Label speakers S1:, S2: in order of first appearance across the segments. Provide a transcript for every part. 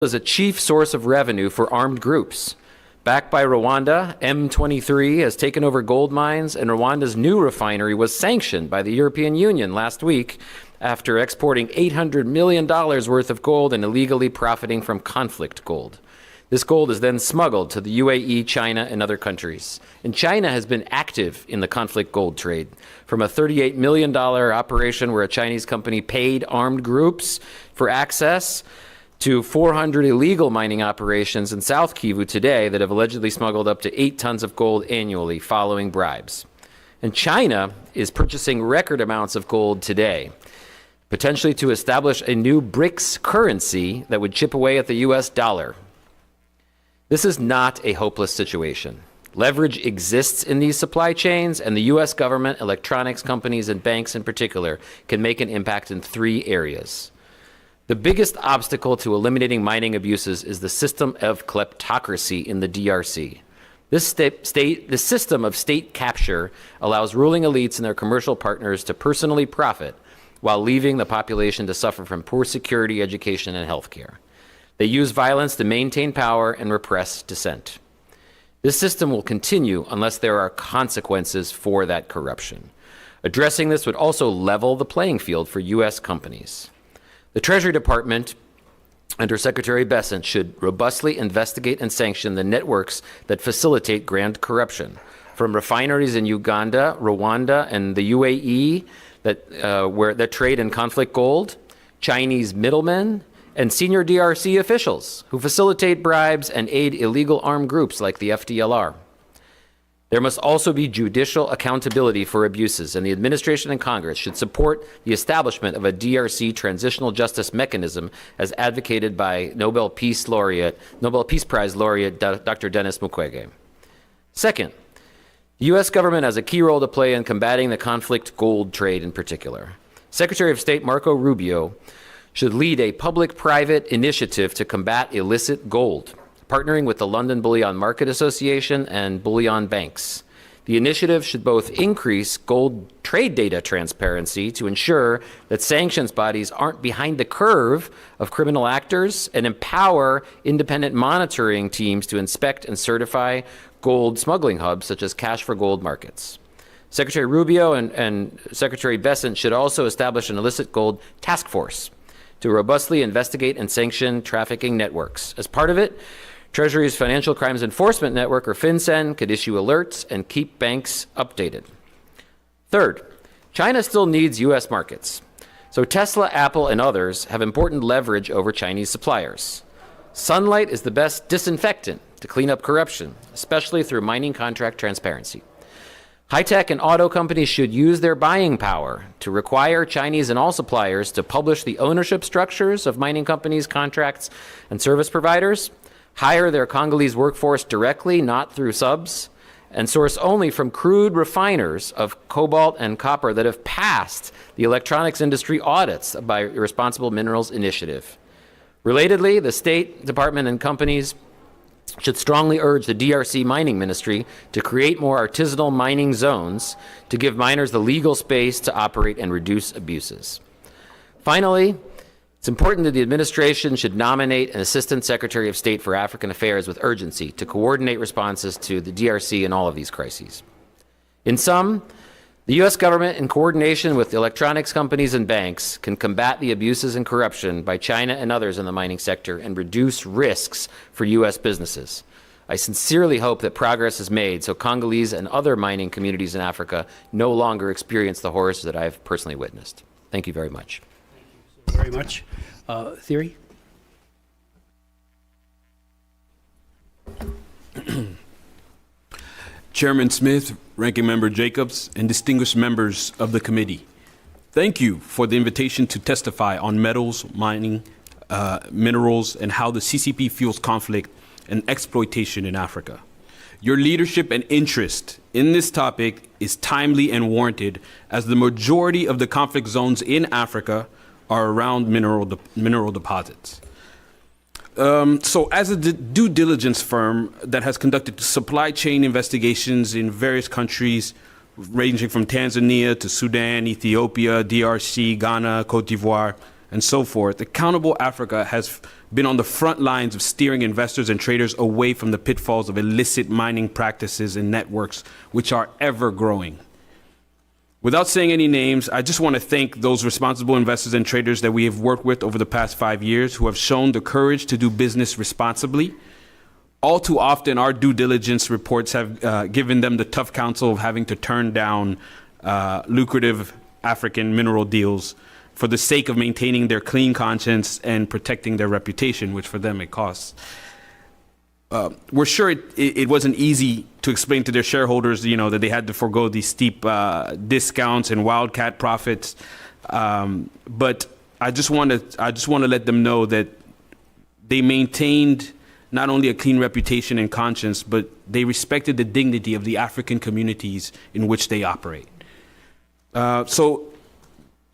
S1: as a chief source of revenue for armed groups. Backed by Rwanda, M23 has taken over gold mines, and Rwanda's new refinery was sanctioned by the European Union last week after exporting $800 million worth of gold and illegally profiting from conflict gold. This gold is then smuggled to the UAE, China, and other countries. And China has been active in the conflict gold trade, from a $38 million operation where a Chinese company paid armed groups for access to 400 illegal mining operations in South Kivu today that have allegedly smuggled up to 8 tons of gold annually following bribes. And China is purchasing record amounts of gold today, potentially to establish a new BRICS currency that would chip away at the US dollar. This is not a hopeless situation. Leverage exists in these supply chains, and the US government, electronics companies, and banks in particular can make an impact in 3 areas. The biggest obstacle to eliminating mining abuses is the system of kleptocracy in the DRC. The system of state capture allows ruling elites and their commercial partners to personally profit while leaving the population to suffer from poor security, education, and health care. They use violence to maintain power and repress dissent. This system will continue unless there are consequences for that corruption. Addressing this would also level the playing field for U.S. companies. The Treasury Department, under Secretary Bessent, should robustly investigate and sanction the networks that facilitate grand corruption, from refineries in Uganda, Rwanda, and the UAE that trade in conflict gold, Chinese middlemen, and senior DRC officials who facilitate bribes and aid illegal armed groups like the FDLR. There must also be judicial accountability for abuses, and the administration and Congress should support the establishment of a DRC transitional justice mechanism as advocated by Nobel Peace Prize laureate Dr. Denis Mukwege. Second, the U.S. government has a key role to play in combating the conflict gold trade in particular. Secretary of State Marco Rubio should lead a public-private initiative to combat illicit gold, partnering with the London Bullion Market Association and bullion banks. The initiative should both increase gold trade data transparency to ensure that sanctions bodies aren't behind the curve of criminal actors and empower independent monitoring teams to inspect and certify gold smuggling hubs such as cash for gold markets. Secretary Rubio and Secretary Bessent should also establish an illicit gold task force to robustly investigate and sanction trafficking networks. As part of it, Treasury's Financial Crimes Enforcement Network, or FinCEN, could issue alerts and keep banks updated. Third, China still needs U.S. markets. So Tesla, Apple, and others have important leverage over Chinese suppliers. Sunlight is the best disinfectant to clean up corruption, especially through mining contract transparency. High-tech and auto companies should use their buying power to require Chinese and all suppliers to publish the ownership structures of mining companies, contracts, and service providers, hire their Congolese workforce directly, not through subs, and source only from crude refiners of cobalt and copper that have passed the electronics industry audits by Responsible Minerals Initiative. Relatedly, the State Department and companies should strongly urge the DRC Mining Ministry to create more artisanal mining zones to give miners the legal space to operate and reduce abuses. Finally, it's important that the administration should nominate an Assistant Secretary of State for African Affairs with urgency to coordinate responses to the DRC in all of these crises. In sum, the U.S. government, in coordination with electronics companies and banks, can combat the abuses and corruption by China and others in the mining sector and reduce risks for U.S. businesses. I sincerely hope that progress is made so Congolese and other mining communities in Africa no longer experience the horrors that I've personally witnessed. Thank you very much.
S2: Very much. Theory?
S3: Chairman Smith, Ranking Member Jacobs, and distinguished members of the committee, thank you for the invitation to testify on metals, mining, minerals, and how the CCP fuels conflict and exploitation in Africa. Your leadership and interest in this topic is timely and warranted, as the majority of the conflict zones in Africa are around mineral deposits. So as a due diligence firm that has conducted supply chain investigations in various countries, ranging from Tanzania to Sudan, Ethiopia, DRC, Ghana, Cote d'Ivoire, and so forth, Accountable Africa has been on the front lines of steering investors and traders away from the pitfalls of illicit mining practices and networks, which are ever growing. Without saying any names, I just want to thank those responsible investors and traders that we have worked with over the past 5 years who have shown the courage to do business responsibly. All too often, our due diligence reports have given them the tough counsel of having to turn down lucrative African mineral deals for the sake of maintaining their clean conscience and protecting their reputation, which for them it costs. We're sure it wasn't easy to explain to their shareholders, that they had to forego these steep discounts and wildcat profits. But I just want to let them know that they maintained not only a clean reputation and conscience, but they respected the dignity of the African communities in which they operate. So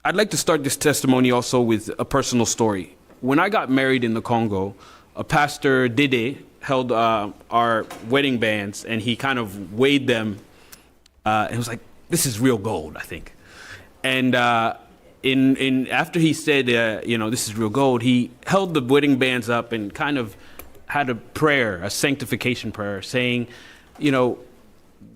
S3: I'd like to start this testimony also with a personal story. When I got married in the Congo, a pastor, Dede, held our wedding bands, and he kind of weighed them, and was like, "This is real gold, I think." And after he said, "This is real gold," he held the wedding bands up and kind of had a prayer, a sanctification prayer, saying,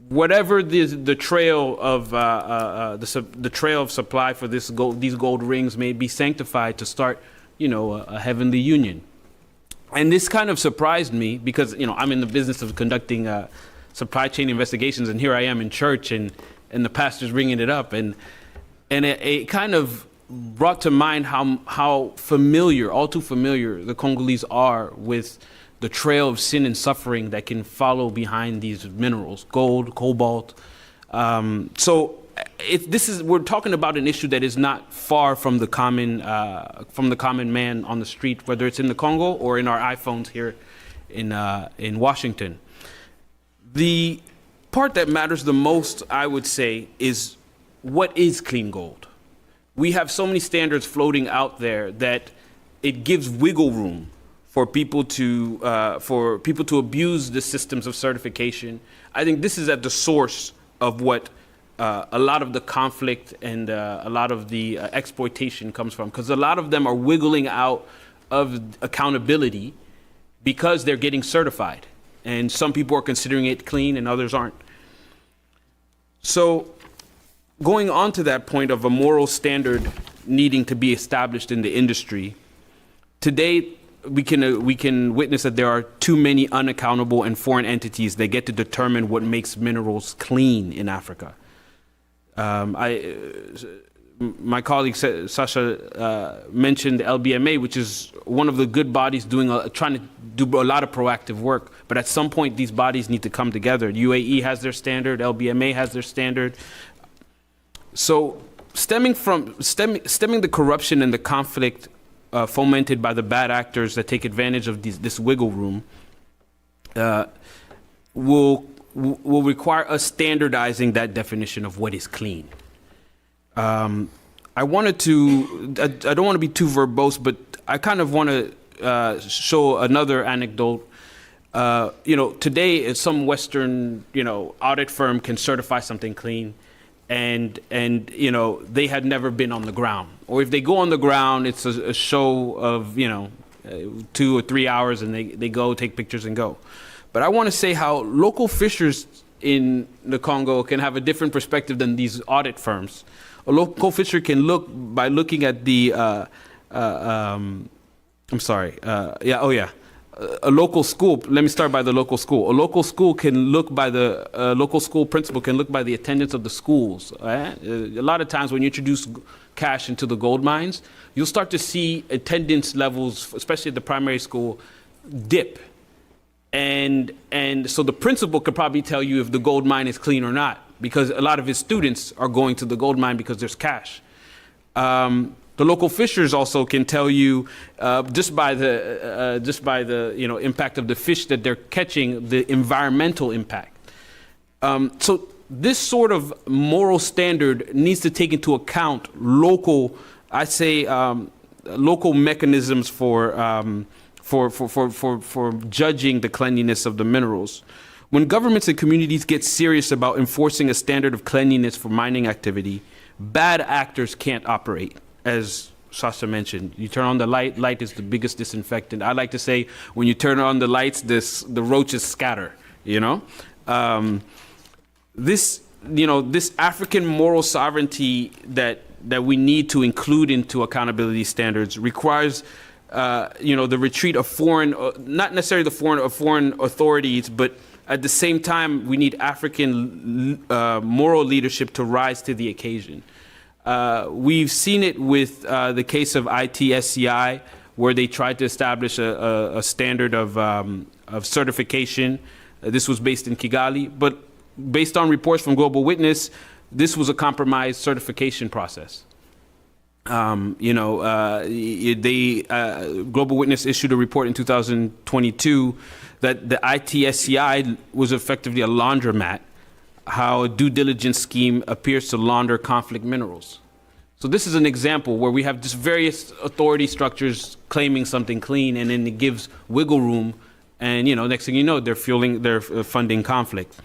S3: whatever the trail of the trail of supply for these gold rings may be sanctified to start, a heavenly union. And this kind of surprised me because I'm in the business of conducting supply chain investigations, and here I am in church, and the pastor's bringing it up, and it kind of brought to mind how familiar, all too familiar, the Congolese are with the trail of sin and suffering that can follow behind these minerals, gold, cobalt. So we're talking about an issue that is not far from the common man on the street, whether it's in the Congo or in our iPhones here in Washington. The part that matters the most, I would say, is what is clean gold? We have so many standards floating out there that it gives wiggle room for people to abuse the systems of certification. I think this is at the source of what a lot of the conflict and a lot of the exploitation comes from, because a lot of them are wiggling out of accountability because they're getting certified, and some people are considering it clean and others aren't. So going on to that point of a moral standard needing to be established in the industry, today we can witness that there are too many unaccountable and foreign entities that get to determine what makes minerals clean in Africa. My colleague Sasha mentioned LBMA, which is one of the good bodies trying to do a lot of proactive work. But at some point, these bodies need to come together. UAE has their standard, LBMA has their standard. So stemming the corruption and the conflict fomented by the bad actors that take advantage of this wiggle room will require us standardizing that definition of what is clean. I don't want to be too verbose, but I kind of want to show another anecdote. Today some Western, audit firm can certify something clean, and they had never been on the ground. Or if they go on the ground, it's a show of, 2 or 3 hours, and they go take pictures and go. But I want to say how local fishers in the Congo can have a different perspective than these audit firms. A local fisher can look by looking at the, a local school. Let me start by the local school. A local school can look by local school principal can look by the attendance of the schools. Right? A lot of times when you introduce cash into the gold mines, you'll start to see attendance levels, especially at the primary school, dip. And so the principal could probably tell you if the gold mine is clean or not, because a lot of his students are going to the gold mine because there's cash. The local fishers also can tell you just by the impact of the fish that they're catching, the environmental impact. So this sort of moral standard needs to take into account local mechanisms for judging the cleanliness of the minerals. When governments and communities get serious about enforcing a standard of cleanliness for mining activity, bad actors can't operate, as Sasha mentioned. You turn on the light, light is the biggest disinfectant. I like to say when you turn on the lights, the roaches scatter, you know? This African moral sovereignty that we need to include into accountability standards requires the retreat of foreign, not necessarily the foreign authorities, but at the same time, we need African moral leadership to rise to the occasion. We've seen it with the case of ITSCI, where they tried to establish a standard of certification. This was based in Kigali, but based on reports from Global Witness, this was a compromised certification process. Global Witness issued a report in 2022 that the ITSCI was effectively a laundromat, how a due diligence scheme appears to launder conflict minerals. So this is an example where we have just various authority structures claiming something clean, and then it gives wiggle room, and next thing you know, they're funding conflict.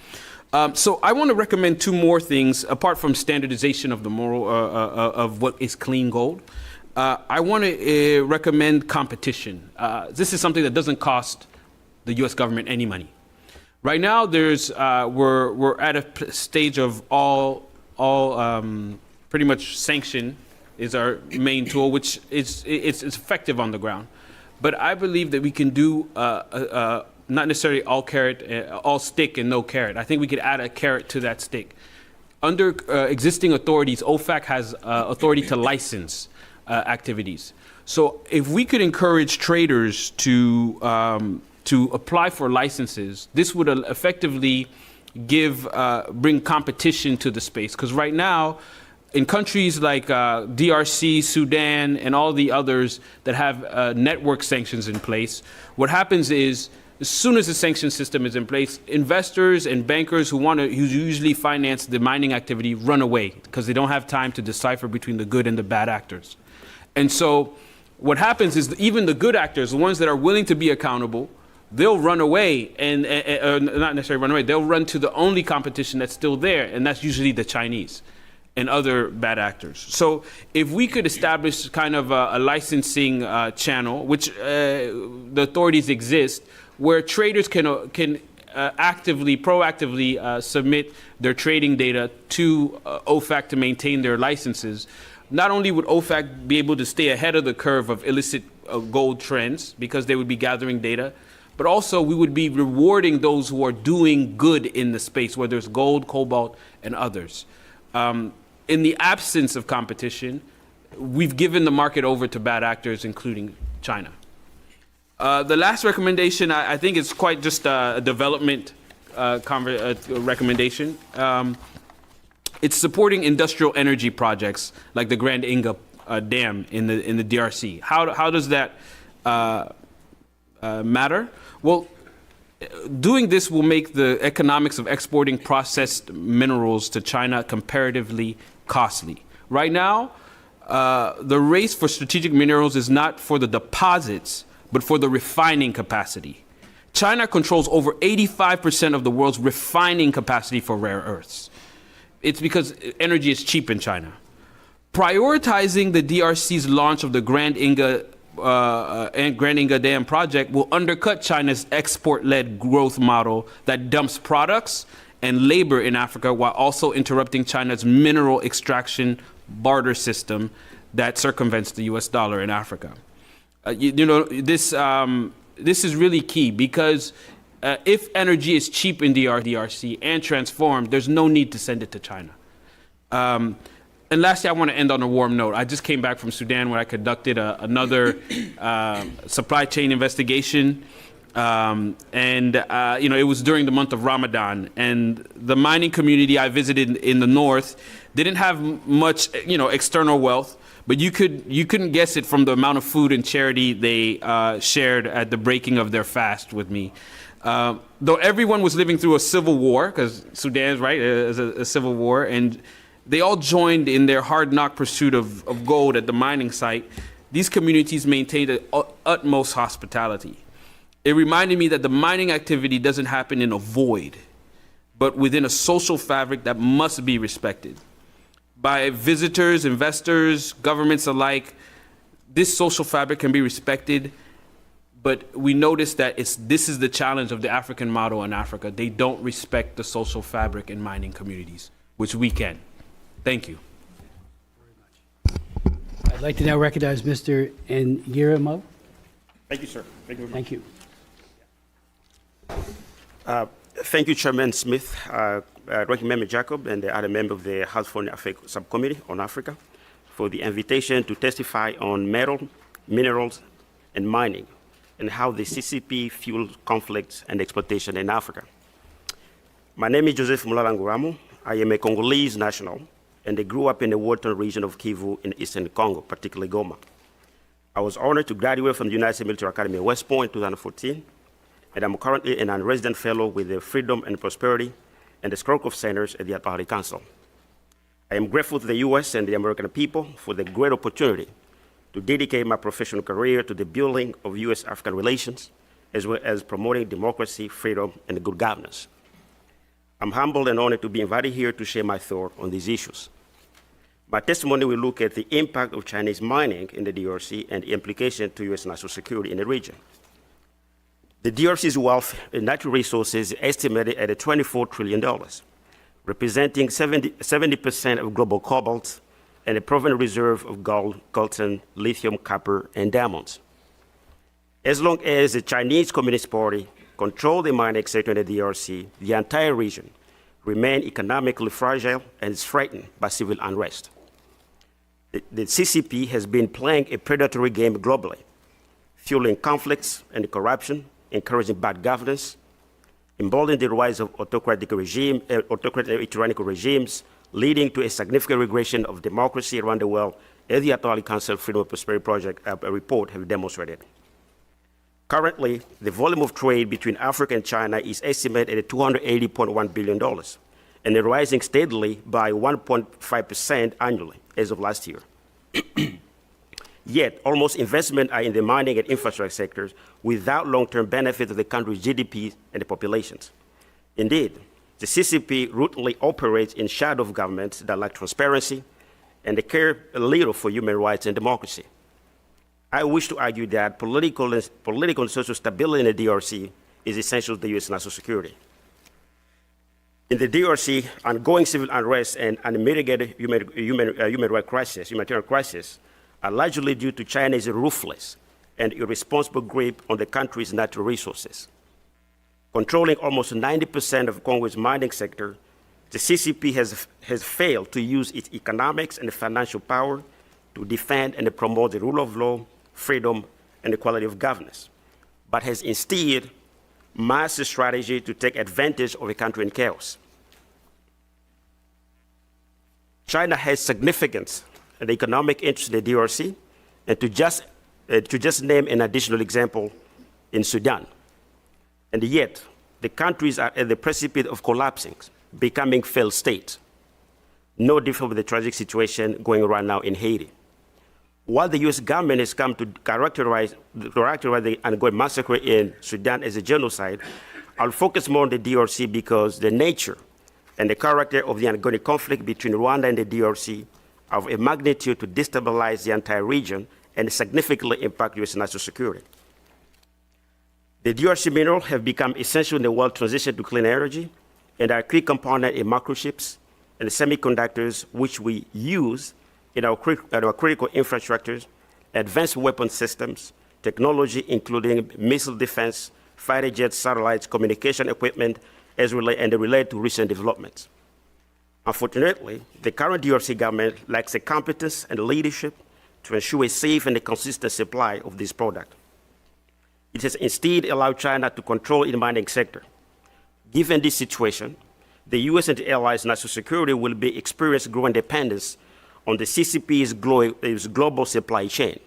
S3: So I want to recommend two more things apart from standardization of the moral of what is clean gold. I want to recommend competition. This is something that doesn't cost the U.S. government any money. Right now, we're at a stage of all pretty much sanction is our main tool, which it's effective on the ground. But I believe that we can do not necessarily all carrot, all stick and no carrot. I think we could add a carrot to that stick. Under existing authorities, OFAC has authority to license activities. So if we could encourage traders to apply for licenses, this would effectively bring competition to the space. Because right now, in countries like DRC, Sudan, and all the others that have network sanctions in place, what happens is, as soon as the sanction system is in place, investors and bankers who usually finance the mining activity run away because they don't have time to decipher between the good and the bad actors. And so what happens is even the good actors, the ones that are willing to be accountable, they'll run away and not necessarily run away, they'll run to the only competition that's still there, and that's usually the Chinese and other bad actors. So if we could establish kind of a licensing channel, which the authorities exist, where traders can proactively submit their trading data to OFAC to maintain their licenses, not only would OFAC be able to stay ahead of the curve of illicit gold trends because they would be gathering data, but also we would be rewarding those who are doing good in the space, whether it's gold, cobalt, and others. In the absence of competition, we've given the market over to bad actors, including China. The last recommendation, I think it's quite just a development recommendation. It's supporting industrial energy projects like the Grand Inga Dam in the DRC. How does that matter? Well, doing this will make the economics of exporting processed minerals to China comparatively costly. Right now, the race for strategic minerals is not for the deposits, but for the refining capacity. China controls over 85% of the world's refining capacity for rare earths. It's because energy is cheap in China. Prioritizing the DRC's launch of the Grand Inga Dam project will undercut China's export-led growth model that dumps products and labor in Africa while also interrupting China's mineral extraction barter system that circumvents the US dollar in Africa. This is really key because if energy is cheap in DRC and transformed, there's no need to send it to China. And lastly, I want to end on a warm note. I just came back from Sudan where I conducted another supply chain investigation. It was during the month of Ramadan. And the mining community I visited in the north didn't have much, external wealth. But you couldn't guess it from the amount of food and charity they shared at the breaking of their fast with me. Though everyone was living through a civil war, because Sudan, right, is a civil war, and they all joined in their hard-knock pursuit of gold at the mining site, these communities maintained the utmost hospitality. It reminded me that the mining activity doesn't happen in a void, but within a social fabric that must be respected by visitors, investors, governments alike. this social fabric can be respected, but we notice that this is the challenge of the African model in Africa. They don't respect the social fabric in mining communities, which we can. Thank you.
S2: I'd like to now recognize Mr. Ngirimo.
S4: Thank you, sir. Thank you very much.
S2: Thank you.
S4: Thank you, Chairman Smith, Ranking Member Jacob, and the other member of the House Foreign Affairs Subcommittee on Africa for the invitation to testify on metal, minerals, and mining, and how the CCP fuels conflicts and exploitation in Africa. My name is Joseph Mulala Nguramo. I am a Congolese national, and I grew up in the Western region of Kivu in eastern Congo, particularly Goma. I was honored to graduate from the United States Military Academy in West Point in 2014, and I'm currently a resident fellow with the Freedom and Prosperity and the Skorkov Centers at the Atlantic Council. I am grateful to the U.S. and the American people for the great opportunity to dedicate my professional career to the building of U.S.-African relations, as well as promoting democracy, freedom, and good governance. I'm humbled and honored to be invited here to share my thoughts on these issues. My testimony will look at the impact of Chinese mining in the DRC and the implication to U.S. national security in the region. The DRC's wealth in natural resources is estimated at $24 trillion, representing 70% of global cobalt and a proven reserve of gold, coltan, lithium, copper, and diamonds. As long as the Chinese Communist Party controls the mining sector in the DRC, the entire region remains economically fragile and is threatened by civil unrest. The CCP has been playing a predatory game globally, fueling conflicts and corruption, encouraging bad governance, emboldening the rise of autocratic tyrannical regimes, leading to a significant regression of democracy around the world, as the Atlantic Council Freedom and Prosperity Project report has demonstrated. Currently, the volume of trade between Africa and China is estimated at $280.1 billion, and is rising steadily by 1.5% annually as of last year. Yet, almost investment are in the mining and infrastructure sectors without long-term benefit to the country's GDP and the populations. Indeed, the CCP routinely operates in shadow of governments that lack transparency and they care little for human rights and democracy. I wish to argue that political and social stability in the DRC is essential to the U.S. national security. In the DRC, ongoing civil unrest and unmitigated humanitarian crisis are largely due to China's ruthless and irresponsible grip on the country's natural resources. Controlling almost 90% of Congo's mining sector, the CCP has failed to use its economics and financial power to defend and promote the rule of law, freedom, and equality of governance, but has instead masked a strategy to take advantage of a country in chaos. China has significant economic interest in the DRC, and to just name an additional example, in Sudan. And yet, the countries are at the precipice of collapsing, becoming failed states. No different with the tragic situation going on right now in Haiti. While the U.S. government has come to characterize the ongoing massacre in Sudan as a genocide, I'll focus more on the DRC because the nature and the character of the ongoing conflict between Rwanda and the DRC are of a magnitude to destabilize the entire region and significantly impact U.S. national security. The DRC minerals have become essential in the world transition to clean energy and are a key component in microchips and semiconductors, which we use in our critical infrastructures, advanced weapon systems, technology including missile defense, fighter jets, satellites, communication equipment, and relate to recent developments. Unfortunately, the current DRC government lacks the competence and leadership to ensure a safe and a consistent supply of this product. It has instead allowed China to control the mining sector. Given this situation, the U.S. and the allies' national security will be experiencing growing dependence on the CCP's global supply chain.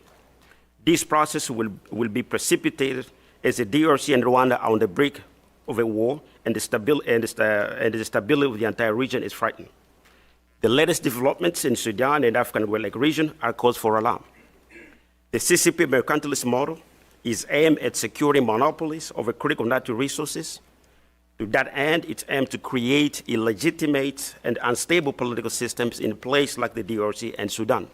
S4: This process will be precipitated as the DRC and Rwanda are on the brink of a war, and the stability of the entire region is frightened. The latest developments in Sudan and African West region are cause for alarm. The CCP mercantilist model is aimed at securing monopolies over critical natural resources. To that end, it's aimed to create illegitimate and unstable political systems in places like the DRC and Sudan.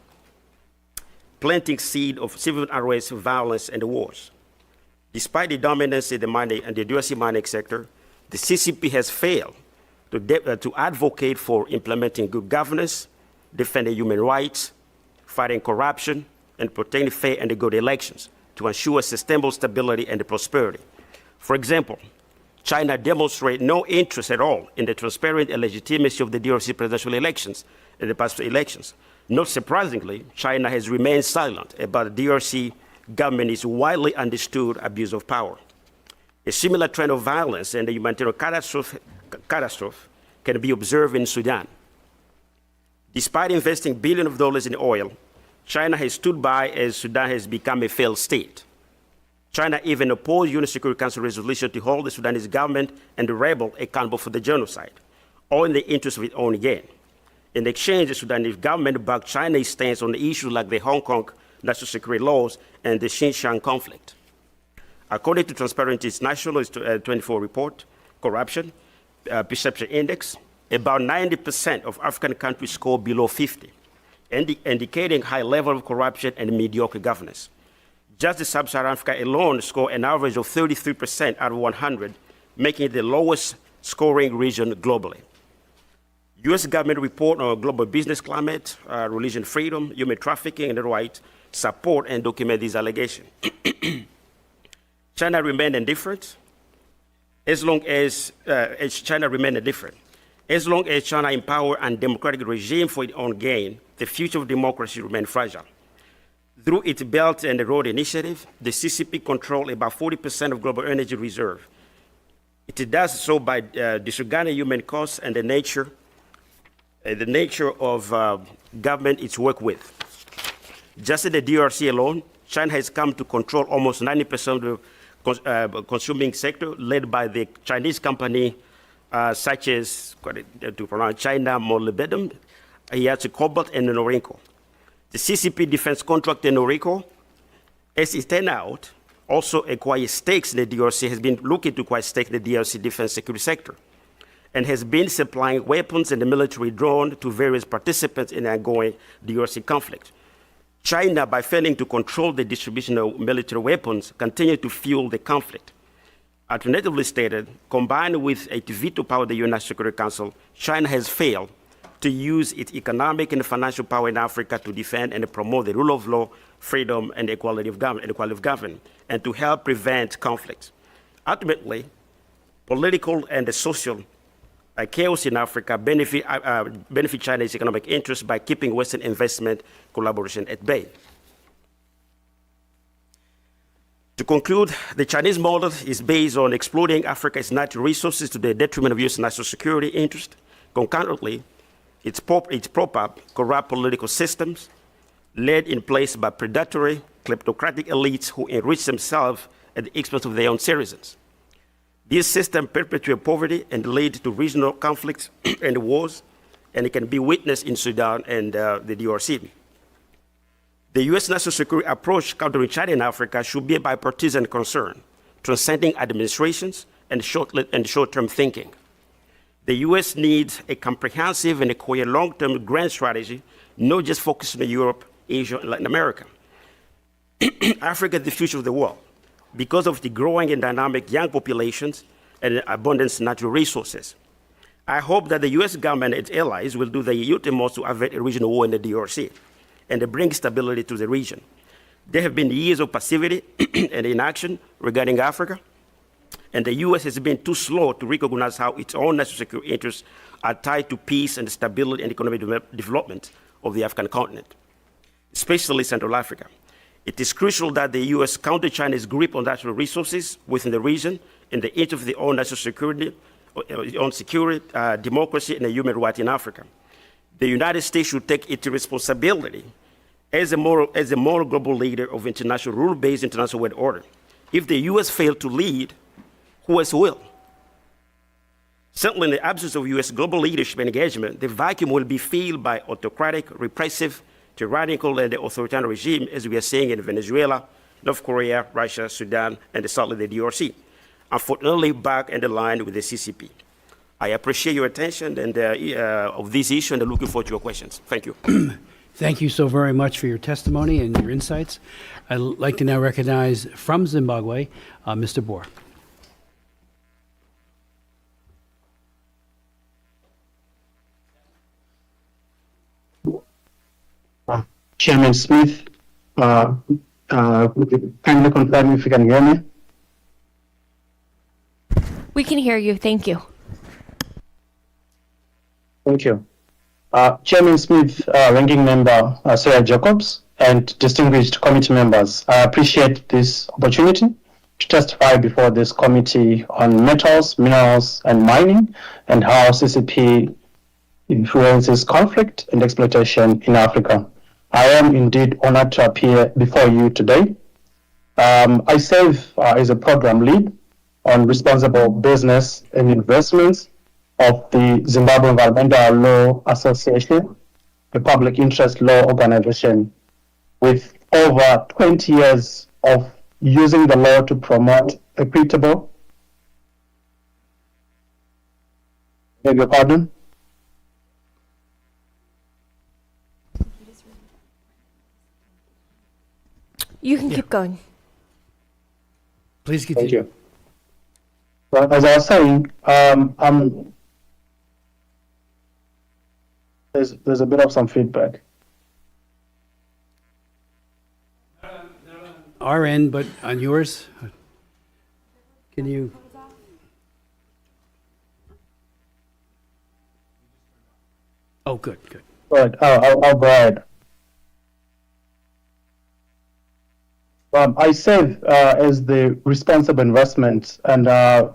S4: planting seed of civil unrest, violence, and wars. Despite the dominance in the DRC mining sector, the CCP has failed to advocate for implementing good governance, defending human rights, fighting corruption, and protecting fair and good elections to ensure sustainable stability and prosperity. For example, China demonstrated no interest at all in the transparent and legitimacy of the DRC presidential elections and the past elections. Not surprisingly, China has remained silent about the DRC government's widely understood abuse of power. A similar trend of violence and the humanitarian catastrophe can be observed in Sudan. Despite investing billions of dollars in oil, China has stood by as Sudan has become a failed state. China even opposed UN Security Council resolution to hold the Sudanese government and the rebel accountable for the genocide, all in the interest of its own gain. In exchange, the Sudanese government backed China's stance on the issues like the Hong Kong national security laws and the Xinjiang conflict. According to Transparency International's 24 report, Corruption Perception Index, about 90% of African countries score below 50, indicating high level of corruption and mediocre governance. Just the Sub-Saharan Africa alone scored an average of 33% out of 100, making it the lowest scoring region globally. U.S. government report on global business climate, religion freedom, human trafficking, and the right support and document these allegations. China remained indifferent as long as China empower a democratic regime for its own gain, the future of democracy remains fragile. Through its Belt and Road Initiative, the CCP controls about 40% of global energy reserve. It does so by disregarding human costs and the nature of government it's work with. Just in the DRC alone, China has come to control almost 90% of the consuming sector, led by the Chinese company such as, to pronounce, China Molybdenum, Hiace Cobalt, and Norinco. The CCP defense contractor Norinco, as it turned out, also acquired stakes in the DRC, has been looking to acquire stakes in the DRC defense security sector, and has been supplying weapons and the military drone to various participants in the ongoing DRC conflict. China, by failing to control the distribution of military weapons, continued to fuel the conflict. Alternatively stated, combined with a veto power of the UN Security Council, China has failed to use its economic and financial power in Africa to defend and promote the rule of law, freedom, and equality of government, and to help prevent conflicts. Ultimately, political and social chaos in Africa benefit China's economic interests by keeping Western investment collaboration at bay. To conclude, the Chinese model is based on exploiting Africa's natural resources to the detriment of U.S. national security interests. Concurrently, it's prop up corrupt political systems led in place by predatory, kleptocratic elites who enrich themselves at the expense of their own citizens. These systems perpetuate poverty and lead to regional conflicts and wars, and it can be witnessed in Sudan and the DRC. The U.S. national security approach countering China in Africa should be a bipartisan concern, transcending administrations and short-term thinking. The U.S. needs a comprehensive and a coherent long-term grand strategy, not just focused on Europe, Asia, and Latin America. Africa is the future of the world because of the growing and dynamic young populations and abundant natural resources. I hope that the U.S. government and its allies will do their utmost to avert a regional war in the DRC and to bring stability to the region. There have been years of passivity and inaction regarding Africa, and the U.S. has been too slow to recognize how its own national security interests are tied to peace and stability and economic development of the African continent, especially Central Africa. It is crucial that the U.S. counter China's grip on natural resources within the region in the interest of their own national security, democracy, and human rights in Africa. The United States should take its responsibility as a moral global leader of international rule-based international world order. If the U.S. fails to lead, who else will? Certainly, in the absence of U.S. global leadership and engagement, the vacuum will be filled by autocratic, repressive, tyrannical, and authoritarian regime, as we are seeing in Venezuela, North Korea, Russia, Sudan, and certainly the DRC. Unfortunately, back in the line with the CCP. I appreciate your attention and of this issue, and I'm looking forward to your questions. Thank you.
S2: Thank you so very much for your testimony and your insights. I'd like to now recognize from Zimbabwe, Mr. Boer.
S5: Chairman Smith, kindly confirm if you can hear me.
S6: We can hear you. Thank you.
S5: Thank you. Chairman Smith, Ranking Member Sarah Jacobs, and distinguished committee members, I appreciate this opportunity to testify before this committee on metals, minerals, and mining, and how CCP influences conflict and exploitation in Africa. I am indeed honored to appear before you today. I serve as a program lead on responsible business and investments of the Zimbabwe Environmental Law Association, a public interest law organization with over 20 years of using the law to promote equitable, beg your pardon?
S6: You can keep going.
S2: Please continue.
S5: Thank you. Well, as I was saying, there's a bit of some feedback.
S2: Our end, but on yours, can you? Oh, good, good.
S5: Right, I'll go ahead. I serve as the responsible investment and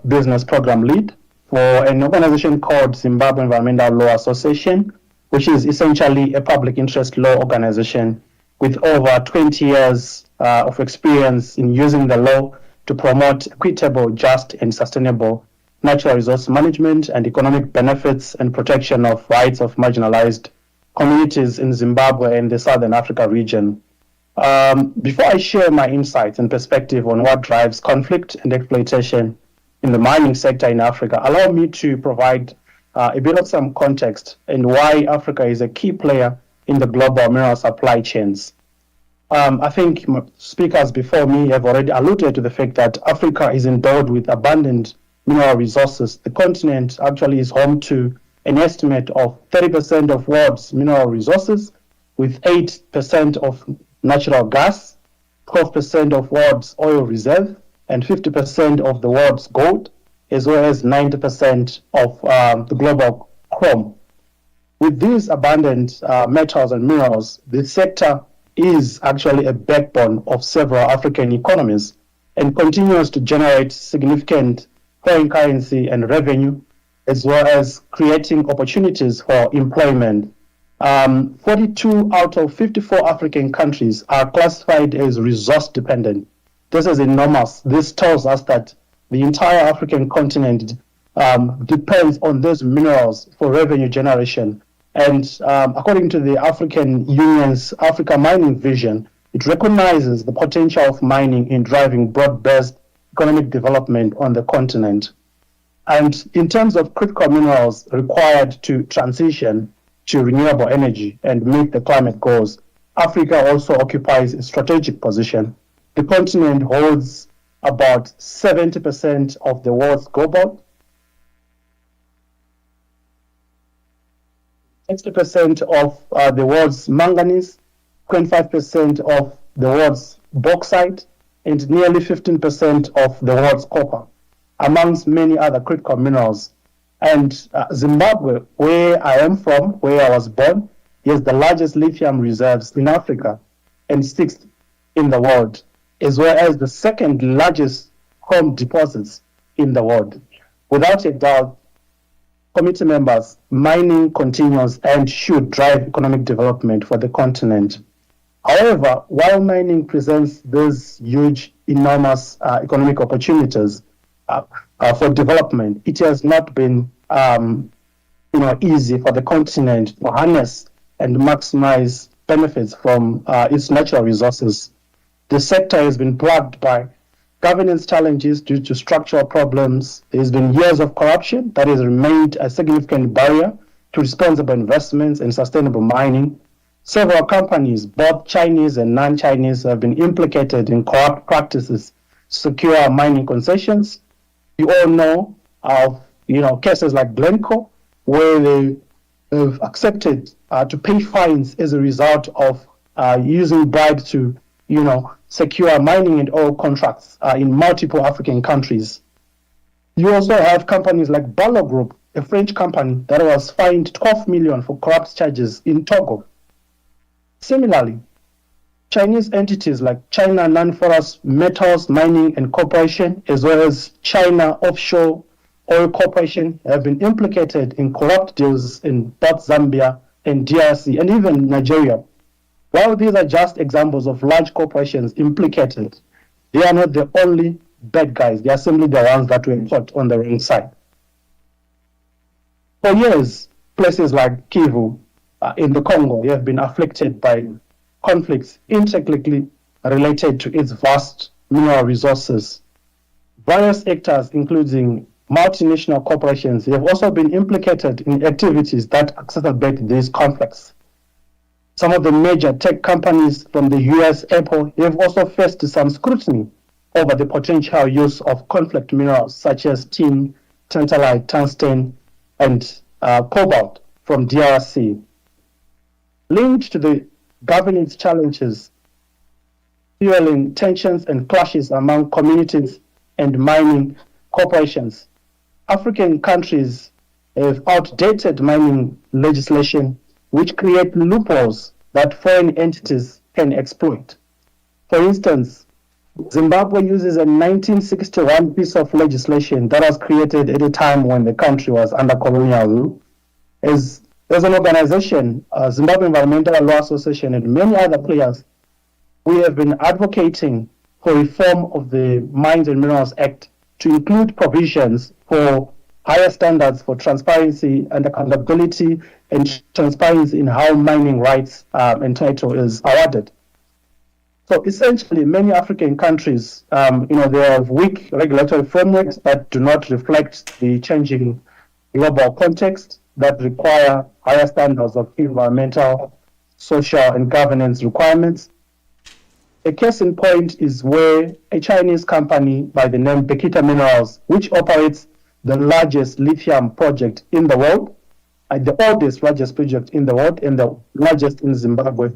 S5: business program lead for an organization called Zimbabwe Environmental Law Association, which is essentially a public interest law organization with over 20 years of experience in using the law to promote equitable, just, and sustainable natural resource management and economic benefits and protection of rights of marginalized communities in Zimbabwe and the Southern Africa region. Before I share my insights and perspective on what drives conflict and exploitation in the mining sector in Africa, allow me to provide a bit of some context and why Africa is a key player in the global mineral supply chains. I think speakers before me have already alluded to the fact that Africa is endowed with abundant mineral resources. The continent actually is home to an estimate of 30% of world's mineral resources, with 8% of natural gas, 12% of world's oil reserve, and 50% of the world's gold, as well as 90% of the global chrome. With these abundant metals and minerals, the sector is actually a backbone of several African economies and continues to generate significant foreign currency and revenue, as well as creating opportunities for employment. 42 out of 54 African countries are classified as resource dependent. This is enormous. This tells us that the entire African continent depends on those minerals for revenue generation. And according to the African Union's Africa Mining Vision, it recognizes the potential of mining in driving broad-based economic development on the continent. And in terms of critical minerals required to transition to renewable energy and meet the climate goals, Africa also occupies a strategic position. The continent holds about 70% of the world's cobalt, 60% of the world's manganese, 25% of the world's bauxite, and nearly 15% of the world's copper, amongst many other critical minerals. And Zimbabwe, where I am from, where I was born, has the largest lithium reserves in Africa and 6th in the world, as well as the second largest chrome deposits in the world. Without a doubt, committee members, mining continues and should drive economic development for the continent. However, while mining presents these huge, enormous economic opportunities for development, it has not been easy for the continent to harness and maximize benefits from its natural resources. The sector has been plagued by governance challenges due to structural problems. There's been years of corruption that has remained a significant barrier to responsible investments and sustainable mining. several companies, both Chinese and non-Chinese, have been implicated in corrupt practices to secure mining concessions. You all know of cases like Glencore, where they have accepted to pay fines as a result of using bribes to secure mining and oil contracts in multiple African countries. You also have companies like Barlow Group, a French company that was fined 12 million for corrupt charges in Togo. Similarly, Chinese entities like China Non-Ferrous Metals Mining and Corporation, as well as China Offshore Oil Corporation, have been implicated in corrupt deals in both Zambia and DRC, and even Nigeria. While these are just examples of large corporations implicated, they are not the only bad guys. They are simply the ones that were caught on the wrong side. For years, places like Kivu in the Congo have been afflicted by conflicts intricately related to its vast mineral resources. Various actors, including multinational corporations, have also been implicated in activities that exacerbate these conflicts. Some of the major tech companies from the US, Apple, have also faced some scrutiny over the potential use of conflict minerals such as tin, tantalite, tungsten, and cobalt from DRC. Linked to the governance challenges, fueling tensions and clashes among communities and mining corporations, African countries have outdated mining legislation which create loopholes that foreign entities can exploit. For instance, Zimbabwe uses a 1961 piece of legislation that was created at a time when the country was under colonial rule. As an organization, Zimbabwe Environmental Law Association and many other players, we have been advocating for reform of the Mines and Minerals Act to include provisions for higher standards for transparency and accountability and transparency in how mining rights and title is awarded. So essentially, many African countries, they have weak regulatory frameworks that do not reflect the changing global context, that require higher standards of environmental, social, and governance requirements. A case in point is where a Chinese company by the name Bekita Minerals, which operates the largest lithium project in the world, the oldest, largest project in the world, and the largest in Zimbabwe,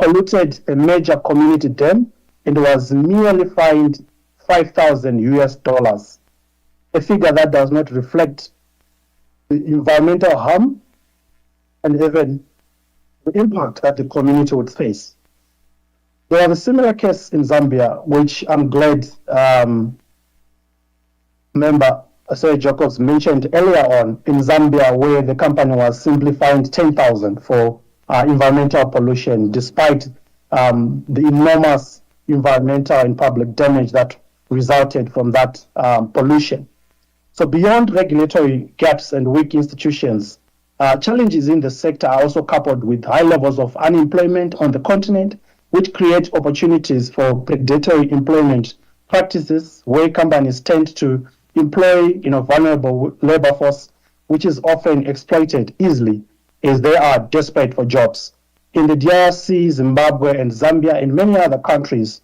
S5: polluted a major community dam and was merely fined $5,000, a figure that does not reflect the environmental harm and even the impact that the community would face. There was a similar case in Zambia, which I'm glad member Sir Jacobs mentioned earlier on, in Zambia, where the company was simply fined $10,000 for environmental pollution, despite the enormous environmental and public damage that resulted from that pollution. So beyond regulatory gaps and weak institutions, challenges in the sector are also coupled with high levels of unemployment on the continent, which create opportunities for predatory employment practices where companies tend to employ vulnerable labor force, which is often exploited easily as they are desperate for jobs. In the DRC, Zimbabwe, and Zambia, and many other countries,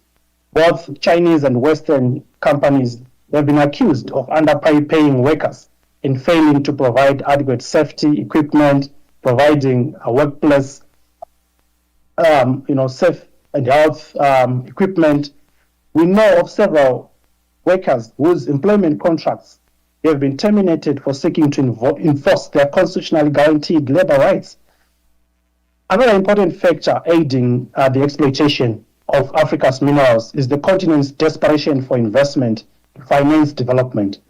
S5: both Chinese and Western companies have been accused of underpaying workers and failing to provide adequate safety equipment, providing a workplace, safe and health equipment. We know of several workers whose employment contracts have been terminated for seeking to enforce their constitutionally guaranteed labor rights. Another important factor aiding the exploitation of Africa's minerals is the continent's desperation for investment to finance development.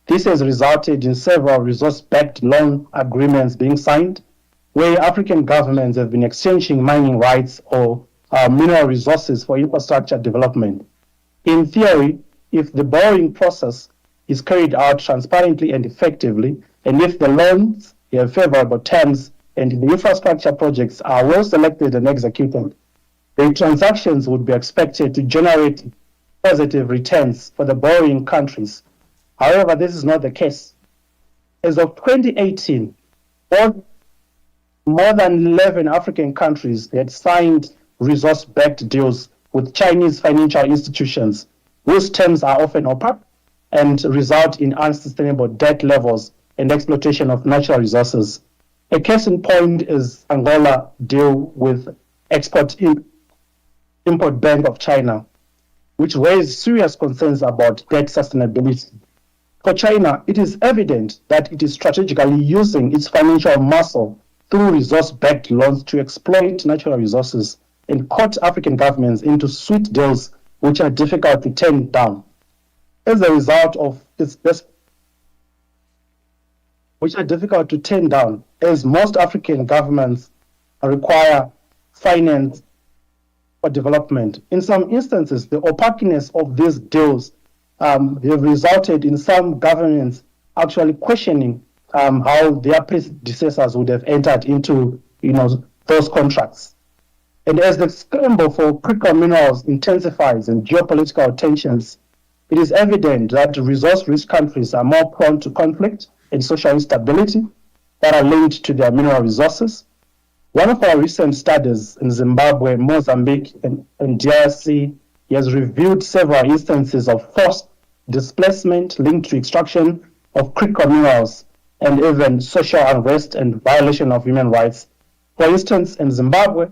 S5: This has resulted in several resource-backed loan agreements being signed, where African governments have been exchanging mining rights or mineral resources for infrastructure development. In theory, if the borrowing process is carried out transparently and effectively, and if the loans have favorable terms and the infrastructure projects are well selected and executed, the transactions would be expected to generate positive returns for the borrowing countries. However, this is not the case. As of 2018, both more than 11 African countries had signed resource-backed deals with Chinese financial institutions, whose terms are often opaque and result in unsustainable debt levels and exploitation of natural resources. A case in point is Angola deal with Export-Import Bank of China, which raised serious concerns about debt sustainability. For China, it is evident that it is strategically using its financial muscle through resource-backed loans to exploit natural resources and court African governments into sweet deals which are difficult to turn down. As a result of its which are difficult to turn down, as most African governments require finance for development. In some instances, the opaqueness of these deals have resulted in some governments actually questioning how their predecessors would have entered into, those contracts. And as the scramble for critical minerals intensifies and geopolitical tensions, it is evident that resource-rich countries are more prone to conflict and social instability that are linked to their mineral resources. One of our recent studies in Zimbabwe, Mozambique, and DRC has reviewed several instances of forced displacement linked to extraction of critical minerals and even social unrest and violation of human rights. For instance, in Zimbabwe,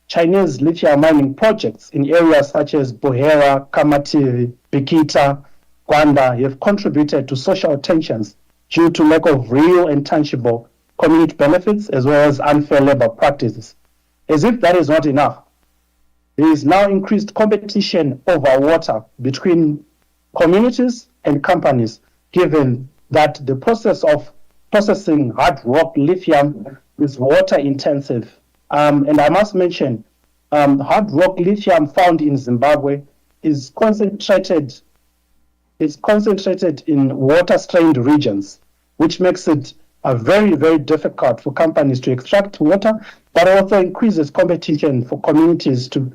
S5: Chinese lithium mining projects in areas such as Buhera, Kamativi, Bikita, Gwanda have contributed to social tensions due to lack of real and tangible community benefits as well as unfair labor practices. As if that is not enough, there is now increased competition over water between communities and companies, given that the process of processing hard rock lithium is water intensive. And I must mention, hard rock lithium found in Zimbabwe is concentrated in water-strained regions, which makes it very, very difficult for companies to extract water, but also increases competition for communities to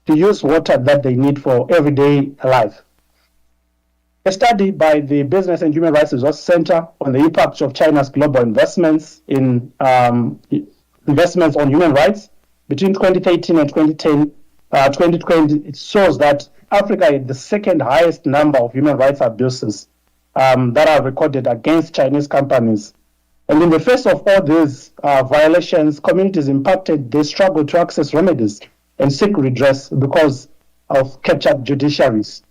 S5: use water that they need for everyday life. A study by the Business and Human Rights Resource Center on the impact of China's global investments in investments on human rights between 2013 and 2020, it shows that Africa had the second highest number of human rights abuses that are recorded against Chinese companies. And in the face of all these violations, communities impacted, they struggle to access remedies and seek redress because of captured judiciaries.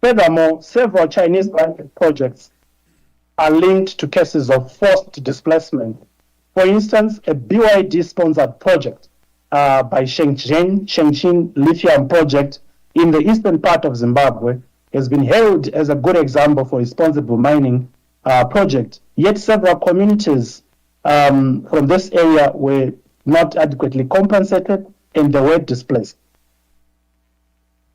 S5: Furthermore, several Chinese projects are linked to cases of forced displacement. For instance, a BYD-sponsored project by Shenzhen Lithium Project in the eastern part of Zimbabwe has been hailed as a good example for responsible mining project. Yet several communities from this area were not adequately compensated and they were displaced.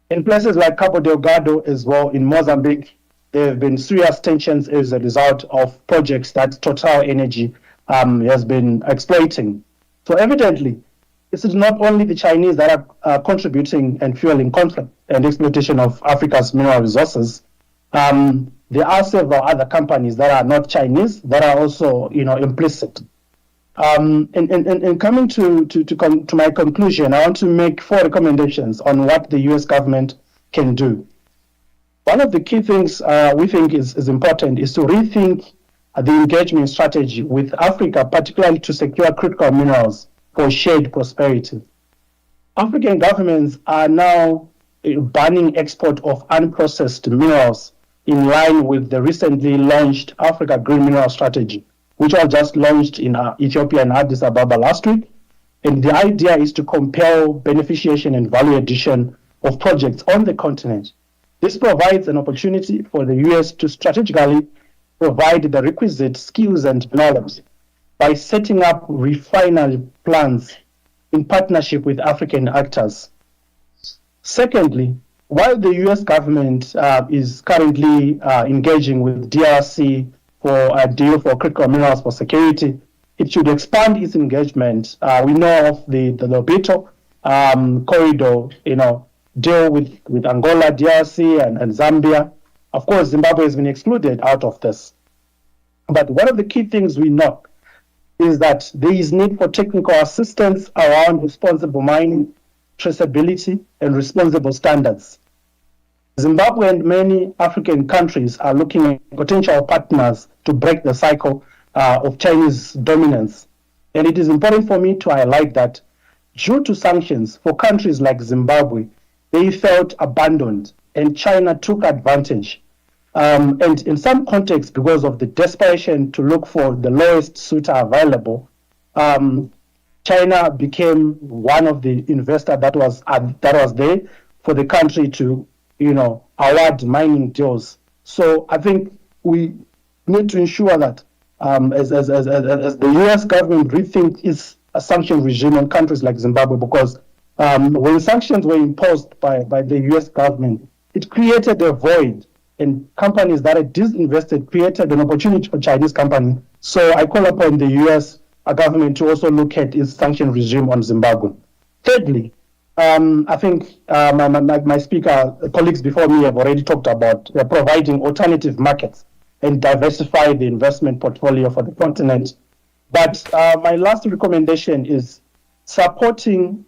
S5: In places like Cabo Delgado as well in Mozambique, there have been serious tensions as a result of projects that Total Energy has been exploiting. So evidently, it's not only the Chinese that are contributing and fueling conflict and exploitation of Africa's mineral resources. There are several other companies that are not Chinese that are also, implicit. And coming to my conclusion, I want to make 4 recommendations on what the U.S. government can do. One of the key things we think is important is to rethink the engagement strategy with Africa, particularly to secure critical minerals for shared prosperity. African governments are now banning export of unprocessed minerals in line with the recently launched Africa Green Mineral Strategy, which was just launched in Ethiopia and Addis Ababa last week. And the idea is to compel beneficiation and value addition of projects on the continent. This provides an opportunity for the U.S. to strategically provide the requisite skills and knowledge by setting up refinery plans in partnership with African actors. Secondly, while the U.S. government is currently engaging with DRC for a deal for critical minerals for security, it should expand its engagement. We know of the Lobito corridor, deal with Angola, DRC, and Zambia. Of course, Zimbabwe has been excluded out of this. But one of the key things we know is that there is need for technical assistance around responsible mining, traceability, and responsible standards. Zimbabwe and many African countries are looking at potential partners to break the cycle of Chinese dominance. And it is important for me to highlight that due to sanctions for countries like Zimbabwe, they felt abandoned and China took advantage. And in some contexts, because of the desperation to look for the lowest suitor available, China became one of the investors that was there for the country to, award mining deals. So I think we need to ensure that as the U.S. government rethink its sanction regime on countries like Zimbabwe, because when sanctions were imposed by the U.S. government, it created a void, and companies that are disinvested created an opportunity for Chinese companies. So I call upon the U.S. government to also look at its sanction regime on Zimbabwe. Thirdly, I think my speaker, colleagues before me have already talked about providing alternative markets and diversify the investment portfolio for the continent. But my last recommendation is supporting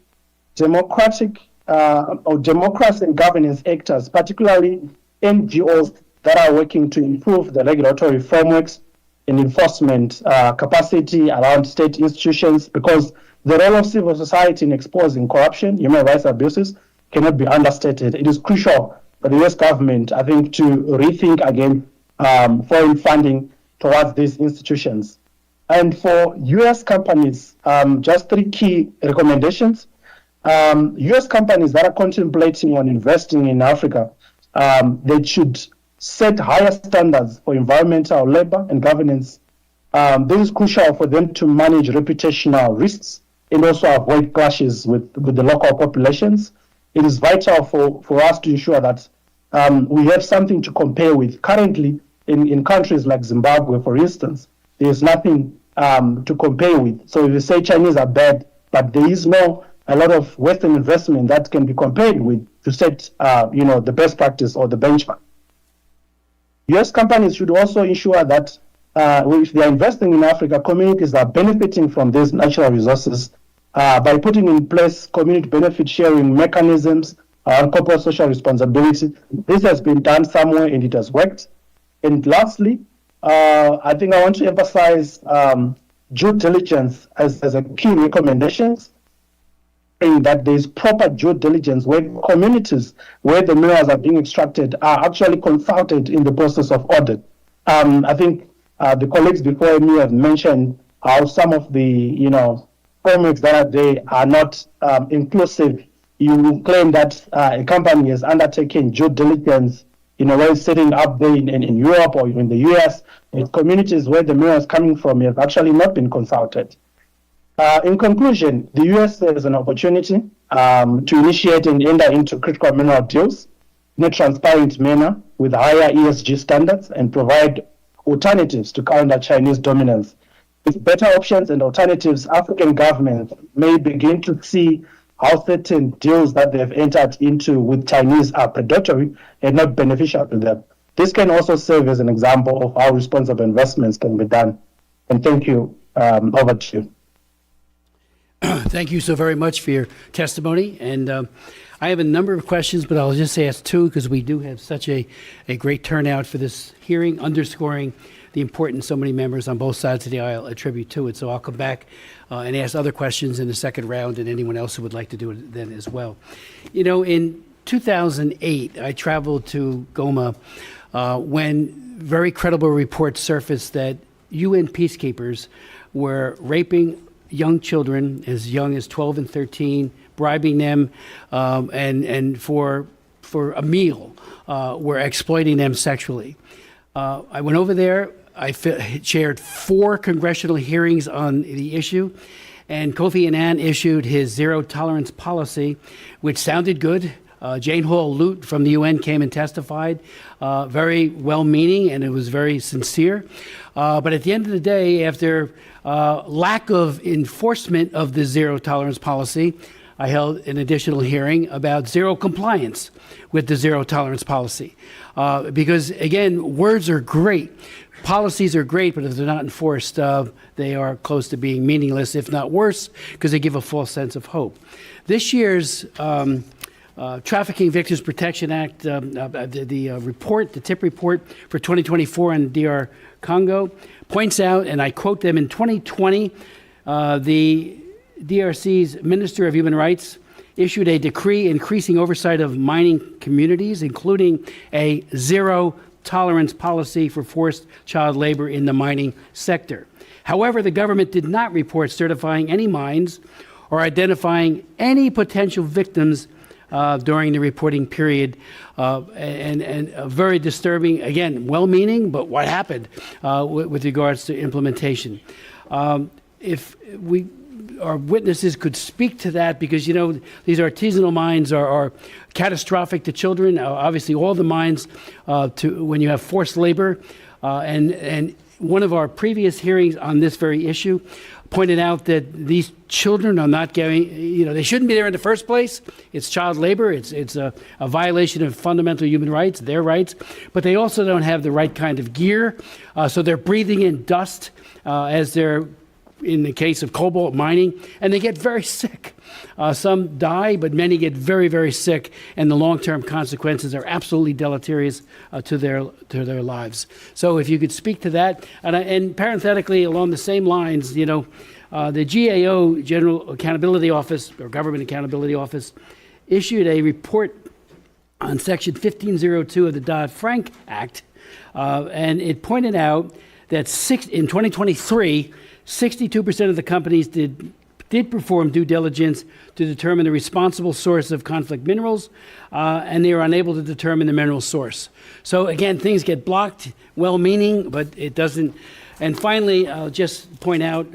S5: democracy and governance actors, particularly NGOs that are working to improve the regulatory frameworks and enforcement capacity around state institutions, because the role of civil society in exposing corruption, human rights abuses, cannot be understated. It is crucial for the U.S. government, I think, to rethink again foreign funding towards these institutions. And for U.S. companies, just 3 key recommendations. U.S. companies that are contemplating on investing in Africa, they should set higher standards for environmental, labor, and governance. This is crucial for them to manage reputational risks and also avoid clashes with the local populations. It is vital for us to ensure that we have something to compare with. Currently, in countries like Zimbabwe, for instance, there is nothing to compare with. So if you say Chinese are bad, but there is a lot of Western investment that can be compared with to set the best practice or the benchmark. U.S. companies should also ensure that if they are investing in Africa, communities are benefiting from these natural resources by putting in place community benefit sharing mechanisms and corporate social responsibility. This has been done somewhere and it has worked. And lastly, I think I want to emphasize due diligence as a key recommendation, that there is proper due diligence where communities where the minerals are being extracted are actually consulted in the process of audit. I think the colleagues before me have mentioned how some of the frameworks that are there are not inclusive. You claim that a company has undertaken due diligence where it's setting up there in Europe or in the US, and communities where the mineral is coming from have actually not been consulted. In conclusion, the U.S. has an opportunity to initiate and enter into critical mineral deals in a transparent manner with higher ESG standards and provide alternatives to counter Chinese dominance. With better options and alternatives, African governments may begin to see how certain deals that they've entered into with Chinese are predatory and not beneficial to them. This can also serve as an example of how responsible investments can be done. And thank you. Over to you.
S2: Thank you so very much for your testimony. And I have a number of questions, but I'll just ask 2 because we do have such a great turnout for this hearing, underscoring the importance so many members on both sides of the aisle attribute to it. So I'll come back and ask other questions in the second round, and anyone else who would like to do it then as well. In 2008, I traveled to Goma when very credible reports surfaced that UN peacekeepers were raping young children as young as 12 and 13, bribing them, and for a meal, were exploiting them sexually. I went over there. I chaired 4 congressional hearings on the issue, and Kofi Annan issued his zero tolerance policy, which sounded good. Jane Hall Lute from the UN came and testified, very well-meaning, and it was very sincere. But at the end of the day, after lack of enforcement of the zero tolerance policy, I held an additional hearing about zero compliance with the zero tolerance policy. Because, again, words are great. Policies are great, but if they're not enforced, they are close to being meaningless, if not worse, because they give a false sense of hope. This year's Trafficking Victims Protection Act, the report, the TIP report for 2024 on DR Congo, points out, and I quote them, in 2020, the DRC's Minister of Human Rights issued a decree increasing oversight of mining communities, including a zero tolerance policy for forced child labor in the mining sector. However, the government did not report certifying any mines or identifying any potential victims during the reporting period, and very disturbing, again, well-meaning, but what happened with regards to implementation. If our witnesses could speak to that, because, you know, these artisanal mines are catastrophic to children. Obviously, all the mines, when you have forced labor, and one of our previous hearings on this very issue pointed out that these children are not getting, you know, they shouldn't be there in the first place. It's child labor. It's a violation of fundamental human rights, their rights, but they also don't have the right kind of gear. So they're breathing in dust as they're, in the case of cobalt mining, and they get very sick. Some die, but many get very, very sick, and the long-term consequences are absolutely deleterious to their lives. So if you could speak to that, and parenthetically, along the same lines, you know, the GAO, General Accountability Office, or Government Accountability Office, issued a report on Section 1502 of the Dodd-Frank Act, and it pointed out that in 2023, 62% of the companies did perform due diligence to determine the responsible source of conflict minerals, and they were unable to determine the mineral source. So again, things get blocked, well-meaning, but it doesn't. And finally, I'll just point out,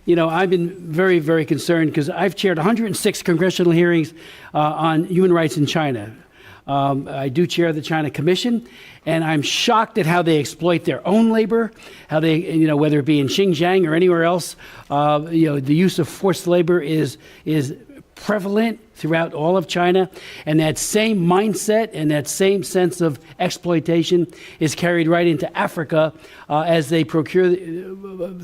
S2: you know, I've been very, very concerned because I've chaired 106 congressional hearings on human rights in China. I do chair the China Commission, and I'm shocked at how they exploit their own labor, how they, you know, whether it be in Xinjiang or anywhere else, you know, the use of forced labor is prevalent throughout all of China, and that same mindset and that same sense of exploitation is carried right into Africa as they procure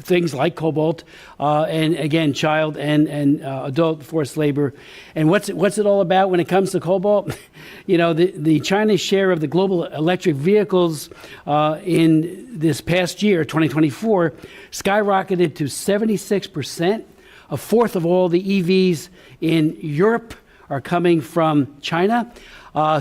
S2: things like cobalt and, again, child and adult forced labor. And what's it all about when it comes to cobalt? You know, the China's share of the global electric vehicles in this past year, 2024, skyrocketed to 76%. A fourth of all the EVs in Europe are coming from China.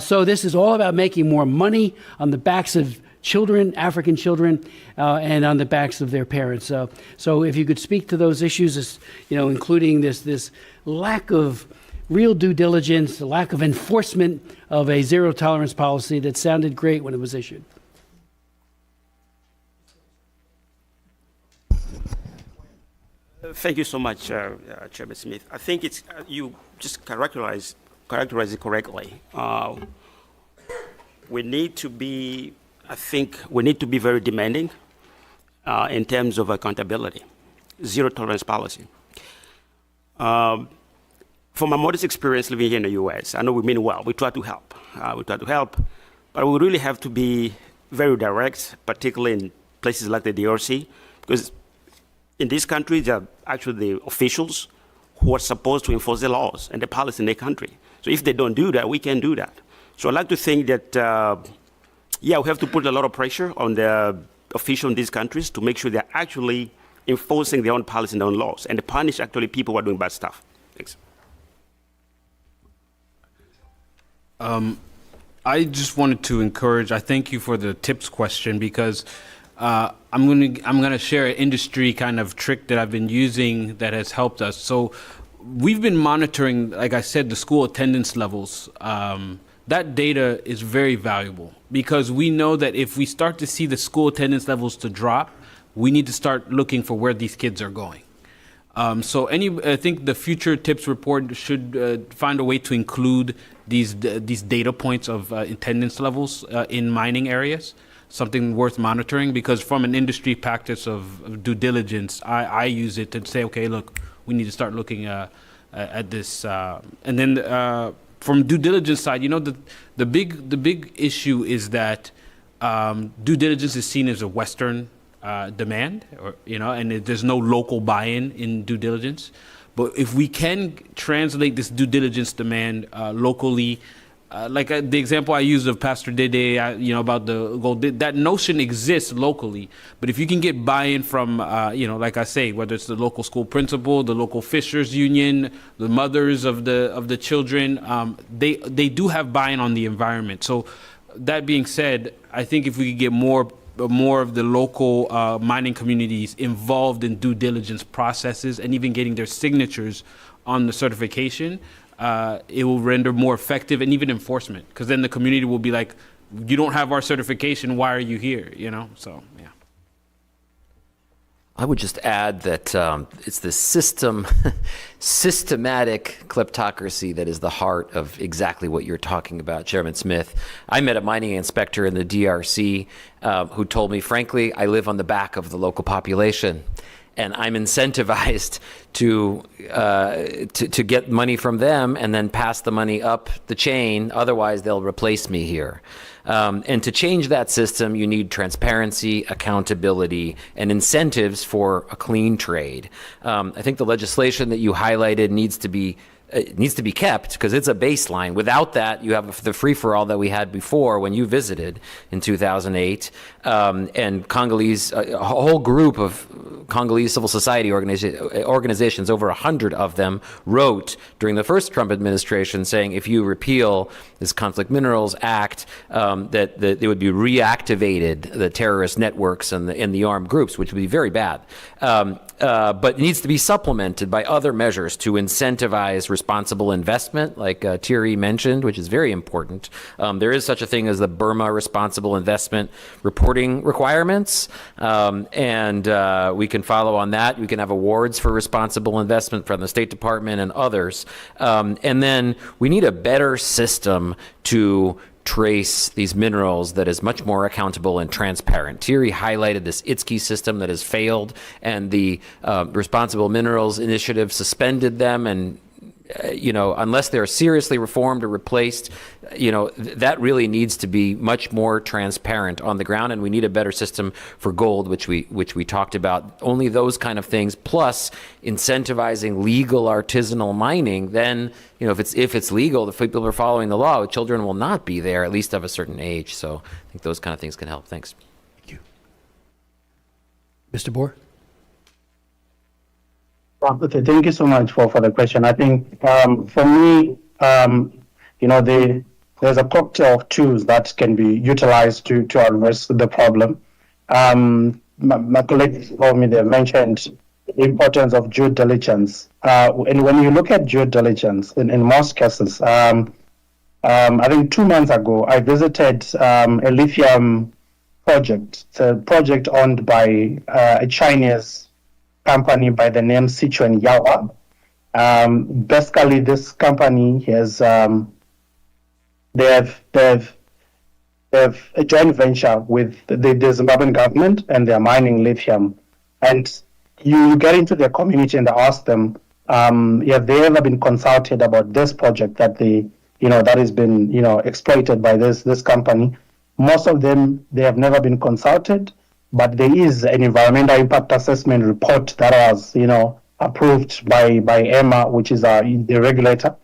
S2: So this is all about making more money on the backs of children, African children, and on the backs of their parents. So if you could speak to those issues, you know, including this lack of real due diligence, the lack of enforcement of a zero tolerance policy that sounded great when it was issued.
S4: Thank you so much, Chairman Smith. I think it's you just characterize it correctly. We need to be, I think, very demanding in terms of accountability, zero tolerance policy. From my modest experience living here in the U.S., I know we mean well. We try to help. But we really have to be very direct, particularly in places like the DRC, because in this country, there are actually the officials who are supposed to enforce the laws and the policy in their country. So if they don't do that, we can do that. So I like to think that, we have to put a lot of pressure on the officials in these countries to make sure they're actually enforcing their own policy and their own laws, and to punish actually people who are doing bad stuff. Thanks.
S3: I just wanted to encourage, I thank you for the tips question, because I'm gonna share an industry kind of trick that I've been using that has helped us. So we've been monitoring, like I said, the school attendance levels. That data is very valuable because we know that if we start to see the school attendance levels to drop, we need to start looking for where these kids are going. I think the future tips report should find a way to include these data points of attendance levels in mining areas. Something worth monitoring, because from an industry practice of due diligence, I use it to say, okay, look, we need to start looking at this. And then from due diligence side, the big issue is that due diligence is seen as a Western demand, and there's no local buy-in in due diligence. But if we can translate this due diligence demand locally, like the example I used of Pastor Dede, about the gold, that notion exists locally. But if you can get buy-in from, like I say, whether it's the local school principal, the local fishers union, the mothers of the children, they do have buy-in on the environment. So that being said, I think if we could get more of the local mining communities involved in due diligence processes and even getting their signatures on the certification, it will render more effective and even enforcement, because then the community will be like, you don't have our certification, why are you here? So yeah.
S1: I would just add that it's the systematic kleptocracy that is the heart of exactly what you're talking about, Chairman Smith. I met a mining inspector in the DRC who told me, frankly, I live on the back of the local population, and I'm incentivized to get money from them and then pass the money up the chain. Otherwise, they'll replace me here. And to change that system, you need transparency, accountability, and incentives for a clean trade. I think the legislation that you highlighted needs to be kept, because it's a baseline. Without that, you have the free-for-all that we had before when you visited in 2008. And Congolese, a whole group of Congolese civil society organizations, over 100 of them, wrote during the first Trump administration saying if you repeal this Conflict Minerals Act, that they would be reactivated, the terrorist networks and the armed groups, which would be very bad. But it needs to be supplemented by other measures to incentivize responsible investment, like Thierry mentioned, which is very important. There is such a thing as the Burma Responsible Investment Reporting Requirements, and we can follow on that. We can have awards for responsible investment from the State Department and others. And then we need a better system to trace these minerals that is much more accountable and transparent. Thierry highlighted this ITSCI system that has failed, and the Responsible Minerals Initiative suspended them, and unless they're seriously reformed or replaced, that really needs to be much more transparent on the ground, and we need a better system for gold, which we talked about. Only those kind of things, plus incentivizing legal artisanal mining, then if it's legal, if people are following the law, children will not be there, at least of a certain age. So I think those kind of things can help. Thanks.
S2: Thank you. Mr. Boer?
S5: Thank you so much for the question. I think for me, there's a cocktail of tools that can be utilized to address the problem. My colleagues told me, they mentioned the importance of due diligence. And when you look at due diligence, in most cases, I think 2 months ago, I visited a lithium project. It's a project owned by a Chinese company by the name Sichuan Yaoa. Basically, this company has they have a joint venture with the Zimbabwean government, and they're mining lithium. And you get into their community and ask them, have they ever been consulted about this project that that has been exploited by this company? Most of them, they have never been consulted. But there is an environmental impact assessment report that was, approved by EMA, which is the regulator.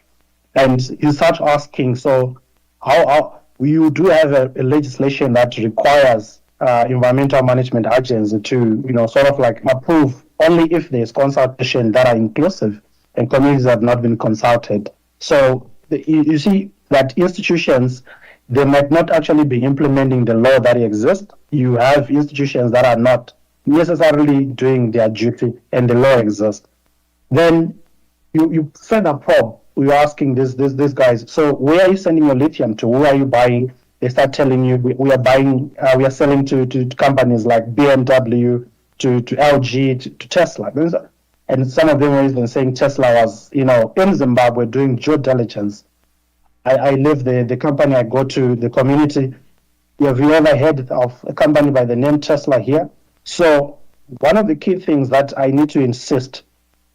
S5: And you start asking, so how you do have a legislation that requires environmental management agencies to, sort of like approve only if there's consultation that are inclusive, and communities have not been consulted. So you see that institutions, they might not actually be implementing the law that exists. You have institutions that are not necessarily doing their duty, and the law exists. Then you further probe. You're asking these guys, so where are you sending your lithium to? Who are you buying? They start telling you, we are selling to companies like BMW, to LG, to Tesla. And some of them were even saying Tesla was, in Zimbabwe doing due diligence. I live the company, I go to the community. Have you ever heard of a company by the name Tesla here? So one of the key things that I need to insist,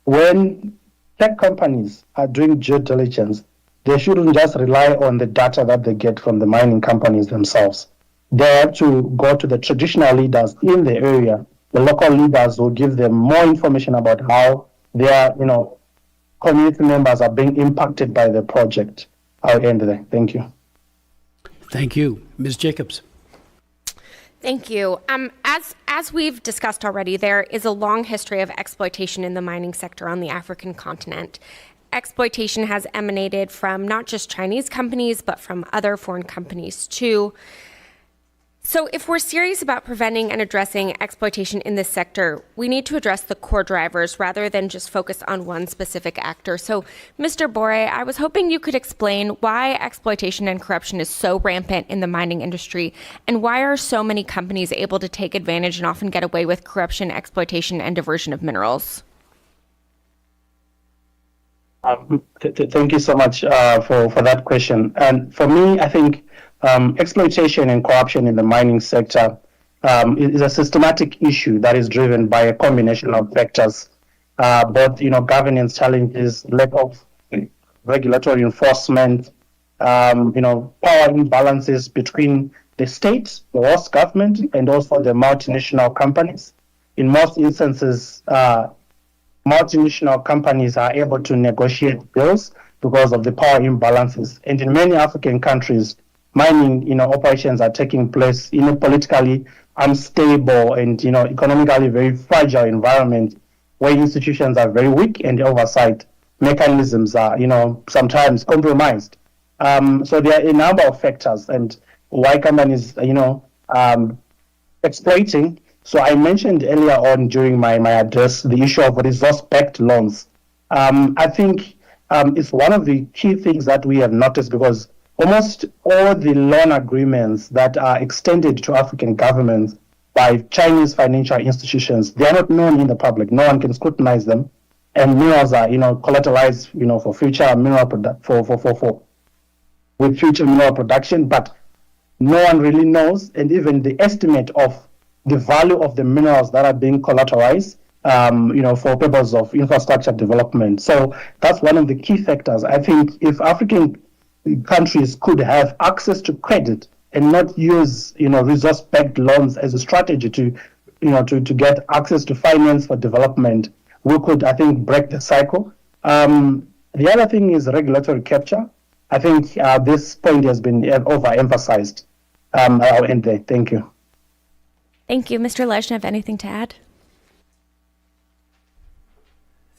S5: when tech companies are doing due diligence, they shouldn't just rely on the data that they get from the mining companies themselves. They have to go to the traditional leaders in the area. The local leaders will give them more information about how their, community members are being impacted by the project. I'll end there. Thank you.
S2: Thank you. Ms. Jacobs.
S7: Thank you. As we've discussed already, there is a long history of exploitation in the mining sector on the African continent. Exploitation has emanated from not just Chinese companies, but from other foreign companies too. So if we're serious about preventing and addressing exploitation in this sector, we need to address the core drivers rather than just focus on one specific actor. So, Mr. Bore, I was hoping you could explain why exploitation and corruption is so rampant in the mining industry, and why are so many companies able to take advantage and often get away with corruption, exploitation, and diversion of minerals?
S5: Thank you so much for that question. And for me, I think exploitation and corruption in the mining sector is a systematic issue that is driven by a combination of factors, both governance challenges, lack of regulatory enforcement, power imbalances between the state, the host government, and also the multinational companies. In most instances, multinational companies are able to negotiate deals because of the power imbalances. And in many African countries, mining operations are taking place in a politically unstable and economically very fragile environment where institutions are very weak and the oversight mechanisms are sometimes compromised. So there are a number of factors and why companies exploiting. So I mentioned earlier on during my address the issue of resource-backed loans. I think it's one of the key things that we have noticed, because almost all the loan agreements that are extended to African governments by Chinese financial institutions, they are not known in the public. No one can scrutinize them, and minerals are collateralized for future mineral with future mineral production, but no one really knows, and even the estimate of the value of the minerals that are being collateralized, for purposes of infrastructure development. So that's one of the key factors. I think if African countries could have access to credit and not use, resource-backed loans as a strategy to get access to finance for development, we could, I think, break the cycle. The other thing is regulatory capture. I think this point has been overemphasized. I'll end there. Thank you.
S7: Thank you. Mr. Lezhnev, anything to add?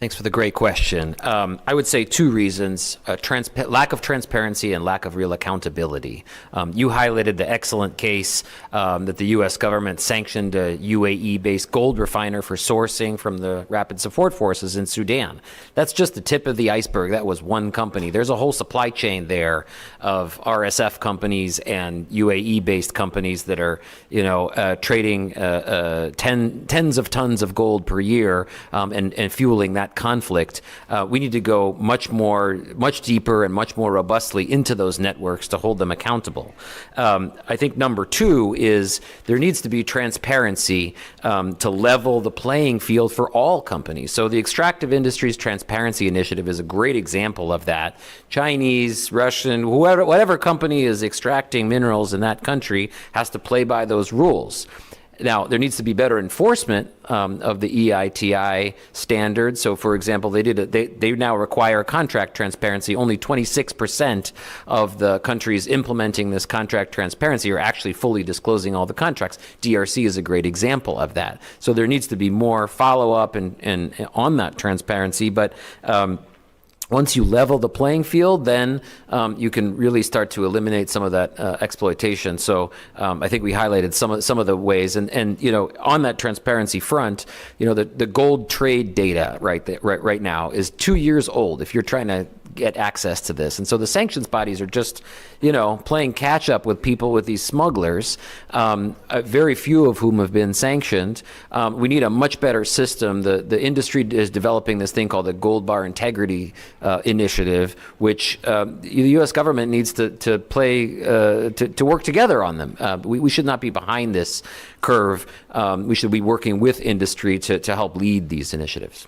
S1: Thanks for the great question. I would say two reasons, lack of transparency and lack of real accountability. You highlighted the excellent case that the U.S. government sanctioned a UAE-based gold refiner for sourcing from the Rapid Support Forces in Sudan. That's just the tip of the iceberg. That was one company. There's a whole supply chain there of RSF companies and UAE-based companies that are, trading tens of tons of gold per year and fueling that conflict. We need to go much deeper and much more robustly into those networks to hold them accountable. I think number two is there needs to be transparency to level the playing field for all companies. So the Extractive Industries Transparency Initiative is a great example of that. Chinese, Russian, whatever company is extracting minerals in that country has to play by those rules. Now, there needs to be better enforcement of the EITI standards. So, for example, they now require contract transparency. Only 26% of the countries implementing this contract transparency are actually fully disclosing all the contracts. DRC is a great example of that. So there needs to be more follow-up and on that transparency. But once you level the playing field, then you can really start to eliminate some of that exploitation. So I think we highlighted some of the ways, and on that transparency front, the gold trade data right now is 2 years old. If you're trying to get access to this, and so the sanctions bodies are just playing catch up with people, with these smugglers, very few of whom have been sanctioned. We need a much better system. The industry is developing this thing called the Gold Bar Integrity Initiative, which the U.S. government needs to work together on them. We should not be behind this curve. We should be working with industry to help lead these initiatives.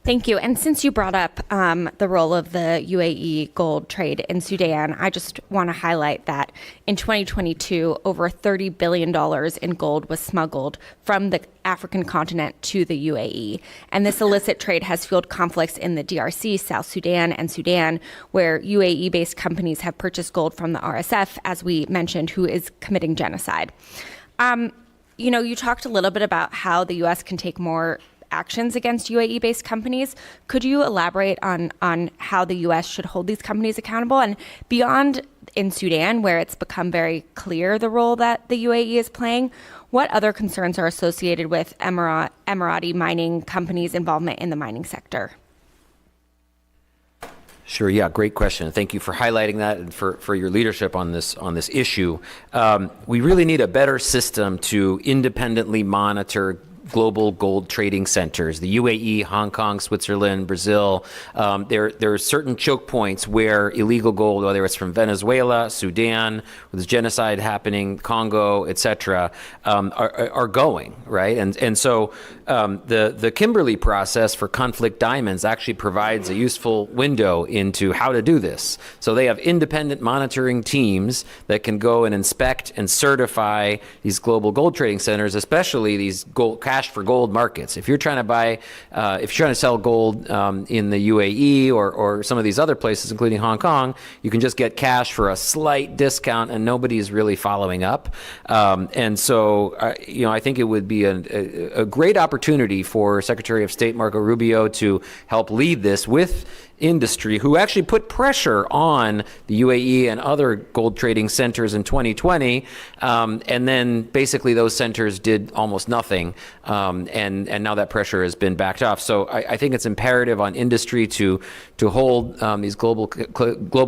S7: Thank you. And since you brought up the role of the UAE gold trade in Sudan, I just want to highlight that in 2022, over $30 billion in gold was smuggled from the African continent to the UAE. And this illicit trade has fueled conflicts in the DRC, South Sudan, and Sudan, where UAE-based companies have purchased gold from the RSF, as we mentioned, who is committing genocide. You talked a little bit about how the U.S. can take more actions against UAE-based companies. Could you elaborate on how the U.S. should hold these companies accountable? And beyond in Sudan, where it's become very clear the role that the UAE is playing, what other concerns are associated with Emirati mining companies' involvement in the mining sector?
S1: Sure. Yeah. Great question. Thank you for highlighting that and for your leadership on this issue. We really need a better system to independently monitor global gold trading centers, the UAE, Hong Kong, Switzerland, Brazil. There are certain choke points where illegal gold, whether it's from Venezuela, Sudan, where there's genocide happening, Congo, et cetera, are going, right? And so the Kimberley process for conflict diamonds actually provides a useful window into how to do this. So they have independent monitoring teams that can go and inspect and certify these global gold trading centers, especially these cash for gold markets. If you're trying to buy, if you're trying to sell gold in the UAE or some of these other places, including Hong Kong, you can just get cash for a slight discount, and nobody's really following up. And so, I think it would be a great opportunity for Secretary of State Marco Rubio to help lead this with industry, who actually put pressure on the UAE and other gold trading centers in 2020, and then basically those centers did almost nothing, and now that pressure has been backed off. So I think it's imperative on industry to hold these global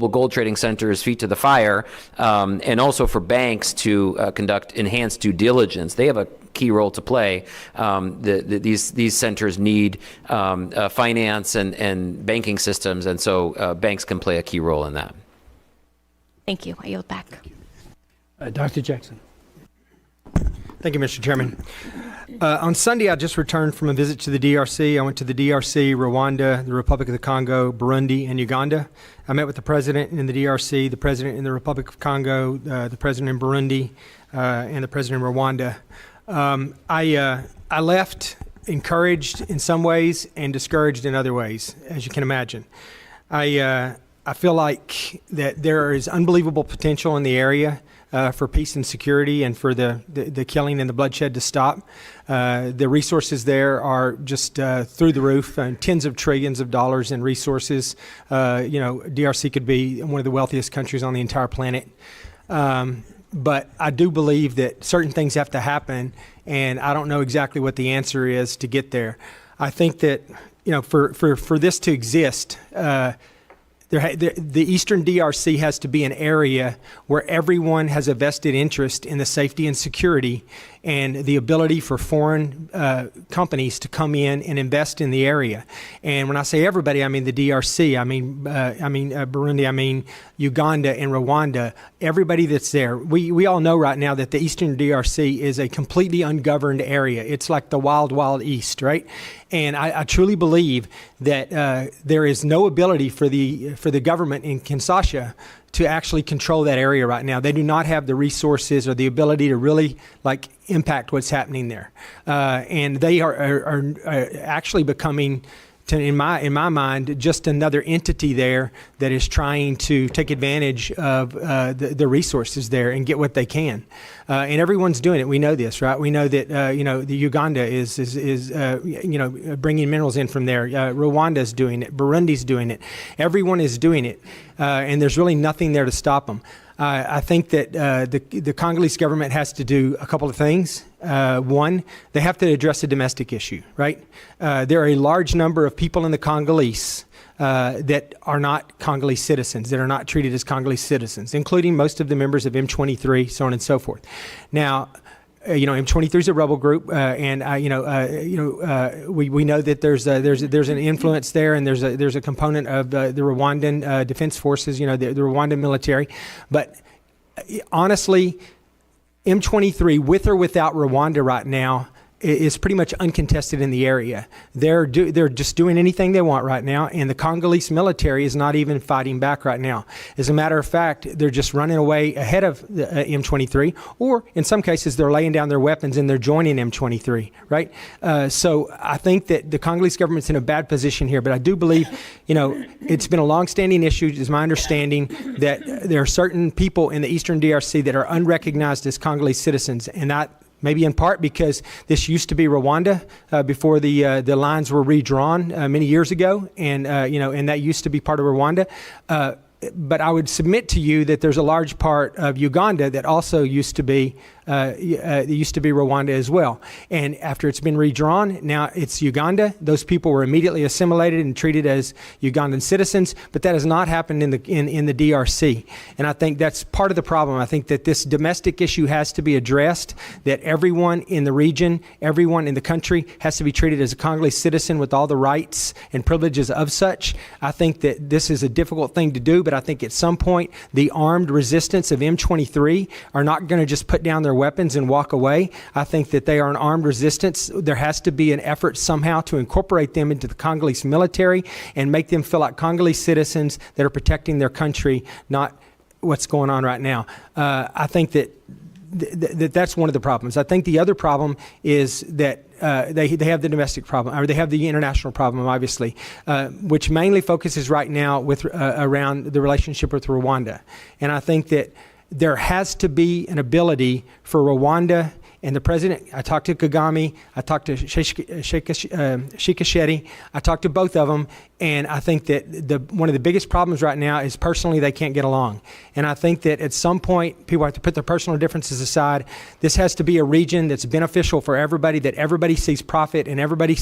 S1: gold trading centers feet to the fire, and also for banks to conduct enhanced due diligence. They have a key role to play. These centers need finance and banking systems, and so banks can play a key role in that.
S7: Thank you. I yield back.
S2: Dr. Jackson.
S8: Thank you, Mr. Chairman. On Sunday, I just returned from a visit to the DRC. I went to the DRC, Rwanda, the Republic of the Congo, Burundi, and Uganda. I met with the president in the DRC, the president in the Republic of Congo, the president in Burundi, and the president in Rwanda. I left encouraged in some ways and discouraged in other ways, as you can imagine. I feel like that there is unbelievable potential in the area for peace and security, and for the killing and the bloodshed to stop. The resources there are just through the roof, tens of trillions of dollars in resources. DRC could be one of the wealthiest countries on the entire planet. But I do believe that certain things have to happen, and I don't know exactly what the answer is to get there. I think that, for this to exist, the Eastern DRC has to be an area where everyone has a vested interest in the safety and security and the ability for foreign companies to come in and invest in the area. And when I say everybody, I mean the DRC, I mean Burundi, I mean Uganda and Rwanda, everybody that's there. We all know right now that the Eastern DRC is a completely ungoverned area. It's like the wild, wild East, right? And I truly believe that there is no ability for the government in Kinshasa to actually control that area right now. They do not have the resources or the ability to really impact what's happening there, and they are actually becoming, in my mind, just another entity there that is trying to take advantage of the resources there and get what they can. And everyone's doing it. We know this, right? We know that the Uganda is bringing minerals in from there. Rwanda's doing it. Burundi's doing it. Everyone is doing it, and there's really nothing there to stop them. I think that the Congolese government has to do a couple of things. One, they have to address the domestic issue, right? There are a large number of people in the Congolese that are not Congolese citizens, that are not treated as Congolese citizens, including most of the members of M23, so on and so forth. Now, M23 is a rebel group, and we know that there's an influence there, and there's a component of the Rwandan defense forces, the Rwandan military. But honestly, M23, with or without Rwanda right now, is pretty much uncontested in the area. They're just doing anything they want right now, and the Congolese military is not even fighting back right now. As a matter of fact, they're just running away ahead of the M23, or in some cases, they're laying down their weapons and they're joining M23, right? So I think that the Congolese government's in a bad position here, but I do believe, it's been a long-standing issue, is my understanding, that there are certain people in the Eastern DRC that are unrecognized as Congolese citizens, and that maybe in part because this used to be Rwanda before the lines were redrawn many years ago, and and that used to be part of Rwanda. But I would submit to you that there's a large part of Uganda that also used to be Rwanda as well. And after it's been redrawn, now it's Uganda. Those people were immediately assimilated and treated as Ugandan citizens, but that has not happened in the DRC. And I think that's part of the problem. I think that this domestic issue has to be addressed, that everyone in the region, everyone in the country has to be treated as a Congolese citizen with all the rights and privileges of such. I think that this is a difficult thing to do, but I think at some point the armed resistance of M23 are not going to just put down their weapons and walk away. I think that they are an armed resistance. There has to be an effort somehow to incorporate them into the Congolese military and make them feel like Congolese citizens that are protecting their country, not what's going on right now. I think that that's one of the problems. I think the other problem is that they have the domestic problem, or they have the international problem, obviously, which mainly focuses right now with around the relationship with Rwanda. And I think that there has to be an ability for Rwanda and the president. I talked to Kagame, I talked to Tshisekedi, I talked to both of them, and I think that one of the biggest problems right now is personally they can't get along. And I think that at some point people have to put their personal differences aside. This has to be a region that's beneficial for everybody, that everybody sees profit, and everybody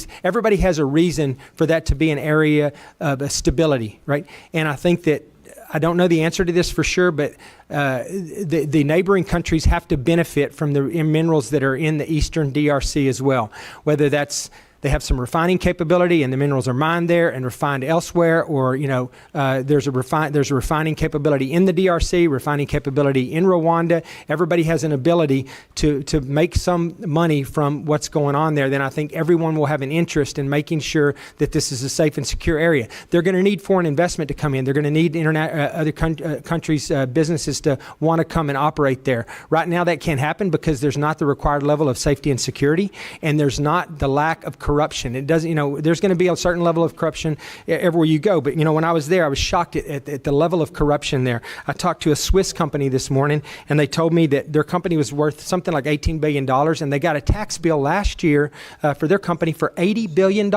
S8: has a reason for that to be an area of stability, right? And I think that I don't know the answer to this for sure, but the neighboring countries have to benefit from the minerals that are in the Eastern DRC as well, whether that's they have some refining capability and the minerals are mined there and refined elsewhere, or there's a refining capability in the DRC, refining capability in Rwanda. Everybody has an ability to make some money from what's going on there. Then I think everyone will have an interest in making sure that this is a safe and secure area. They're going to need foreign investment to come in. They're going to need other countries' businesses to want to come and operate there. Right now that can't happen because there's not the required level of safety and security, and there's not the lack of corruption. It doesn't, there's going to be a certain level of corruption everywhere you go. But, when I was there, I was shocked at the level of corruption there. I talked to a Swiss company this morning, and they told me that their company was worth something like $18 billion, and they got a tax bill last year for their company for $80 billion,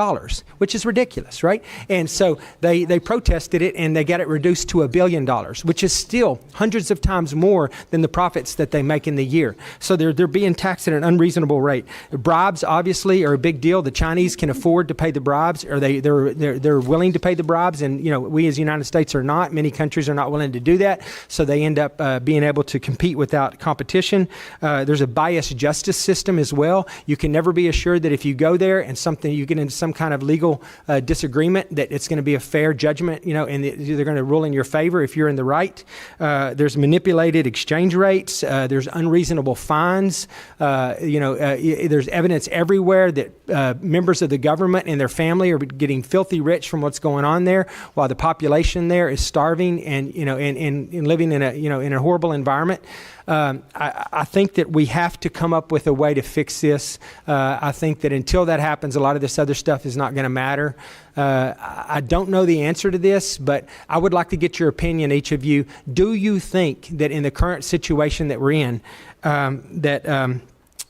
S8: which is ridiculous, right? And so they protested it, and they got it reduced to $1 billion, which is still hundreds of times more than the profits that they make in the year. So they're being taxed at an unreasonable rate. Bribes, obviously, are a big deal. The Chinese can afford to pay the bribes, or they're willing to pay the bribes, and we as the United States are not. Many countries are not willing to do that, so they end up being able to compete without competition. There's a biased justice system as well. You can never be assured that if you go there and you get into some kind of legal disagreement, that it's going to be a fair judgment, and they're going to rule in your favor if you're in the right. There's manipulated exchange rates. There's unreasonable fines. There's evidence everywhere that members of the government and their family are getting filthy rich from what's going on there, while the population there is starving and living in a horrible environment. I think that we have to come up with a way to fix this. I think that until that happens, a lot of this other stuff is not going to matter. I don't know the answer to this, but I would like to get your opinion, each of you. Do you think that in the current situation that we're in,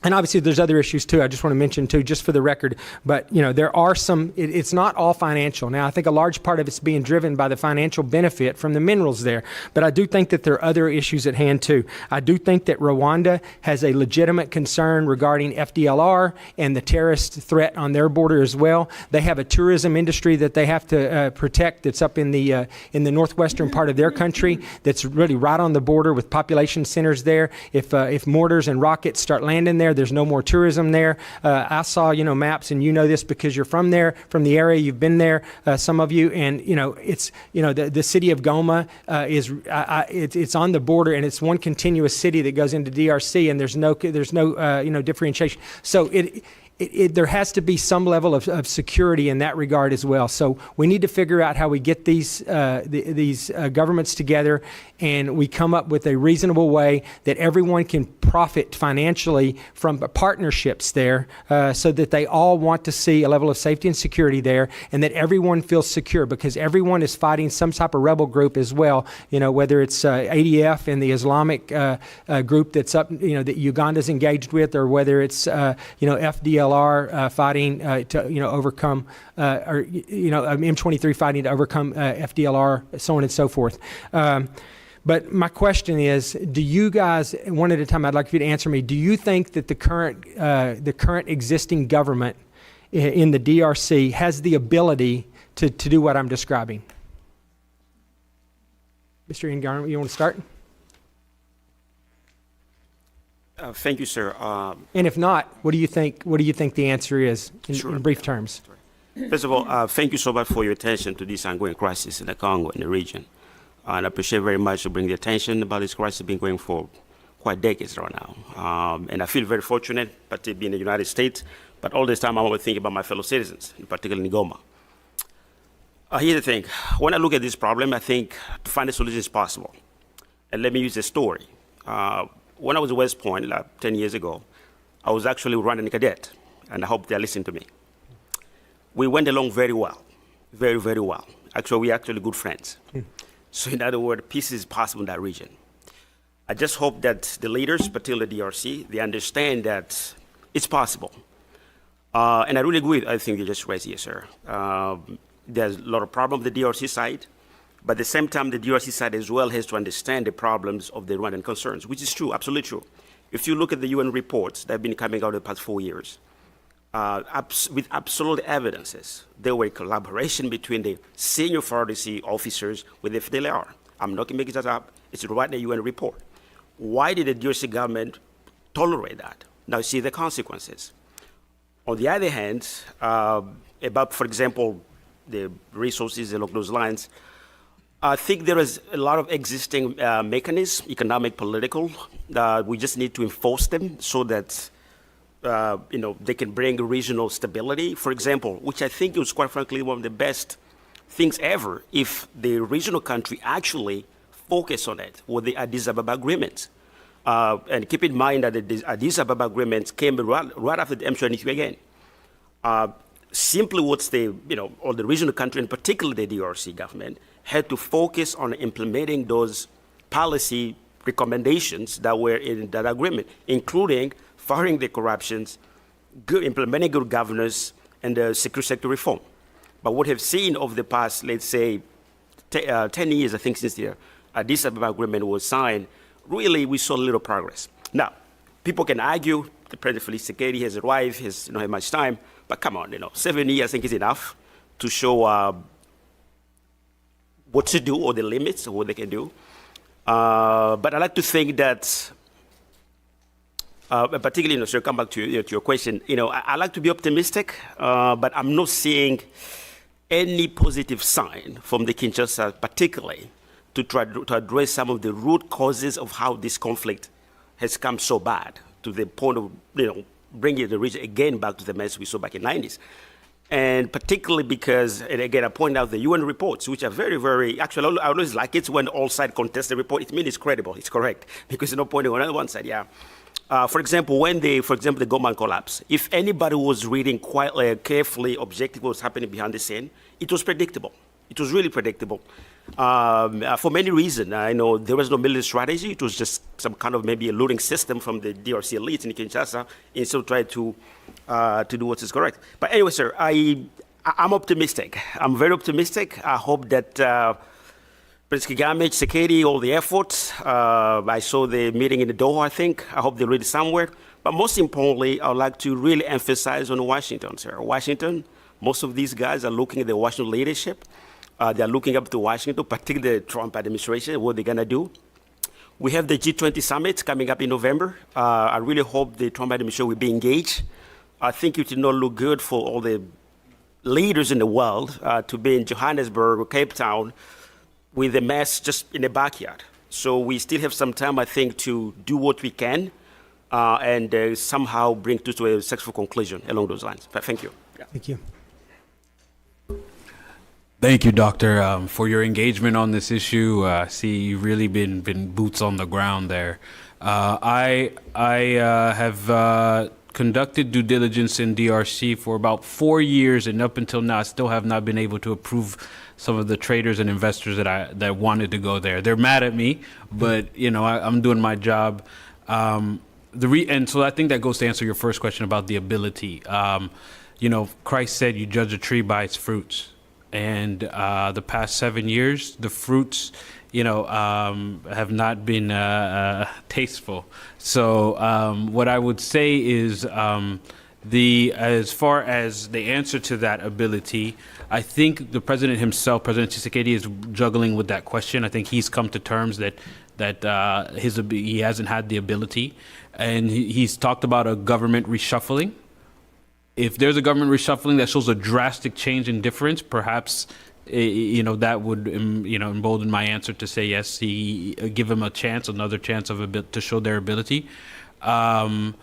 S8: and obviously there's other issues too, I just want to mention too, just for the record, but there are some, it's not all financial. Now I think a large part of it's being driven by the financial benefit from the minerals there, but I do think that there are other issues at hand too. I do think that Rwanda has a legitimate concern regarding FDLR and the terrorist threat on their border as well. They have a tourism industry that they have to protect that's up in the northwestern part of their country that's really right on the border with population centers there. If mortars and rockets start landing there, there's no more tourism there. I saw, maps, and this because you're from there, from the area, you've been there, some of you, and it's, the city of Goma it's on the border, and it's one continuous city that goes into DRC, and there's no differentiation. So there has to be some level of security in that regard as well. So we need to figure out how we get these governments together and we come up with a reasonable way that everyone can profit financially from partnerships there, so that they all want to see a level of safety and security there, and that everyone feels secure, because everyone is fighting some type of rebel group as well, whether it's ADF and the Islamic group that's up, that Uganda's engaged with, or whether it's, FDLR fighting to, overcome, or, M23 fighting to overcome FDLR, so on and so forth. But my question is, do you guys, one at a time, I'd like you to answer me, do you think that the current existing government in the DRC has the ability to do what I'm describing? Mr. Ngarma, you want to start?
S4: Thank you, sir.
S8: And if not, what do you think the answer is in brief terms?
S4: First of all, thank you so much for your attention to this ongoing crisis in the Congo and the region. And I appreciate very much to bring the attention about this crisis been going for quite decades right now. And I feel very fortunate, particularly in the United States, but all this time I'm always thinking about my fellow citizens, in particular in Goma. Here's the thing. When I look at this problem, I think to find a solution is possible. And let me use a story. When I was at West Point, like 10 years ago, I was actually running a cadet, and I hope they're listening to me. We went along very well, very, very well. Actually, we're actually good friends. So in other words, peace is possible in that region. I just hope that the leaders, particularly the DRC, they understand that it's possible. And I really agree with everything you just raised here, sir. There's a lot of problems on the DRC side, but at the same time, the DRC side as well has to understand the problems of the Rwandan concerns, which is true, absolutely true. If you look at the UN reports that have been coming out in the past 4 years, with absolute evidences, there were collaboration between the senior authority officers with the FDLR. I'm not making that up. It's right in the UN report. Why did the DRC government tolerate that? Now see the consequences. On the other hand, about, for example, the resources along those lines, I think there is a lot of existing mechanisms, economic, political. We just need to enforce them so that they can bring regional stability, for example, which I think was quite frankly one of the best things ever if the regional country actually focus on it with the Addis Ababa Agreement. And keep in mind that the Addis Ababa Agreement came right after the M23 again. Simply what's or the regional country, and particularly the DRC government, had to focus on implementing those policy recommendations that were in that agreement, including fighting the corruptions, implementing good governance, and the security sector reform. But what we've seen over the past, let's say, 10 years, I think, since the Addis Ababa Agreement was signed, really we saw little progress. Now, people can argue the President Felix Tshisekedi has arrived, has not had much time, but come on, 7 years I think is enough to show what to do or the limits of what they can do. But I like to think that particularly, so come back to your question, I like to be optimistic, but I'm not seeing any positive sign from the Kinshasa, particularly to try to address some of the root causes of how this conflict has come so bad to the point of, bringing the region again back to the mess we saw back in the 90s. And particularly because, and again, I point out the UN reports, which are very, very, actually, I always like it when all sides contest the report. It means it's credible, it's correct, because there's no point on one side, yeah. For example, when the Goma collapse, if anybody was reading quite carefully, objectively what was happening behind the scene, it was predictable. It was really predictable. For many reasons. I know there was no military strategy. It was just some kind of maybe a looting system from the DRC elites in Kinshasa, instead of trying to do what is correct. But anyway, sir, I'm optimistic. I'm very optimistic. I hope that President Kagame, Tshisekedi, all the efforts. I saw the meeting in the Doha, I think. I hope they're ready somewhere. But most importantly, I would like to really emphasize on Washington, sir. Washington, most of these guys are looking at the Washington leadership. They're looking up to Washington, particularly the Trump administration, what they're going to do. We have the G20 summit coming up in November. I really hope the Trump administration will be engaged. I think it will not look good for all the leaders in the world to be in Johannesburg or Cape Town with a mess just in the backyard. So we still have some time, I think, to do what we can and somehow bring to a successful conclusion along those lines. Thank you. Yeah.
S8: Thank you.
S3: Thank you, Doctor, for your engagement on this issue. See, you've really been boots on the ground there. I have conducted due diligence in DRC for about 4 years, and up until now, I still have not been able to approve some of the traders and investors that wanted to go there. They're mad at me, but I'm doing my job. And so I think that goes to answer your first question about the ability. Christ said, "You judge a tree by its fruits." And the past 7 years, the fruits, have not been tasteful. So what I would say is, as far as the answer to that ability, I think the president himself, President Tshisekedi, is juggling with that question. I think he's come to terms that he hasn't had the ability, and he's talked about a government reshuffling. If there's a government reshuffling that shows a drastic change in difference, perhaps that would embolden my answer to say yes. Give him another chance to show their ability. And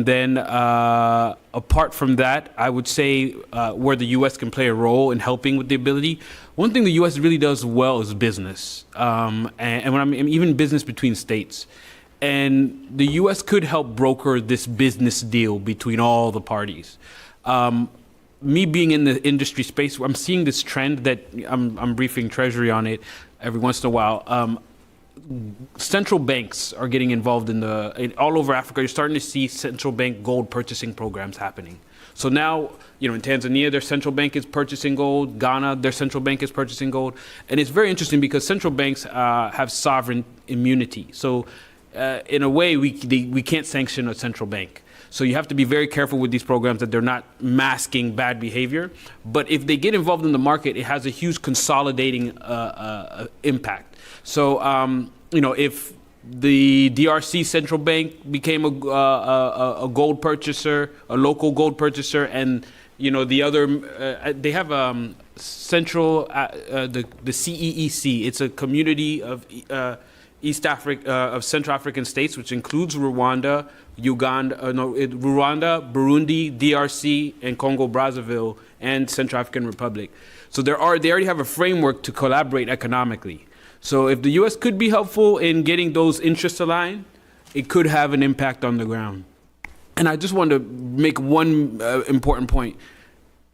S3: then apart from that, I would say where the U.S. can play a role in helping with the ability. One thing the U.S. really does well is business, and when I mean even business between states. And the U.S. could help broker this business deal between all the parties. Me being in the industry space, I'm seeing this trend that I'm briefing Treasury on it every once in a while. Central banks are getting involved all over Africa. You're starting to see central bank gold purchasing programs happening. So now, in Tanzania, their central bank is purchasing gold. Ghana, their central bank is purchasing gold. And it's very interesting because central banks have sovereign immunity. So in a way, we can't sanction a central bank. So you have to be very careful with these programs that they're not masking bad behavior. But if they get involved in the market, it has a huge consolidating impact. So, if the DRC central bank became a gold purchaser, a local gold purchaser, and the other, they have central the CEEC. It's a community of East Africa, of Central African states, which includes Rwanda, Burundi, DRC, and Congo Brazzaville, and Central African Republic. So they already have a framework to collaborate economically. So if the U.S. could be helpful in getting those interests aligned, it could have an impact on the ground. And I just want to make one important point.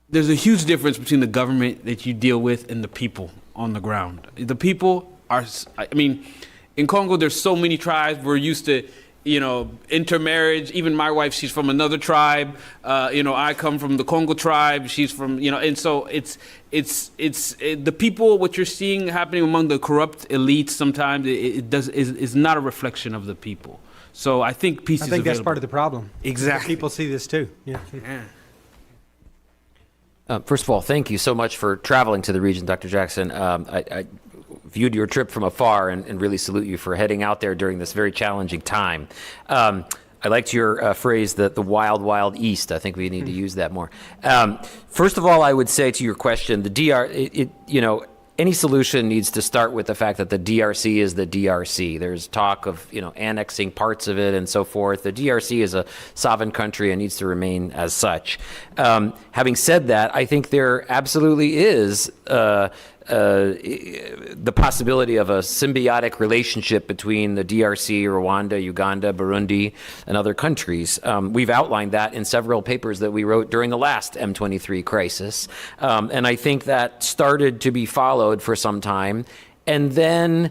S3: There's a huge difference between the government that you deal with and the people on the ground. The people are, in Congo, there's so many tribes. We're used to, intermarriage. Even my wife, she's from another tribe. I come from the Congo tribe. She's from, and so it's the people. What you're seeing happening among the corrupt elites sometimes is not a reflection of the people. So I think peace is available.
S8: That's part of the problem.
S3: Exactly.
S8: People see this too. Yeah.
S1: First of all, thank you so much for traveling to the region, Dr. Jackson. I viewed your trip from afar and really salute you for heading out there during this very challenging time. I liked your phrase, the wild, wild east. I think we need to use that more. First of all, I would say to your question, any solution needs to start with the fact that the DRC is the DRC. There's talk of, annexing parts of it and so forth. The DRC is a sovereign country and needs to remain as such. Having said that, I think there absolutely is the possibility of a symbiotic relationship between the DRC, Rwanda, Uganda, Burundi, and other countries. We've outlined that in several papers that we wrote during the last M23 crisis. And I think that started to be followed for some time. And then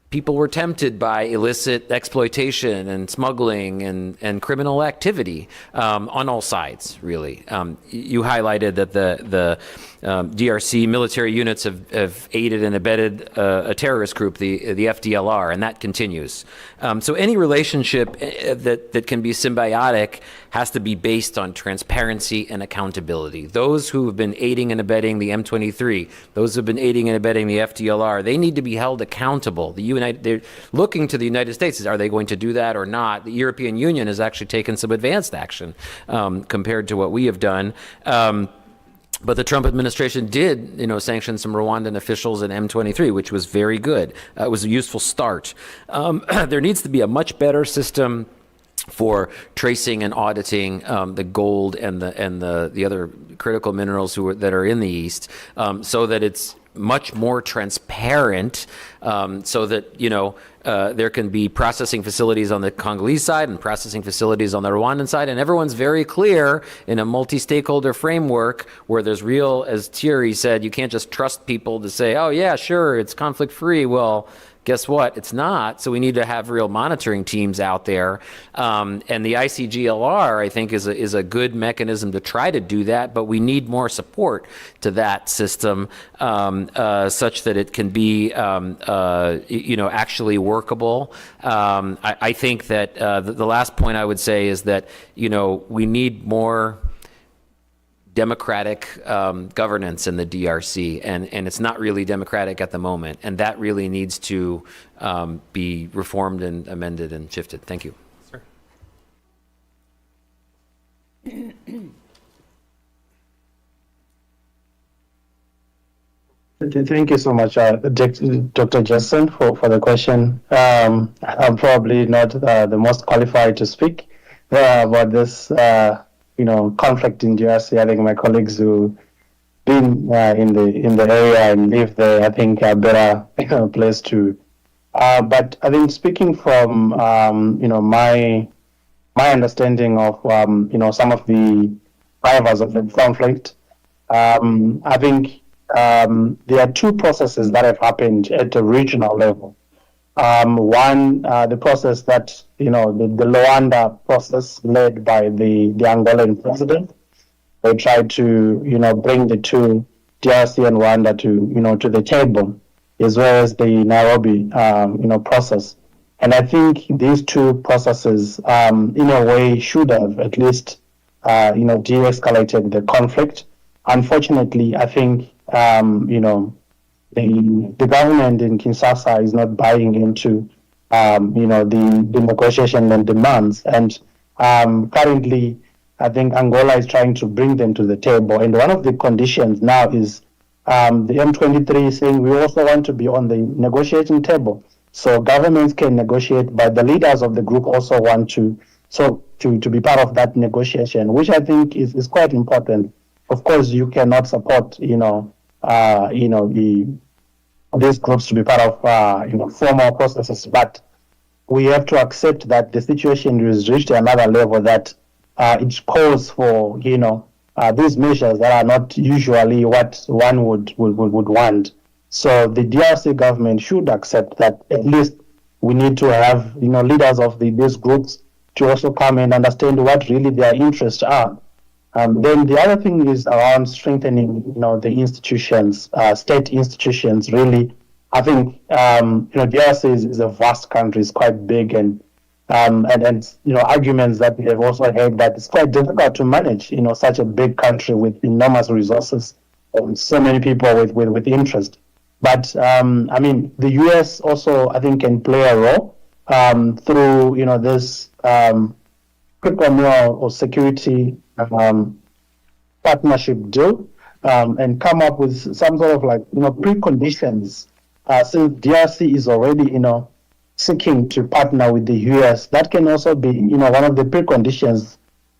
S1: people were tempted by illicit exploitation and smuggling and criminal activity on all sides, really. You highlighted that the DRC military units have aided and abetted a terrorist group, the FDLR, and that continues. So any relationship that can be symbiotic has to be based on transparency and accountability. Those who have been aiding and abetting the M23, those who have been aiding and abetting the FDLR, they need to be held accountable. They're looking to the United States. Are they going to do that or not? The European Union has actually taken some advanced action compared to what we have done. But the Trump administration did, sanction some Rwandan officials in M23, which was very good. It was a useful start. There needs to be a much better system for tracing and auditing the gold and the other critical minerals that are in the East, so that it's much more transparent, so that there can be processing facilities on the Congolese side and processing facilities on the Rwandan side, and everyone's very clear in a multi-stakeholder framework where there's real, as Thierry said, you can't just trust people to say, oh yeah, sure, it's conflict-free. Well, guess what? It's not. So we need to have real monitoring teams out there. And the ICGLR, I think, is a good mechanism to try to do that, but we need more support to that system such that it can be, actually workable. I think that the last point I would say is that, we need more democratic governance in the DRC, and it's not really democratic at the moment, and that really needs to be reformed and amended and shifted. Thank you.
S8: Sir.
S5: Thank you so much, Dr. Justin, for the question. I'm probably not the most qualified to speak about this conflict in DRC. I think my colleagues who been in the area and live there, I think, are better placed to. But I think speaking from my understanding of some of the drivers of the conflict, I think there are two processes that have happened at the regional level. One, the process that, the Luanda process led by the Angolan president. They tried to, bring the two, DRC and Rwanda, to the table, as well as the Nairobi, process. And I think these two processes, in a way, should have at least, de-escalated the conflict. Unfortunately, I think, the government in Kinshasa is not buying into, the negotiation and demands. And currently, I think Angola is trying to bring them to the table. And one of the conditions now is the M23 saying we also want to be on the negotiating table. So governments can negotiate, but the leaders of the group also want to be part of that negotiation, which I think is quite important. Of course, you cannot support, these groups to be part of, formal processes, but we have to accept that the situation has reached another level that it calls for, these measures that are not usually what one would want. So the DRC government should accept that at least we need to have, leaders of these groups to also come and understand what really their interests are. Then the other thing is around strengthening, the institutions, state institutions. Really, I think DRC is a vast country; it's quite big, and arguments that we have also heard that it's quite difficult to manage, such a big country with enormous resources and so many people with interest. But the U.S. also, I think, can play a role through this critical mineral or security partnership deal, and come up with some sort of preconditions. Since DRC is already, seeking to partner with the U.S., that can also be, one of the preconditions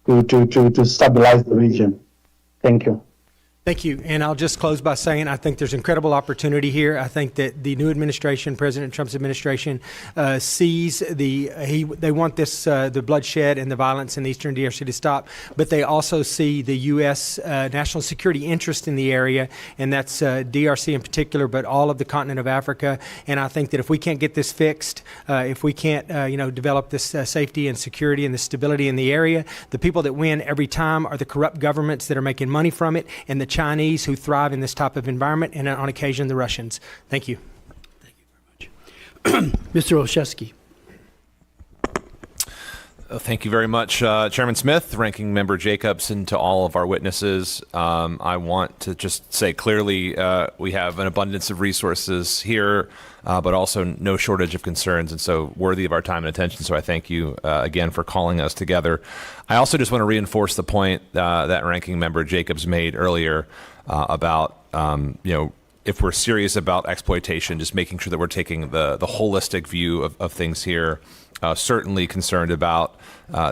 S5: to stabilize the region. Thank you.
S8: Thank you. And I'll just close by saying I think there's incredible opportunity here. I think that the new administration, President Trump's administration, sees they want this the bloodshed and the violence in the eastern DRC to stop, but they also see the U.S. National security interest in the area, and that's DRC in particular, but all of the continent of Africa. And I think that if we can't get this fixed, if we can't develop this safety and security and the stability in the area, the people that win every time are the corrupt governments that are making money from it, and the Chinese who thrive in this type of environment, and on occasion the Russians. Thank you.
S2: Thank you very much. Mr. Olszewski.
S9: Thank you very much, Chairman Smith, Ranking Member Jacobs, and to all of our witnesses. I want to just say clearly we have an abundance of resources here, but also no shortage of concerns, and so worthy of our time and attention. So I thank you again for calling us together. I also just want to reinforce the point that Ranking Member Jacobs made earlier about, if we're serious about exploitation, just making sure that we're taking the holistic view of things here. certainly concerned about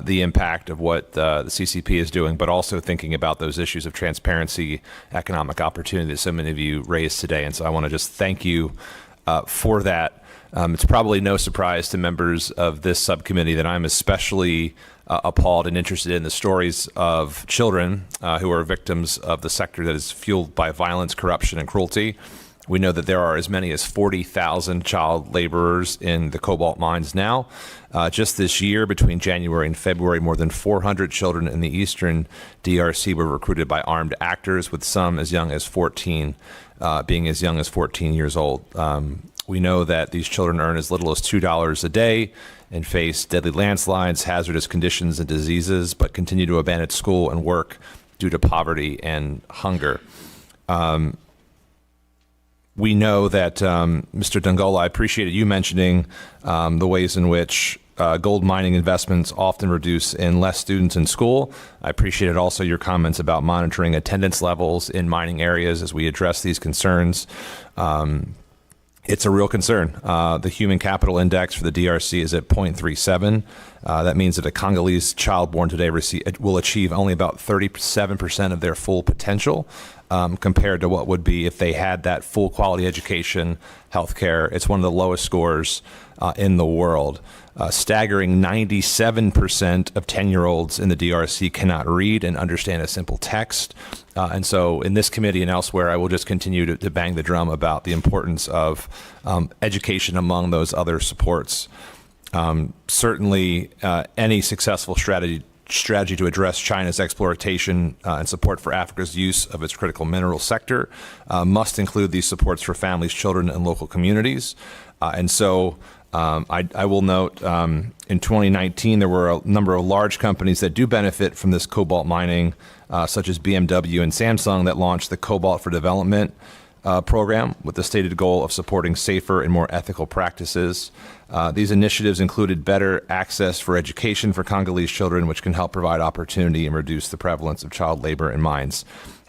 S9: the impact of what the CCP is doing, but also thinking about those issues of transparency, economic opportunity that so many of you raised today. And so I want to just thank you for that. It's probably no surprise to members of this subcommittee that I'm especially appalled and interested in the stories of children who are victims of the sector that is fueled by violence, corruption, and cruelty. We know that there are as many as 40,000 child laborers in the cobalt mines now. Just this year, between January and February, more than 400 children in the eastern DRC were recruited by armed actors, with some as young as 14, being as young as 14 years old. We know that these children earn as little as $2 a day and face deadly landslides, hazardous conditions, and diseases, but continue to abandon school and work due to poverty and hunger. We know that, Mr. Dongola, I appreciated you mentioning the ways in which gold mining investments often reduce in less students in school. I appreciated also your comments about monitoring attendance levels in mining areas as we address these concerns. It's a real concern. The Human Capital Index for the DRC is at 0.37. That means that a Congolese child born today will achieve only about 37% of their full potential, compared to what would be if they had that full quality education, healthcare. It's one of the lowest scores in the world. Staggering 97% of 10-year-olds in the DRC cannot read and understand a simple text. And so in this committee and elsewhere, I will just continue to bang the drum about the importance of education among those other supports. Certainly, any successful strategy to address China's exploitation and support for Africa's use of its critical mineral sector must include these supports for families, children, and local communities. And so I will note in 2019, there were a number of large companies that do benefit from this cobalt mining, such as BMW and Samsung, that launched the Cobalt for Development program with the stated goal of supporting safer and more ethical practices. These initiatives included better access for education for Congolese children, which can help provide opportunity and reduce the prevalence of child labor in mines.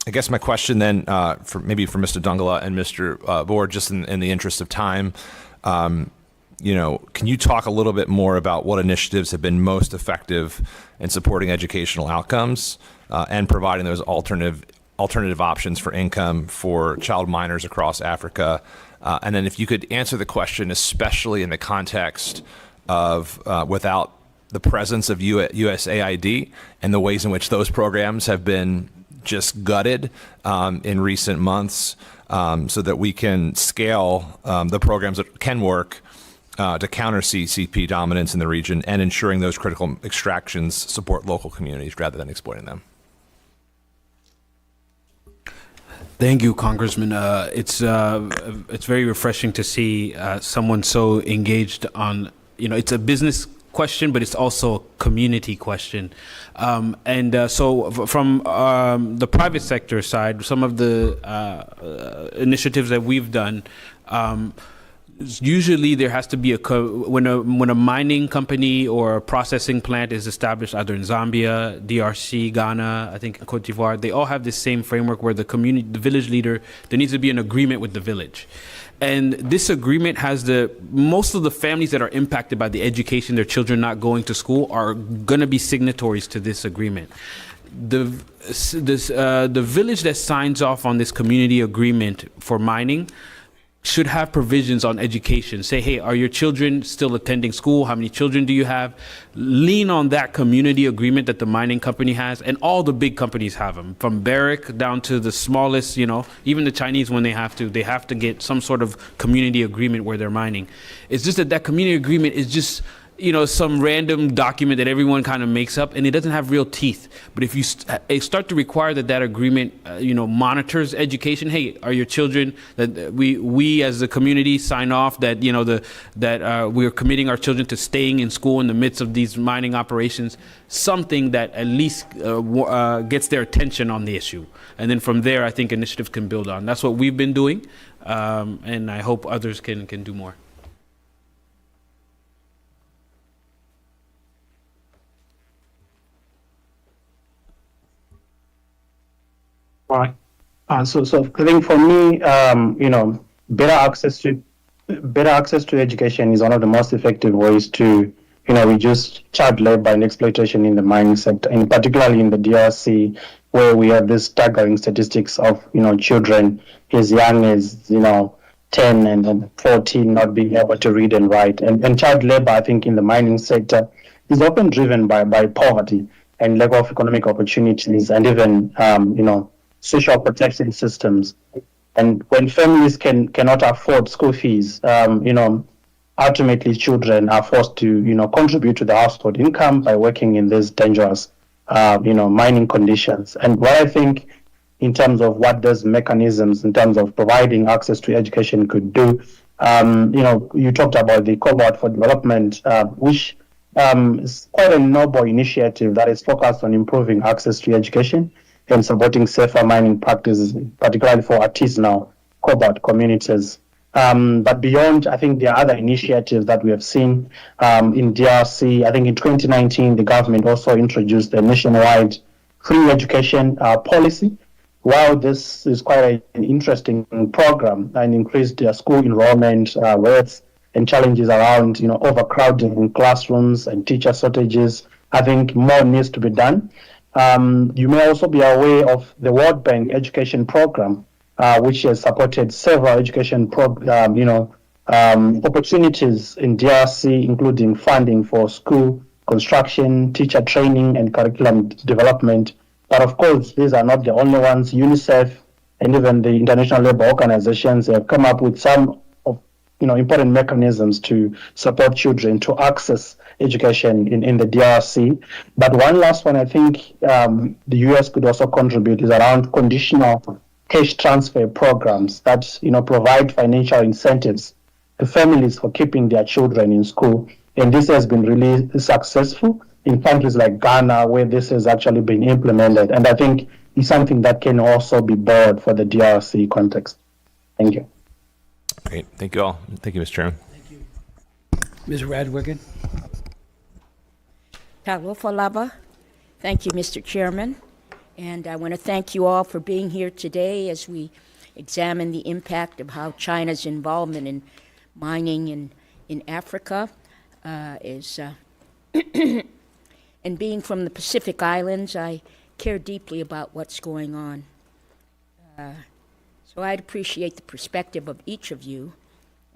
S9: I guess my question then, for Mr. Dongola and Mr. Board, just in the interest of time, can you talk a little bit more about what initiatives have been most effective in supporting educational outcomes and providing those alternative options for income for child miners across Africa? And then if you could answer the question, especially in the context of without the presence of USAID and the ways in which those programs have been just gutted in recent months, so that we can scale the programs that can work to counter CCP dominance in the region and ensuring those critical extractions support local communities rather than exploiting them.
S3: Thank you, Congressman. It's very refreshing to see someone so engaged on, it's a business question, but it's also a community question. So from the private sector side, some of the initiatives that we've done, usually there has to be when a mining company or a processing plant is established either in Zambia, DRC, Ghana, I think in Cote d'Ivoire, they all have this same framework where the village leader, there needs to be an agreement with the village. And this agreement has most of the families that are impacted by the education, their children not going to school, are going to be signatories to this agreement. The village that signs off on this community agreement for mining should have provisions on education. Say, hey, are your children still attending school? How many children do you have? Lean on that community agreement that the mining company has, and all the big companies have them, from Barrick down to the smallest, even the Chinese, when they have to get some sort of community agreement where they're mining. It's just that community agreement is just some random document that everyone kind of makes up, and it doesn't have real teeth. But if you start to require that agreement, monitors education. Hey, are your children, that we as a community sign off that we're committing our children to staying in school in the midst of these mining operations? Something that at least gets their attention on the issue, and then from there, I think initiatives can build on. That's what we've been doing, and I hope others can do more.
S5: Right. So I think for me, better access to education is one of the most effective ways to reduce child labor and exploitation in the mining sector, and particularly in the DRC, where we have these staggering statistics of, children as young as, 10 and then 14 not being able to read and write. And child labor, I think, in the mining sector is often driven by poverty and lack of economic opportunities and even, social protection systems. And when families cannot afford school fees, ultimately children are forced to, contribute to the household income by working in these dangerous, mining conditions. And what I think in terms of what those mechanisms in terms of providing access to education could do, you talked about the Cohort for Development, which is quite a noble initiative that is focused on improving access to education and supporting safer mining practices, particularly for artisanal cobalt communities. But beyond, I think there are other initiatives that we have seen in DRC. I think in 2019, the government also introduced a nationwide free education policy. While this is quite an interesting program and increased school enrollment rates and challenges around, overcrowding in classrooms and teacher shortages, I think more needs to be done. You may also be aware of the World Bank Education Program, which has supported several education opportunities in DRC, including funding for school construction, teacher training, and curriculum development. But of course, these are not the only ones. UNICEF and even the international labor organizations have come up with some of important mechanisms to support children to access education in the DRC. But one last one, I think the US could also contribute is around conditional cash transfer programs that provide financial incentives to families for keeping their children in school. And this has been really successful in countries like Ghana, where this has actually been implemented. And I think it's something that can also be borrowed for the DRC context. Thank you.
S9: Great. Thank you all. Thank you, Mr. Chairman.
S2: Thank you. Ms. Radwigan.
S10: Talofalava. Thank you, Mr. Chairman. And I want to thank you all for being here today as we examine the impact of how China's involvement in mining in Africa is. And being from the Pacific Islands, I care deeply about what's going on. So I'd appreciate the perspective of each of you.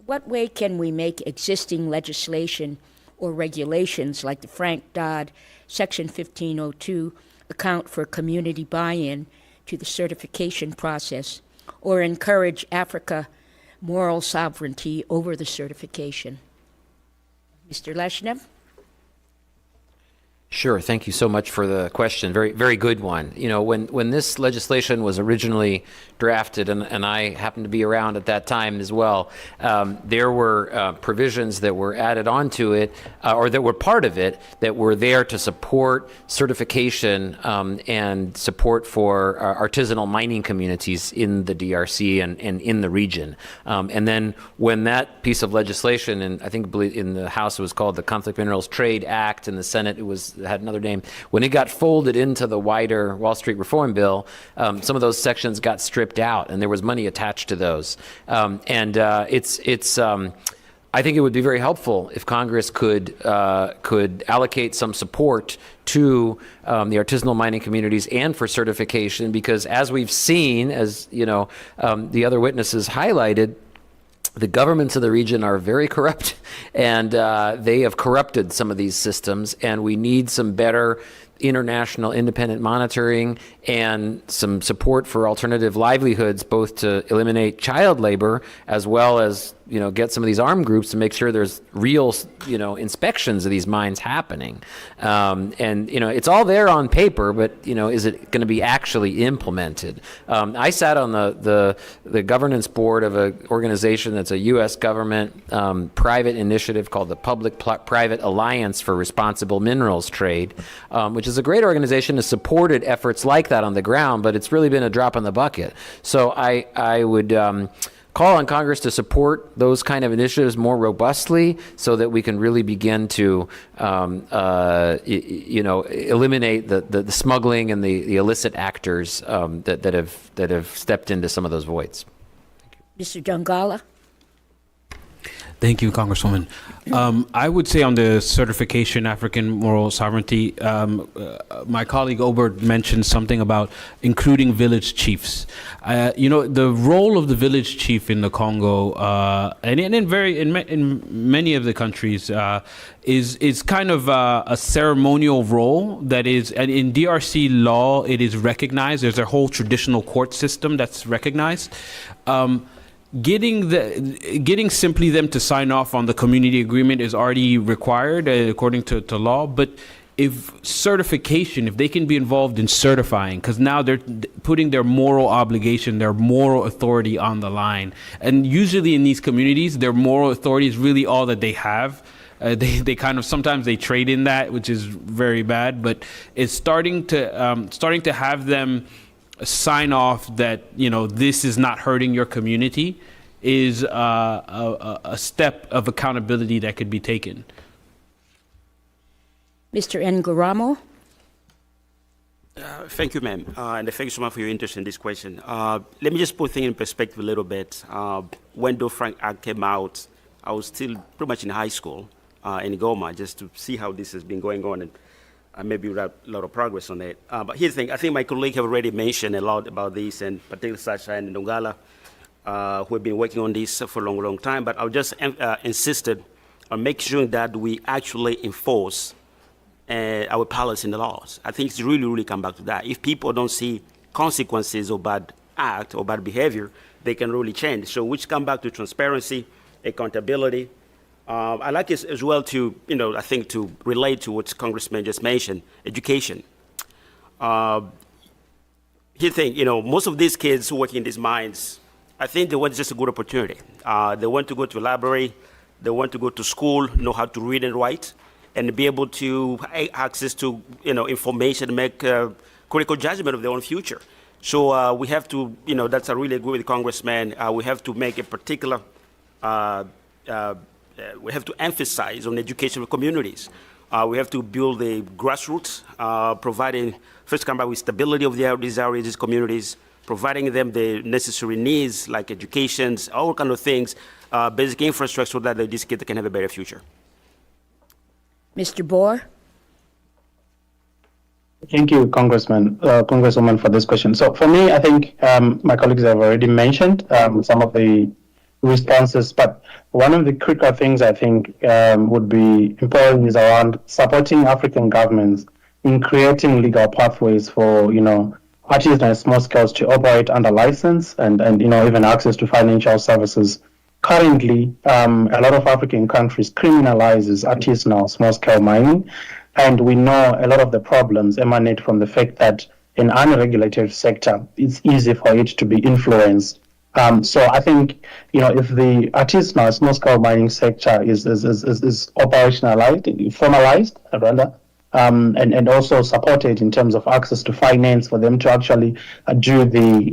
S10: What way can we make existing legislation or regulations like the Frank Dodd Section 1502 account for community buy-in to the certification process or encourage Africa moral sovereignty over the certification? Mr. Leshnev?
S1: Sure. Thank you so much for the question. Very, very good one. When this legislation was originally drafted, and I happened to be around at that time as well, there were provisions that were added onto it, or that were part of it, that were there to support certification and support for artisanal mining communities in the DRC and in the region. And then when that piece of legislation, and I think in the House it was called the Conflict Minerals Trade Act, in the Senate it had another name. When it got folded into the wider Wall Street Reform Bill, some of those sections got stripped out, and there was money attached to those. I think it would be very helpful if Congress could allocate some support to the artisanal mining communities and for certification, because as we've seen, as the other witnesses highlighted, the governments of the region are very corrupt, and they have corrupted some of these systems, and we need some better international independent monitoring and some support for alternative livelihoods, both to eliminate child labor as well as get some of these armed groups to make sure there's real inspections of these mines happening. And it's all there on paper, but is it going to be actually implemented? I sat on the governance board of an organization that's a U.S. government private initiative called the Public-Private Alliance for Responsible Minerals Trade, which is a great organization, has supported efforts like that on the ground, but it's really been a drop in the bucket. So I would call on Congress to support those kind of initiatives more robustly, so that we can really begin to eliminate the smuggling and the illicit actors that have stepped into some of those voids.
S10: Mr. Dongala?
S3: Thank you, Congresswoman. I would say on the certification African moral sovereignty, my colleague Obert mentioned something about including village chiefs. The role of the village chief in the Congo, and in many of the countries, is kind of a ceremonial role that is, and in DRC law, it is recognized. There's a whole traditional court system that's recognized. Getting simply them to sign off on the community agreement is already required according to law, but if they can be involved in certifying, because now they're putting their moral obligation, their moral authority on the line. And usually in these communities, their moral authority is really all that they have. They kind of, sometimes they trade in that, which is very bad, but it's starting to have them sign off that, this is not hurting your community is a step of accountability that could be taken.
S10: Mr. Ngaramo?
S4: Thank you, ma'am. And thank you so much for your interest in this question. Let me just put things in perspective a little bit. When Dodd-Frank Act came out, I was still pretty much in high school in Goma, just to see how this has been going on. And maybe without a lot of progress on it. But here's the thing. I think my colleague have already mentioned a lot about this, and particularly Sasha and Ndongala, who have been working on this for a long, long time. But I'll just insisted on making sure that we actually enforce our policy in the laws. I think it's really, really come back to that. If people don't see consequences of bad act or bad behavior, they can really change. So which come back to transparency, accountability. I like it as well to, I think to relate to what Congressman just mentioned, education. Here's the thing, most of these kids who work in these mines, I think they want just a good opportunity. They want to go to a library, they want to go to school, know how to read and write, and be able to have access to, information, make critical judgment of their own future. So we have to, that's I really agree with the Congressman, we have to make a particular we have to emphasize on education of communities. We have to build the grassroots, providing, first come back with stability of these areas, these communities, providing them the necessary needs like education, all kind of things, basic infrastructure so that these kids can have a better future.
S10: Mr. Boer?
S5: Thank you, Congresswoman, for this question. So for me, I think my colleagues have already mentioned some of the responses, but one of the critical things I think would be important is around supporting African governments in creating legal pathways for, artists and small scales to operate under license and even access to financial services. Currently, a lot of African countries criminalizes artisanal small scale mining, and we know a lot of the problems emanate from the fact that in an unregulated sector, it's easy for it to be influenced. So I think, if the artisanal small-scale mining sector is operationalized, formalized, rather, and also supported in terms of access to finance for them to actually do the,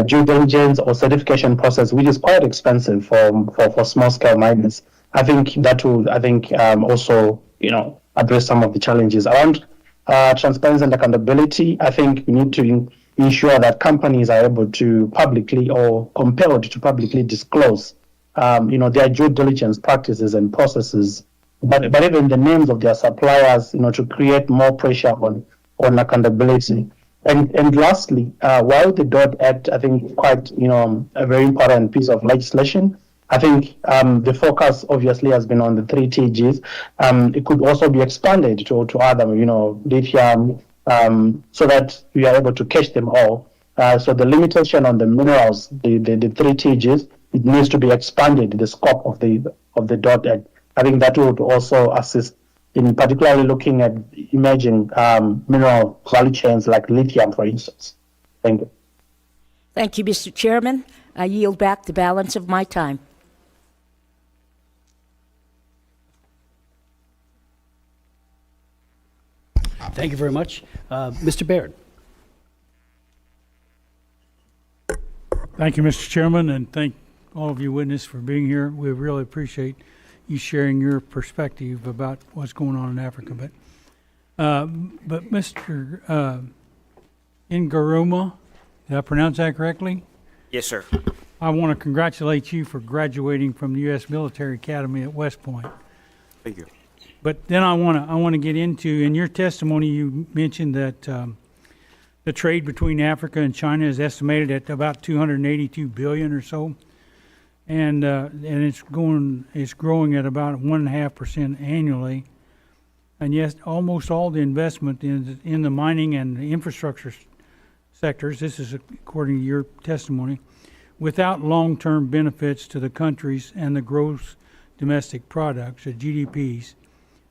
S5: due diligence or certification process, which is quite expensive for small-scale miners. I think that will, also, address some of the challenges around transparency and accountability. I think we need to ensure that companies are able to publicly or compelled to publicly disclose, their due diligence practices and processes, but even the names of their suppliers, to create more pressure on accountability. And lastly, while the DOD Act, I think, quite, a very important piece of legislation, I think the focus obviously has been on the 3 TGs. It could also be expanded to other, lithium, so that we are able to catch them all. So the limitation on the minerals, the 3 TGs, it needs to be expanded, the scope of the DOT Act. I think that would also assist in particularly looking at emerging mineral value chains like lithium, for instance. Thank you.
S10: Thank you, Mr. Chairman. I yield back the balance of my time.
S2: Thank you very much. Mr. Baird.
S11: Thank you, Mr. Chairman, and thank all of you witnesses for being here. We really appreciate you sharing your perspective about what's going on in Africa. But Mr. Ngaruma, did I pronounce that correctly?
S4: Yes, sir.
S11: I want to congratulate you for graduating from the U.S. Military Academy at West Point.
S4: Thank you.
S11: But then I want to get into, in your testimony, you mentioned that the trade between Africa and China is estimated at about 282 billion or so, and it's growing at about 1.5% annually. And yes, almost all the investment in the mining and the infrastructure sectors, this is according to your testimony, without long-term benefits to the countries and the gross domestic products, or GDPs,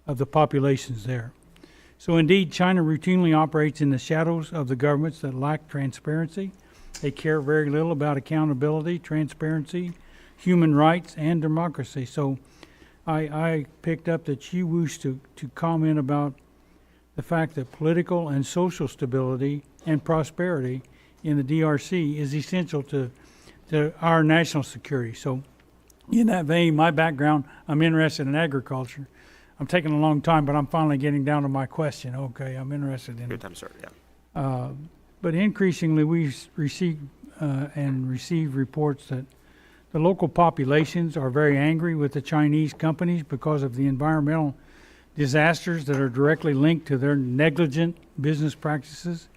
S11: of the populations there. So indeed, China routinely operates in the shadows of the governments that lack transparency. They care very little about accountability, transparency, human rights, and democracy. So I picked up that you wish to comment about the fact that political and social stability and prosperity in the DRC is essential to our national security. So in that vein, my background, I'm interested in agriculture. I'm taking a long time, but I'm finally getting down to my question. Okay, I'm interested in
S4: Good
S11: it.
S4: time, sir. Yeah.
S11: But increasingly, we receive reports that the local populations are very angry with the Chinese companies because of the environmental disasters that are directly linked to their negligent business practices.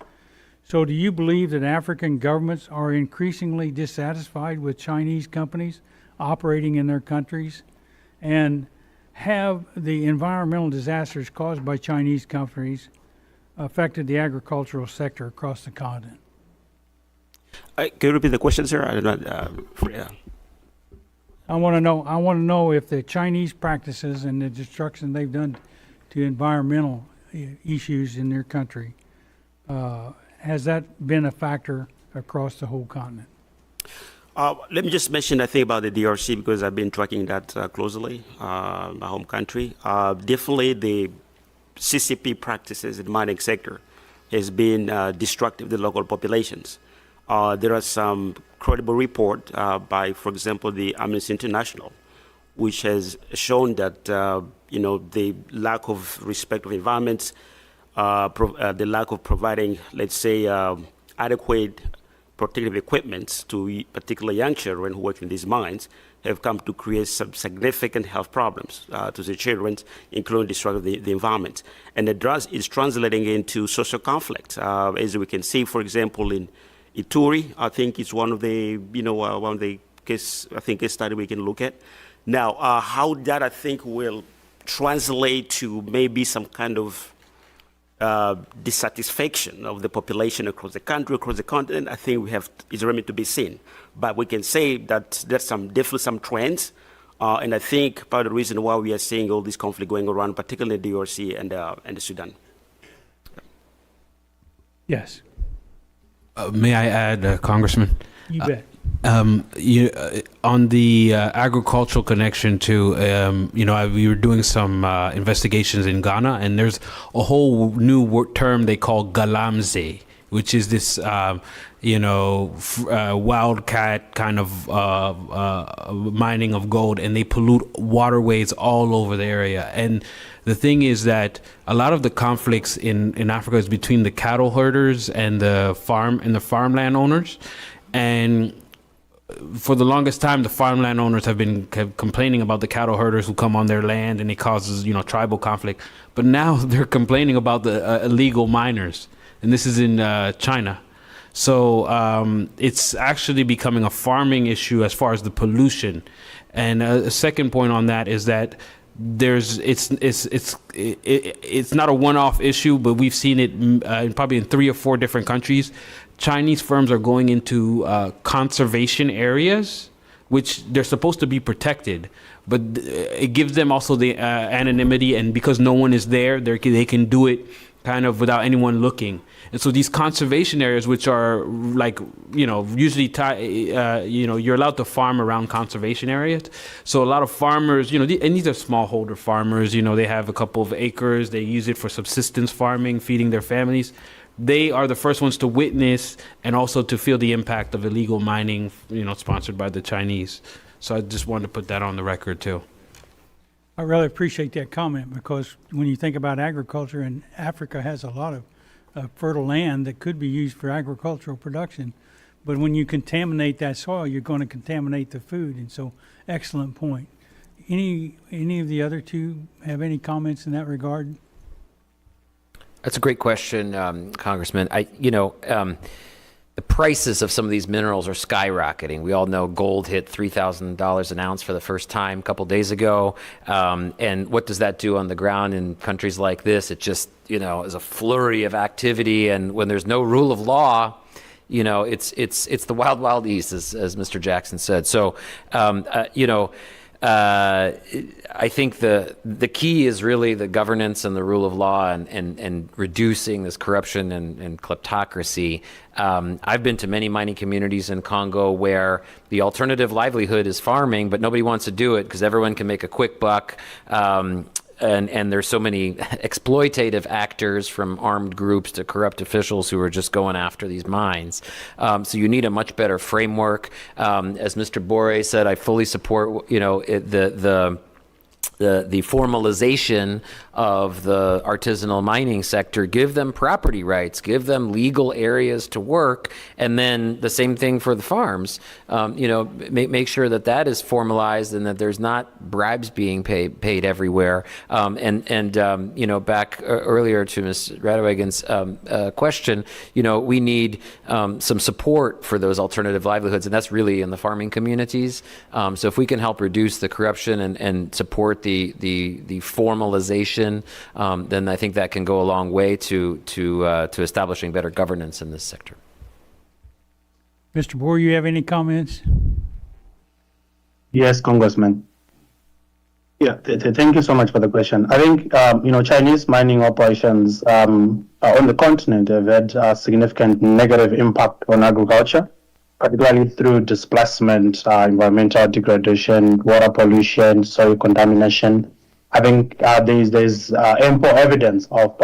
S11: So do you believe that African governments are increasingly dissatisfied with Chinese companies operating in their countries? And have the environmental disasters caused by Chinese companies affected the agricultural sector across the continent?
S4: Can you repeat the question, sir? I don't know. Yeah.
S11: I want to know if the Chinese practices and the destruction they've done to environmental issues in their country, has that been a factor across the whole continent?
S4: Let me just mention, I think, about the DRC, because I've been tracking that closely, my home country. Definitely the CCP practices in the mining sector has been destructive to the local populations. There are some credible report by, for example, the Amnesty International, which has shown that, the lack of respect of environments, the lack of providing, let's say, adequate protective equipment to particularly young children who work in these mines have come to create some significant health problems to the children, including destruction of the environment. And the drug is translating into social conflict. As we can see, for example, in Ituri, I think it's one of the, case study we can look at. Now, how that, I think, will translate to maybe some kind of dissatisfaction of the population across the country, across the continent, I think is remain to be seen. But we can say that there's definitely some trends, and I think part of the reason why we are seeing all this conflict going around, particularly in the DRC and the Sudan.
S11: Yes.
S3: May I add, Congressman?
S11: You bet.
S3: On the agricultural connection to, we were doing some investigations in Ghana, and there's a whole new term they call galamsey, which is this, wildcat kind of mining of gold, and they pollute waterways all over the area. And the thing is that a lot of the conflicts in Africa is between the cattle herders and the farmland owners, and for the longest time, the farmland owners have been complaining about the cattle herders who come on their land and it causes, tribal conflict. But now they're complaining about the illegal miners, and this is in China. So it's actually becoming a farming issue as far as the pollution. And a second point on that is that it's not a one-off issue, but we've seen it probably in 3 or 4 different countries. Chinese firms are going into conservation areas, which they're supposed to be protected, but it gives them also the anonymity, and because no one is there, they can do it kind of without anyone looking. And so these conservation areas, which are usually you're allowed to farm around conservation areas. So a lot of farmers, and these are smallholder farmers, they have a couple of acres, they use it for subsistence farming, feeding their families. They are the first ones to witness and also to feel the impact of illegal mining, sponsored by the Chinese. So I just wanted to put that on the record too.
S11: I really appreciate that comment, because when you think about agriculture, and Africa has a lot of fertile land that could be used for agricultural production, But when you contaminate that soil, you're going to contaminate the food. And so, excellent point. Any of the other two have any comments in that regard?
S1: That's a great question, Congressman. The prices of some of these minerals are skyrocketing. We all know gold hit $3,000 an ounce for the first time a couple days ago. And what does that do on the ground in countries like this? It just, is a flurry of activity. And when there's no rule of law, it's the wild, wild east, as Mr. Jackson said. So, I think the key is really the governance and the rule of law and reducing this corruption and kleptocracy. I've been to many mining communities in Congo where the alternative livelihood is farming, but nobody wants to do it because everyone can make a quick buck. And there's so many exploitative actors, from armed groups to corrupt officials, who are just going after these mines. So you need a much better framework. As Mr. Borre said, I fully support the formalization of the artisanal mining sector. Give them property rights, give them legal areas to work, and then the same thing for the farms. Make sure that is formalized and that there's not bribes being paid everywhere. Back earlier to Ms. Radewagen's question, we need some support for those alternative livelihoods, and that's really in the farming communities. So if we can help reduce the corruption and support the formalization, then I think that can go a long way to establishing better governance in this sector.
S11: Mr. Boer, you have any comments?
S5: Yes, Congressman. Yeah, thank you so much for the question. I think, Chinese mining operations on the continent have had a significant negative impact on agriculture, particularly through displacement, environmental degradation, water pollution, soil contamination. I think there's ample evidence of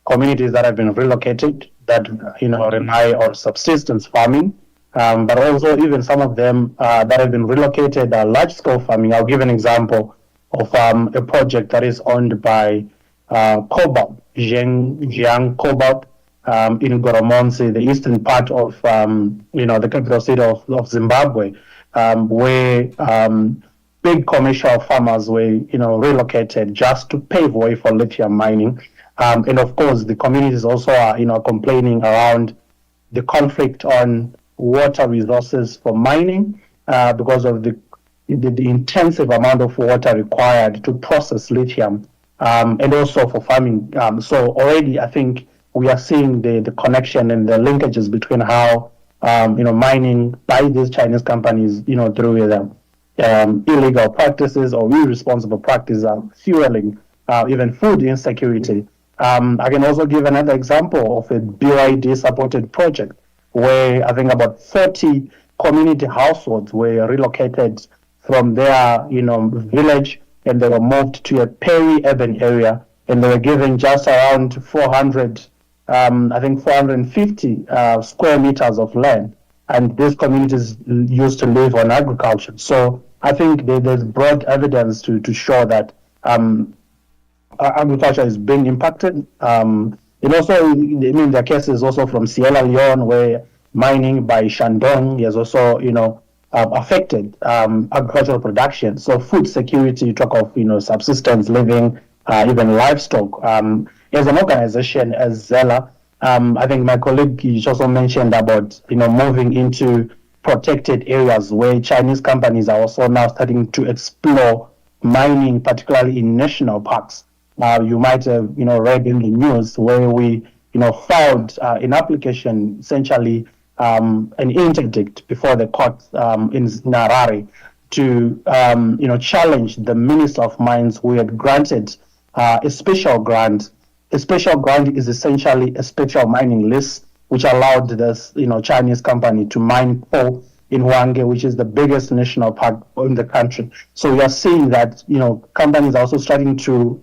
S5: communities that have been relocated that rely on subsistence farming, but also even some of them that have been relocated are large-scale farming. I'll give an example of a project that is owned by Cobalt, Jiang Cobalt, in Goromonzi, the eastern part of the capital city of Zimbabwe, where big commercial farmers were relocated just to pave way for lithium mining. And of course, the communities also are complaining around the conflict on water resources for mining because of the intensive amount of water required to process lithium, and also for farming. So already, I think we are seeing the connection and the linkages between how mining by these Chinese companies, through them. Illegal practices or irresponsible practices are fueling even food insecurity. I can also give another example of a BYD-supported project where I think about 30 community households were relocated from their village, and they were moved to a peri-urban area, and they were given just around 450 square meters of land. And these communities used to live on agriculture. So I think there's broad evidence to show that agriculture is being impacted. And also, there are cases also from Sierra Leone where mining by Shandong has also, affected agricultural production. So food security, you talk of, subsistence living, even livestock. As an organization, as Zella, I think my colleague also mentioned about, moving into protected areas where Chinese companies are also now starting to explore mining, particularly in national parks. You might have, read in the news where we, filed an application, essentially an interdict before the court in Harare to, challenge the Minister of Mines who had granted a special grant. A special grant is essentially a special mining list, which allowed this, Chinese company to mine coal in Hwange, which is the biggest national park in the country. So we are seeing that, companies are also starting to,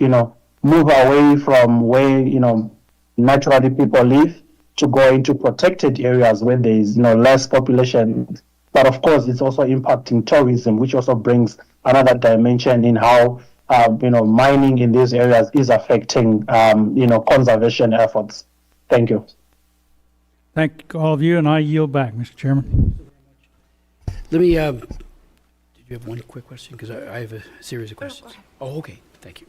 S5: move away from where, naturally people live to go into protected areas where there is, less population. But of course, it's also impacting tourism, which also brings another dimension in how mining in these areas is affecting, conservation efforts. Thank you.
S11: Thank all of you, and I yield back, Mr. Chairman.
S2: Let me, did you have one quick question? Because I have a series of questions. Oh, okay, thank you.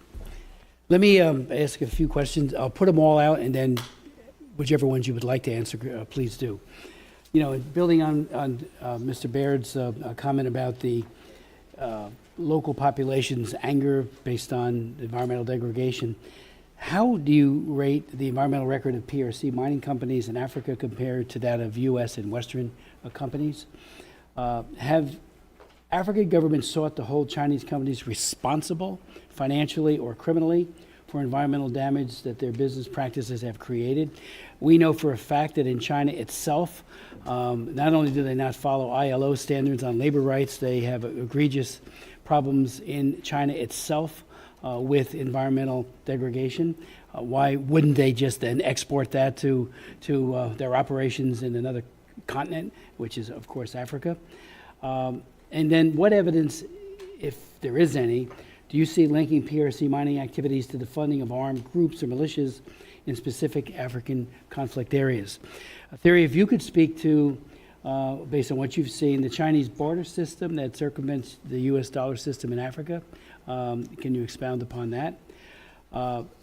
S2: Let me ask a few questions. I'll put them all out, and then whichever ones you would like to answer, please do. You know, building on Mr. Baird's comment about the local population's anger based on environmental degradation, how do you rate the environmental record of PRC mining companies in Africa compared to that of U.S. and Western companies? Have African governments sought to hold Chinese companies responsible financially or criminally for environmental damage that their business practices have created? We know for a fact that in China itself, not only do they not follow ILO standards on labor rights, they have egregious problems in China itself with environmental degradation. Why wouldn't they just then export that to their operations in another continent, which is, of course, Africa? And then what evidence, if there is any, do you see linking PRC mining activities to the funding of armed groups or militias in specific African conflict areas? Theory, if you could speak to, based on what you've seen, the Chinese barter system that circumvents the U.S. dollar system in Africa, can you expound upon that?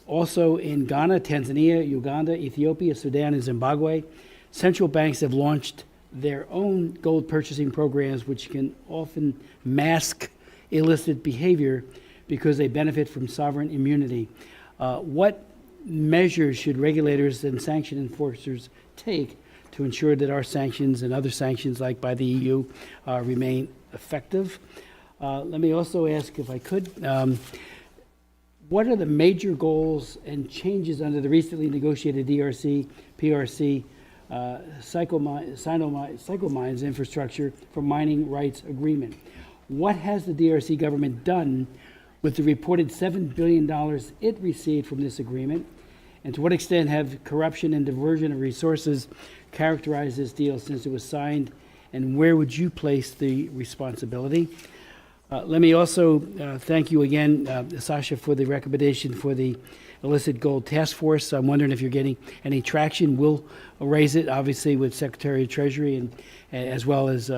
S2: Also in Ghana, Tanzania, Uganda, Ethiopia, Sudan, and Zimbabwe, central banks have launched their own gold purchasing programs, which can often mask illicit behavior because they benefit from sovereign immunity. What measures should regulators and sanction enforcers take to ensure that our sanctions and other sanctions, like by the EU, remain effective? Let me also ask, if I could, what are the major goals and changes under the recently negotiated DRC, PRC, Cyclemines infrastructure for mining rights agreement? What has the DRC government done with the reported $7 billion it received from this agreement? And to what extent have corruption and diversion of resources characterized this deal since it was signed? And where would you place the responsibility? Let me also thank you again, Sasha, for the recommendation for the illicit gold task force. I'm wondering if you're getting any traction. We'll raise it, obviously, with Secretary of Treasury and as well as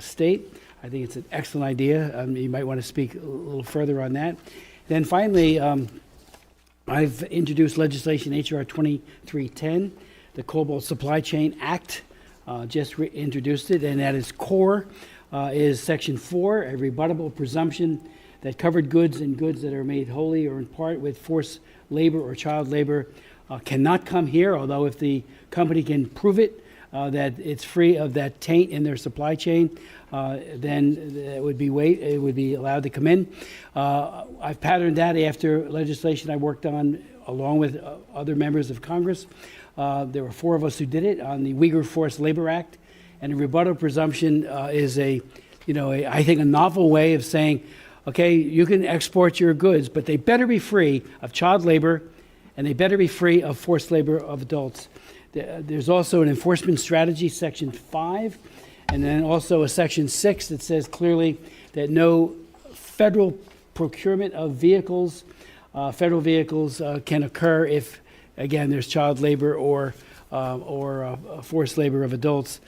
S2: State. I think it's an excellent idea. You might want to speak a little further on that. Then finally, I've introduced legislation, H.R. 2310, the Cobalt Supply Chain Act, just introduced it, and at its core is Section 4, a rebuttable presumption that covered goods and goods that are made wholly or in part with forced labor or child labor cannot come here, although if the company can prove it, that it's free of that taint in their supply chain, then it would be allowed to come in. I've patterned that after legislation I worked on along with other members of Congress. There were 4 of us who did it on the Uyghur Forced Labor Act. And a rebuttal presumption is I think a novel way of saying, okay, you can export your goods, but they better be free of child labor, and they better be free of forced labor of adults. There's also an enforcement strategy, Section 5, and then also a Section 6 that says clearly that no federal procurement of vehicles, federal vehicles can occur if, again, there's child labor or forced labor of adults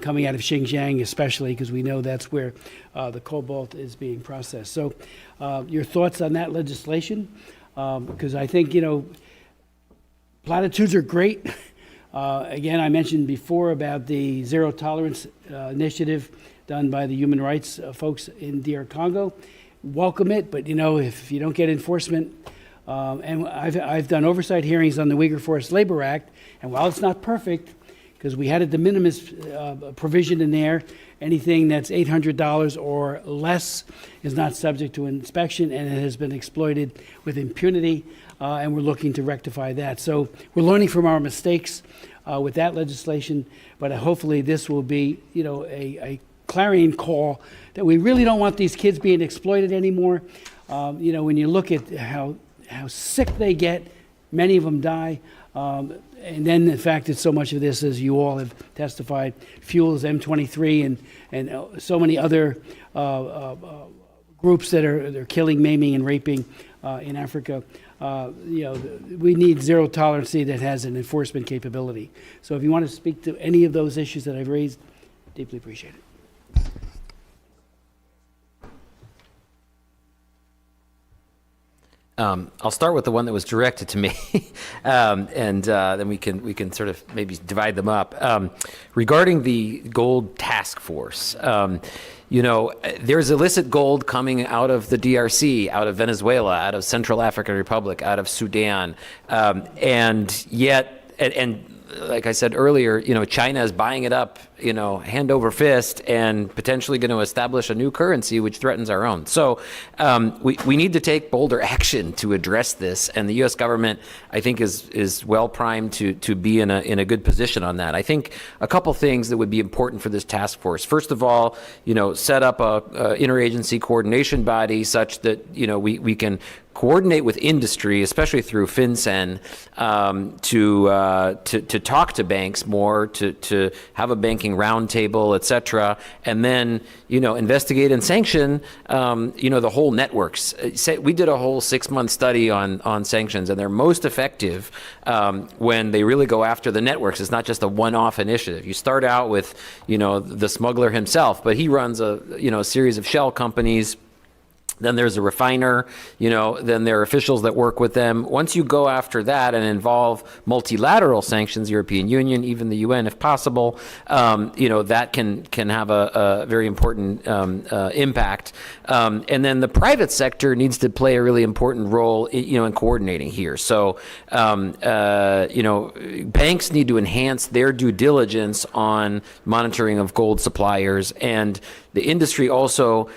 S2: coming out of Xinjiang, especially because we know that's where the cobalt is being processed. So your thoughts on that legislation? Because I think, platitudes are great. Again, I mentioned before about the zero tolerance initiative done by the human rights folks in DR Congo. Welcome it, but if you don't get enforcement, and I've done oversight hearings on the Uyghur Forced Labor Act, and while it's not perfect, because we had a de minimis provision in there, anything that's $800 or less is not subject to inspection, and it has been exploited with impunity, and we're looking to rectify that. So we're learning from our mistakes with that legislation, but hopefully this will be, a clarion call that we really don't want these kids being exploited anymore. When you look at how sick they get, many of them die. And then the fact that so much of this, as you all have testified, fuels M23 and so many other groups that are killing, maiming, and raping in Africa. we need zero tolerance that has an enforcement capability. So if you want to speak to any of those issues that I've raised, deeply appreciate it.
S1: I'll start with the one that was directed to me, and then we can sort of maybe divide them up. Regarding the gold task force, there's illicit gold coming out of the DRC, out of Venezuela, out of Central African Republic, out of Sudan, and yet, and like I said earlier, China is buying it up, hand over fist, and potentially going to establish a new currency which threatens our own. So we need to take bolder action to address this, and the U.S. government, I think, is well primed to be in a good position on that. I think a couple things that would be important for this task force. First of all, set up a interagency coordination body such that we can coordinate with industry, especially through FinCEN, to talk to banks more, to have a banking roundtable, et cetera, and then investigate and sanction the whole networks. We did a whole 6-month study on sanctions, and they're most effective when they really go after the networks. It's not just a one-off initiative. You start out with the smuggler himself, but he runs a series of shell companies. Then there's a refiner, then there are officials that work with them. Once you go after that and involve multilateral sanctions, European Union, even the UN if possible, that can have a very important impact. And then the private sector needs to play a really important role, in coordinating here. So, banks need to enhance their due diligence on monitoring of gold suppliers, and the industry also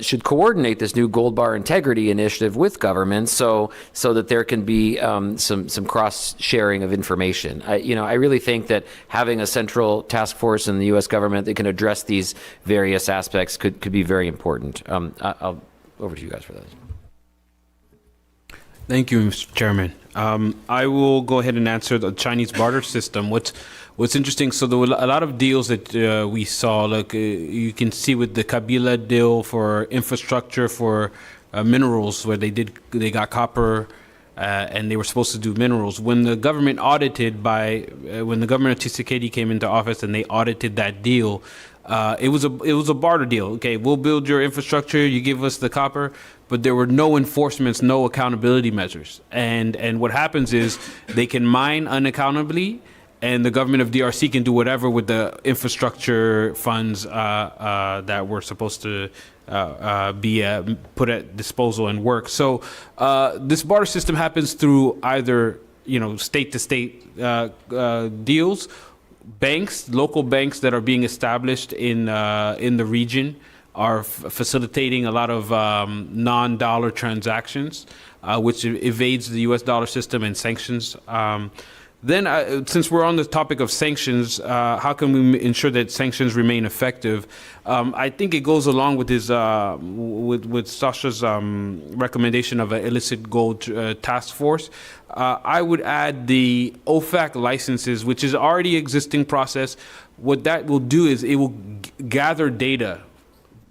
S1: should coordinate this new gold bar integrity initiative with governments, so that there can be some cross sharing of information. I really think that having a central task force in the U.S. government that can address these various aspects could be very important. I'll over to you guys for that.
S3: Thank you, Mr. Chairman. I will go ahead and answer the Chinese barter system. What's interesting, so there were a lot of deals that we saw, like you can see with the Kabila deal for infrastructure for minerals, where they got copper and they were supposed to do minerals. When the government when the government of Tshisekedi came into office and they audited that deal, it was a barter deal. Okay, we'll build your infrastructure, you give us the copper, but there were no enforcements, no accountability measures. And what happens is they can mine unaccountably, and the government of DRC can do whatever with the infrastructure funds that were supposed to be put at disposal and work. So this barter system happens through either state-to-state deals, banks, local banks that are being established in the region are facilitating a lot of non-dollar transactions, which evades the U.S. dollar system and sanctions. Then, since we're on the topic of sanctions, how can we ensure that sanctions remain effective? I think it goes along with his, with Sasha's recommendation of an illicit gold task force. I would add the OFAC licenses, which is already existing process. What that will do is it will gather data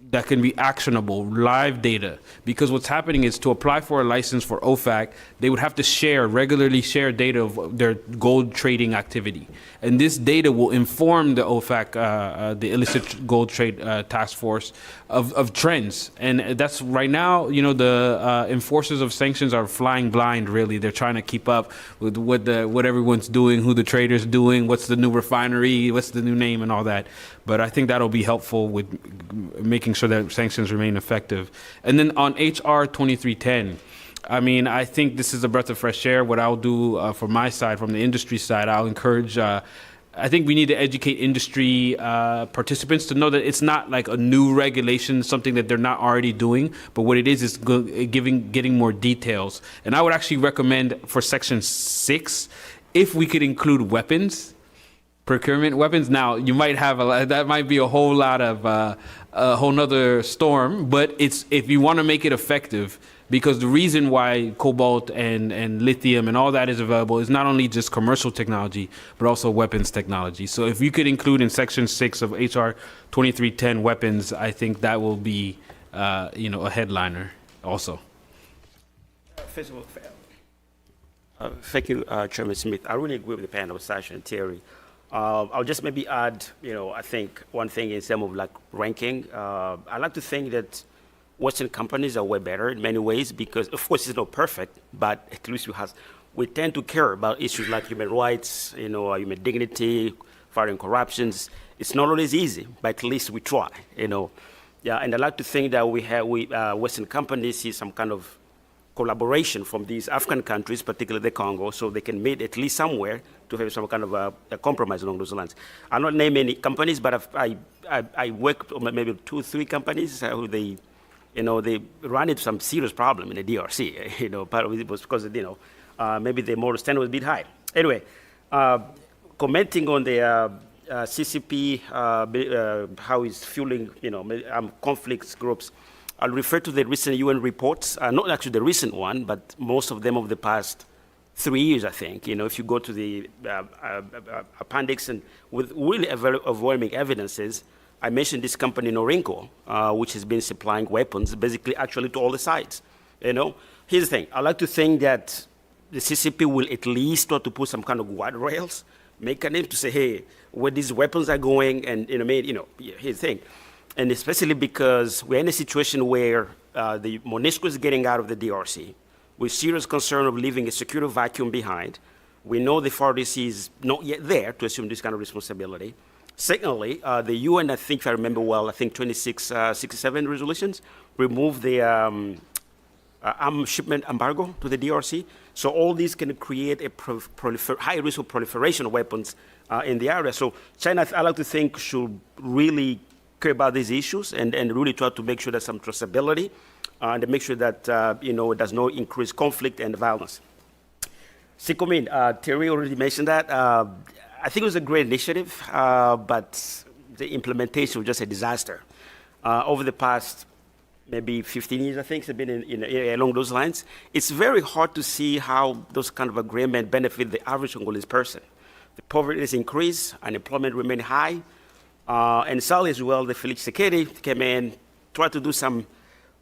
S3: that can be actionable, live data. Because what's happening is to apply for a license for OFAC, they would have to regularly share data of their gold trading activity. And this data will inform the OFAC, the illicit gold trade task force, of trends. And that's right now, the enforcers of sanctions are flying blind, really. They're trying to keep up with what everyone's doing, who the trader's doing, what's the new refinery, what's the new name and all that. But I think that'll be helpful with making sure that sanctions remain effective. And then on HR 2310, I think this is a breath of fresh air. What I'll do from my side, from the industry side, I'll encourage, I think we need to educate industry participants to know that it's not like a new regulation, something that they're not already doing, but what it is getting more details. And I would actually recommend for Section 6, if we could include weapons, procurement weapons. Now, you might have that might be a whole lot of a whole nother storm, but if you want to make it effective, because the reason why cobalt and lithium and all that is available is not only just commercial technology, but also weapons technology. So if you could include in Section 6 of HR 2310 weapons, I think that will be, a headliner also.
S4: First of all, Thank you, Chairman Smith. I really agree with the panel, Sasha and Terry. I'll just maybe add, I think one thing in terms of like ranking. I like to think that Western companies are way better in many ways because, of course, it's not perfect, but at least we tend to care about issues like human rights, human dignity, fighting corruptions. It's not always easy, but at least we try, Yeah, and I like to think that Western companies see some kind of collaboration from these African countries, particularly the Congo, so they can meet at least somewhere to have some kind of a compromise along those lines. I'll not name any companies, but I worked on maybe 2 or 3 companies who they ran into some serious problem in the DRC. Part of it was because maybe the moral standard was a bit high. Anyway, commenting on the CCP, how it's fueling conflicts groups. I'll refer to the recent UN reports, not actually the recent one, but most of them of the past 3 years, I think. If you go to the appendix and with really overwhelming evidences, I mentioned this company Norinco, which has been supplying weapons, basically actually to all the sides. Here's the thing. I like to think that the CCP will at least try to put some kind of guardrails, mechanism to say, hey, where these weapons are going, and here's the thing. And especially because we're in a situation where the MONUSCO is getting out of the DRC with serious concern of leaving a security vacuum behind. We know the FARDC is not yet there to assume this kind of responsibility. Secondly, the UN, I think if I remember well, I think 2667 resolutions removed the arms shipment embargo to the DRC. So all these can create a high risk of proliferation of weapons in the area. So China, I like to think, should really care about these issues and really try to make sure there's some traceability and make sure that it does not increase conflict and violence. Sikomin, Terry already mentioned that. I think it was a great initiative, but the implementation was just a disaster. Over the past maybe 15 years, I think, it's been along those lines. It's very hard to see how those kind of agreements benefit the average Congolese person. The poverty has increased, unemployment remained high, and sadly as well, the Felix Tshisekedi came in, tried to do some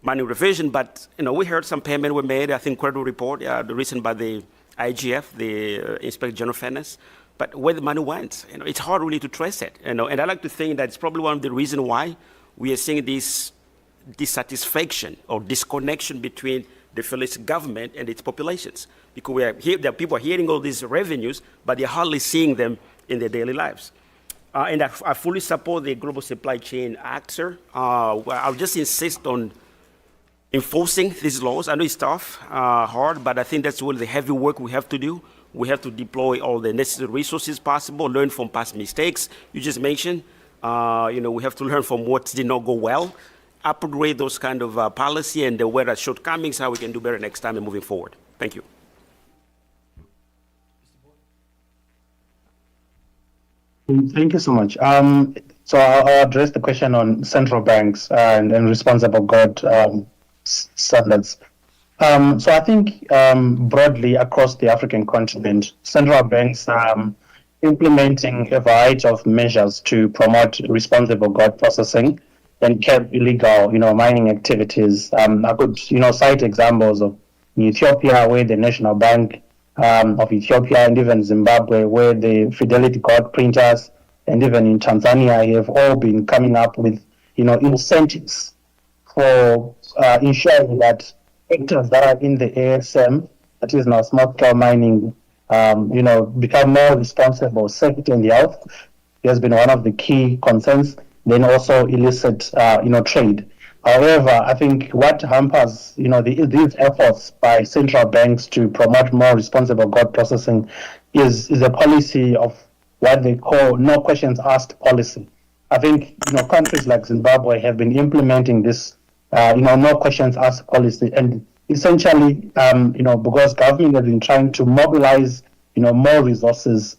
S4: money revision, but we heard some payment were made. I think credible report, the recent by the IGF, the Inspector General of Finance. But where the money went, it's hard really to trace it. And I like to think that it's probably one of the reasons why we are seeing this dissatisfaction or disconnection between the Felix government and its populations, because people are hearing all these revenues, but they're hardly seeing them in their daily lives. And I fully support the Global Supply Chain Act, sir. I'll just insist on enforcing these laws. I know it's tough, hard, but I think that's really the heavy work we have to do. We have to deploy all the necessary resources possible, learn from past mistakes. You just mentioned, we have to learn from what did not go well, upgrade those kind of policy, and where are shortcomings, how we can do better next time and moving forward. Thank you.
S5: Thank you so much. So I'll address the question on central banks and responsible God standards. So I think broadly across the African continent, central banks are implementing a variety of measures to promote responsible gold processing and curb illegal, mining activities. I could, cite examples of Ethiopia, where the National Bank of Ethiopia and even Zimbabwe, where the Fidelity gold printers, and even in Tanzania, have all been coming up with, incentives for ensuring that actors that are in the ASM, that is now small-scale mining, become more responsible. Safety and health has been one of the key concerns. Then also illicit, trade. However, I think what hampers, these efforts by central banks to promote more responsible gold processing is a policy of what they call no questions asked policy. I think, countries like Zimbabwe have been implementing this, no questions asked policy, and essentially, because government has been trying to mobilize, more resources,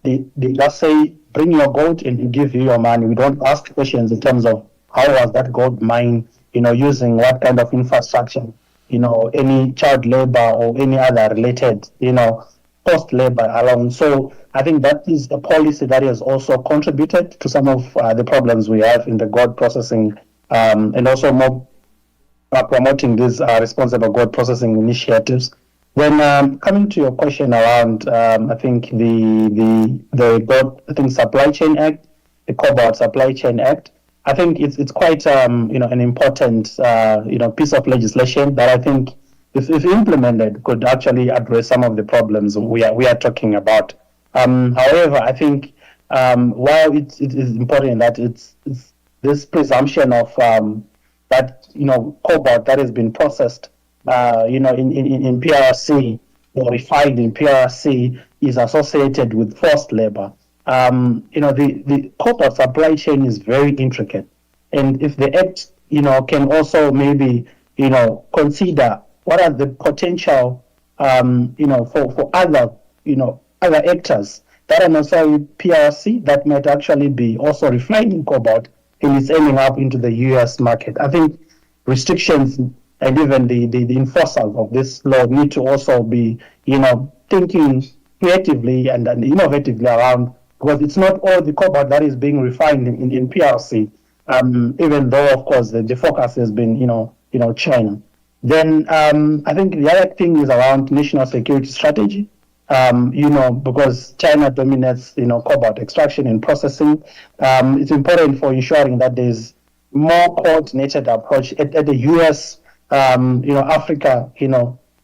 S5: they just say, bring your gold and we give you your money. We don't ask questions in terms of how was that gold mine, using what kind of infrastructure, any child labor or any other related, forced labor alone. So I think that is a policy that has also contributed to some of the problems we have in the gold processing, and also more promoting these responsible gold processing initiatives. Then coming to your question around, I think the Supply Chain Act, the Cobalt Supply Chain Act, I think it's quite an important piece of legislation that I think if implemented could actually address some of the problems we are talking about. However, I think while it is important that it's this presumption of that cobalt that has been processed in PRC or refined in PRC is associated with forced labor. The cobalt supply chain is very intricate, and if the act can also maybe consider what are the potential for other actors that are not necessarily PRC that might actually be also refining cobalt and it's ending up into the US market. I think restrictions and even the enforcers of this law need to also be thinking creatively and innovatively around, because it's not all the cobalt that is being refined in PRC, even though of course the focus has been China. Then I think the other thing is around national security strategy. Because China dominates, cobalt extraction and processing, it's important for ensuring that there's more coordinated approach at the U.S., Africa,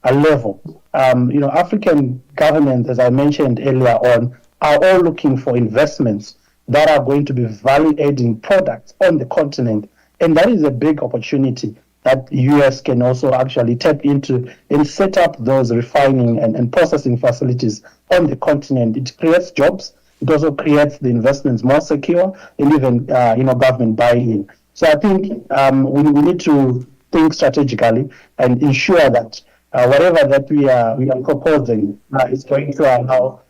S5: a level. African governments, as I mentioned earlier on, are all looking for investments that are going to be value-adding products on the continent, and that is a big opportunity that the U.S. can also actually tap into and set up those refining and processing facilities on the continent. It creates jobs. It also creates the investments more secure and even, government buy-in. So I think we need to think strategically and ensure that whatever that we are proposing is going to allow,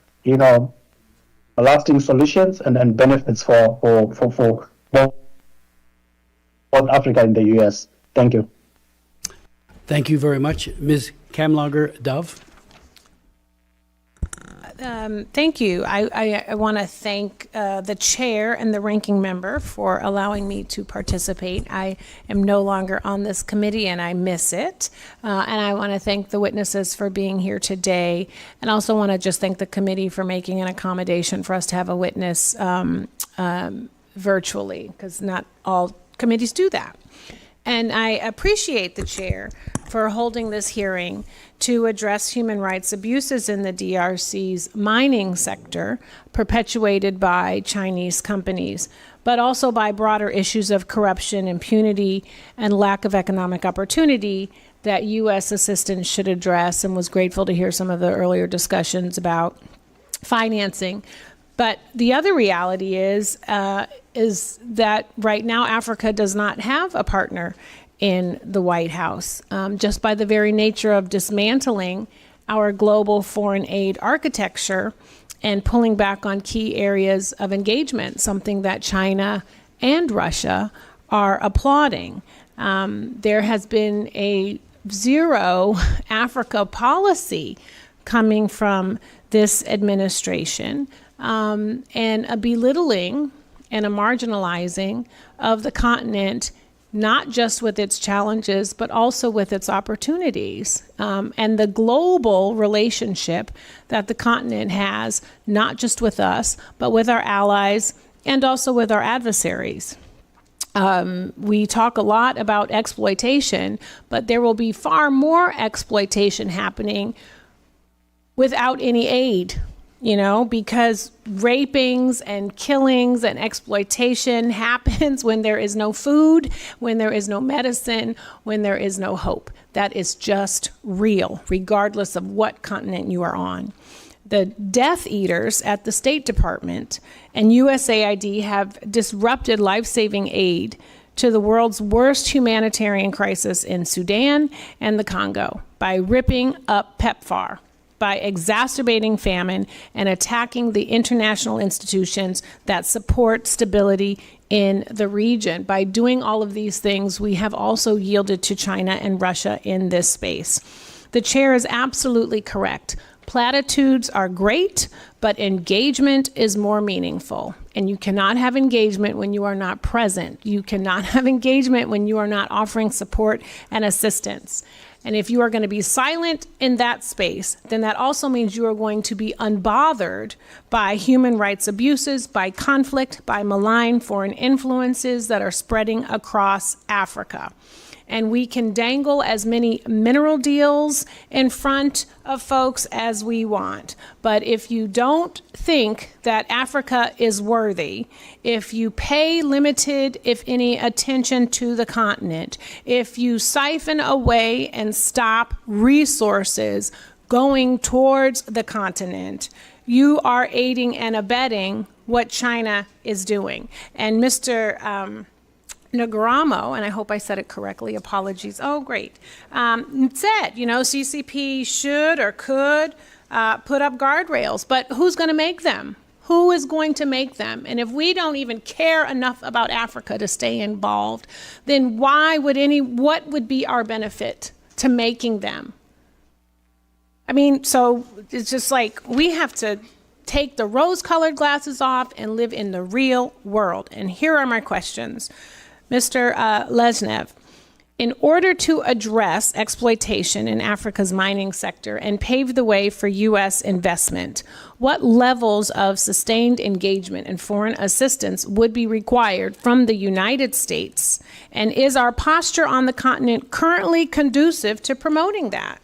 S5: lasting solutions and benefits for both Africa and the U.S. Thank you.
S2: Thank you very much. Ms. Kamlager Dove.
S12: Thank you. I want to thank the chair and the ranking member for allowing me to participate. I am no longer on this committee and I miss it. And I want to thank the witnesses for being here today. And also want to just thank the committee for making an accommodation for us to have a witness virtually, because not all committees do that. And I appreciate the chair for holding this hearing to address human rights abuses in the DRC's mining sector perpetuated by Chinese companies, but also by broader issues of corruption, impunity, and lack of economic opportunity that U.S. assistance should address, and was grateful to hear some of the earlier discussions about financing. But the other reality is that right now Africa does not have a partner in the White House, just by the very nature of dismantling our global foreign aid architecture and pulling back on key areas of engagement, something that China and Russia are applauding. There has been a zero Africa policy coming from this administration, and a belittling and a marginalizing of the continent, not just with its challenges, but also with its opportunities, and the global relationship that the continent has, not just with us, but with our allies and also with our adversaries. We talk a lot about exploitation, but there will be far more exploitation happening without any aid. Because rapings and killings and exploitation happens when there is no food, when there is no medicine, when there is no hope. That is just real, regardless of what continent you are on. The Death Eaters at the State Department and USAID have disrupted life-saving aid to the world's worst humanitarian crisis in Sudan and the Congo by ripping up PEPFAR, by exacerbating famine and attacking the international institutions that support stability in the region. By doing all of these things, we have also yielded to China and Russia in this space. The chair is absolutely correct. Platitudes are great, but engagement is more meaningful. And you cannot have engagement when you are not present. You cannot have engagement when you are not offering support and assistance. And if you are going to be silent in that space, then that also means you are going to be unbothered by human rights abuses, by conflict, by malign foreign influences that are spreading across Africa. And we can dangle as many mineral deals in front of folks as we want. But if you don't think that Africa is worthy, if you pay limited, if any, attention to the continent, if you siphon away and stop resources going towards the continent, you are aiding and abetting what China is doing. And Mr. Nagaramo, and I hope I said it correctly, apologies, oh great, said, CCP should or could put up guardrails, but who's going to make them? Who is going to make them? And if we don't even care enough about Africa to stay involved, then what would be our benefit to making them? I mean, so it's just like we have to take the rose-colored glasses off and live in the real world. And here are my questions. Mr. Lesnev, in order to address exploitation in Africa's mining sector and pave the way for U.S. investment, what levels of sustained engagement and foreign assistance would be required from the United States? And is our posture on the continent currently conducive to promoting that?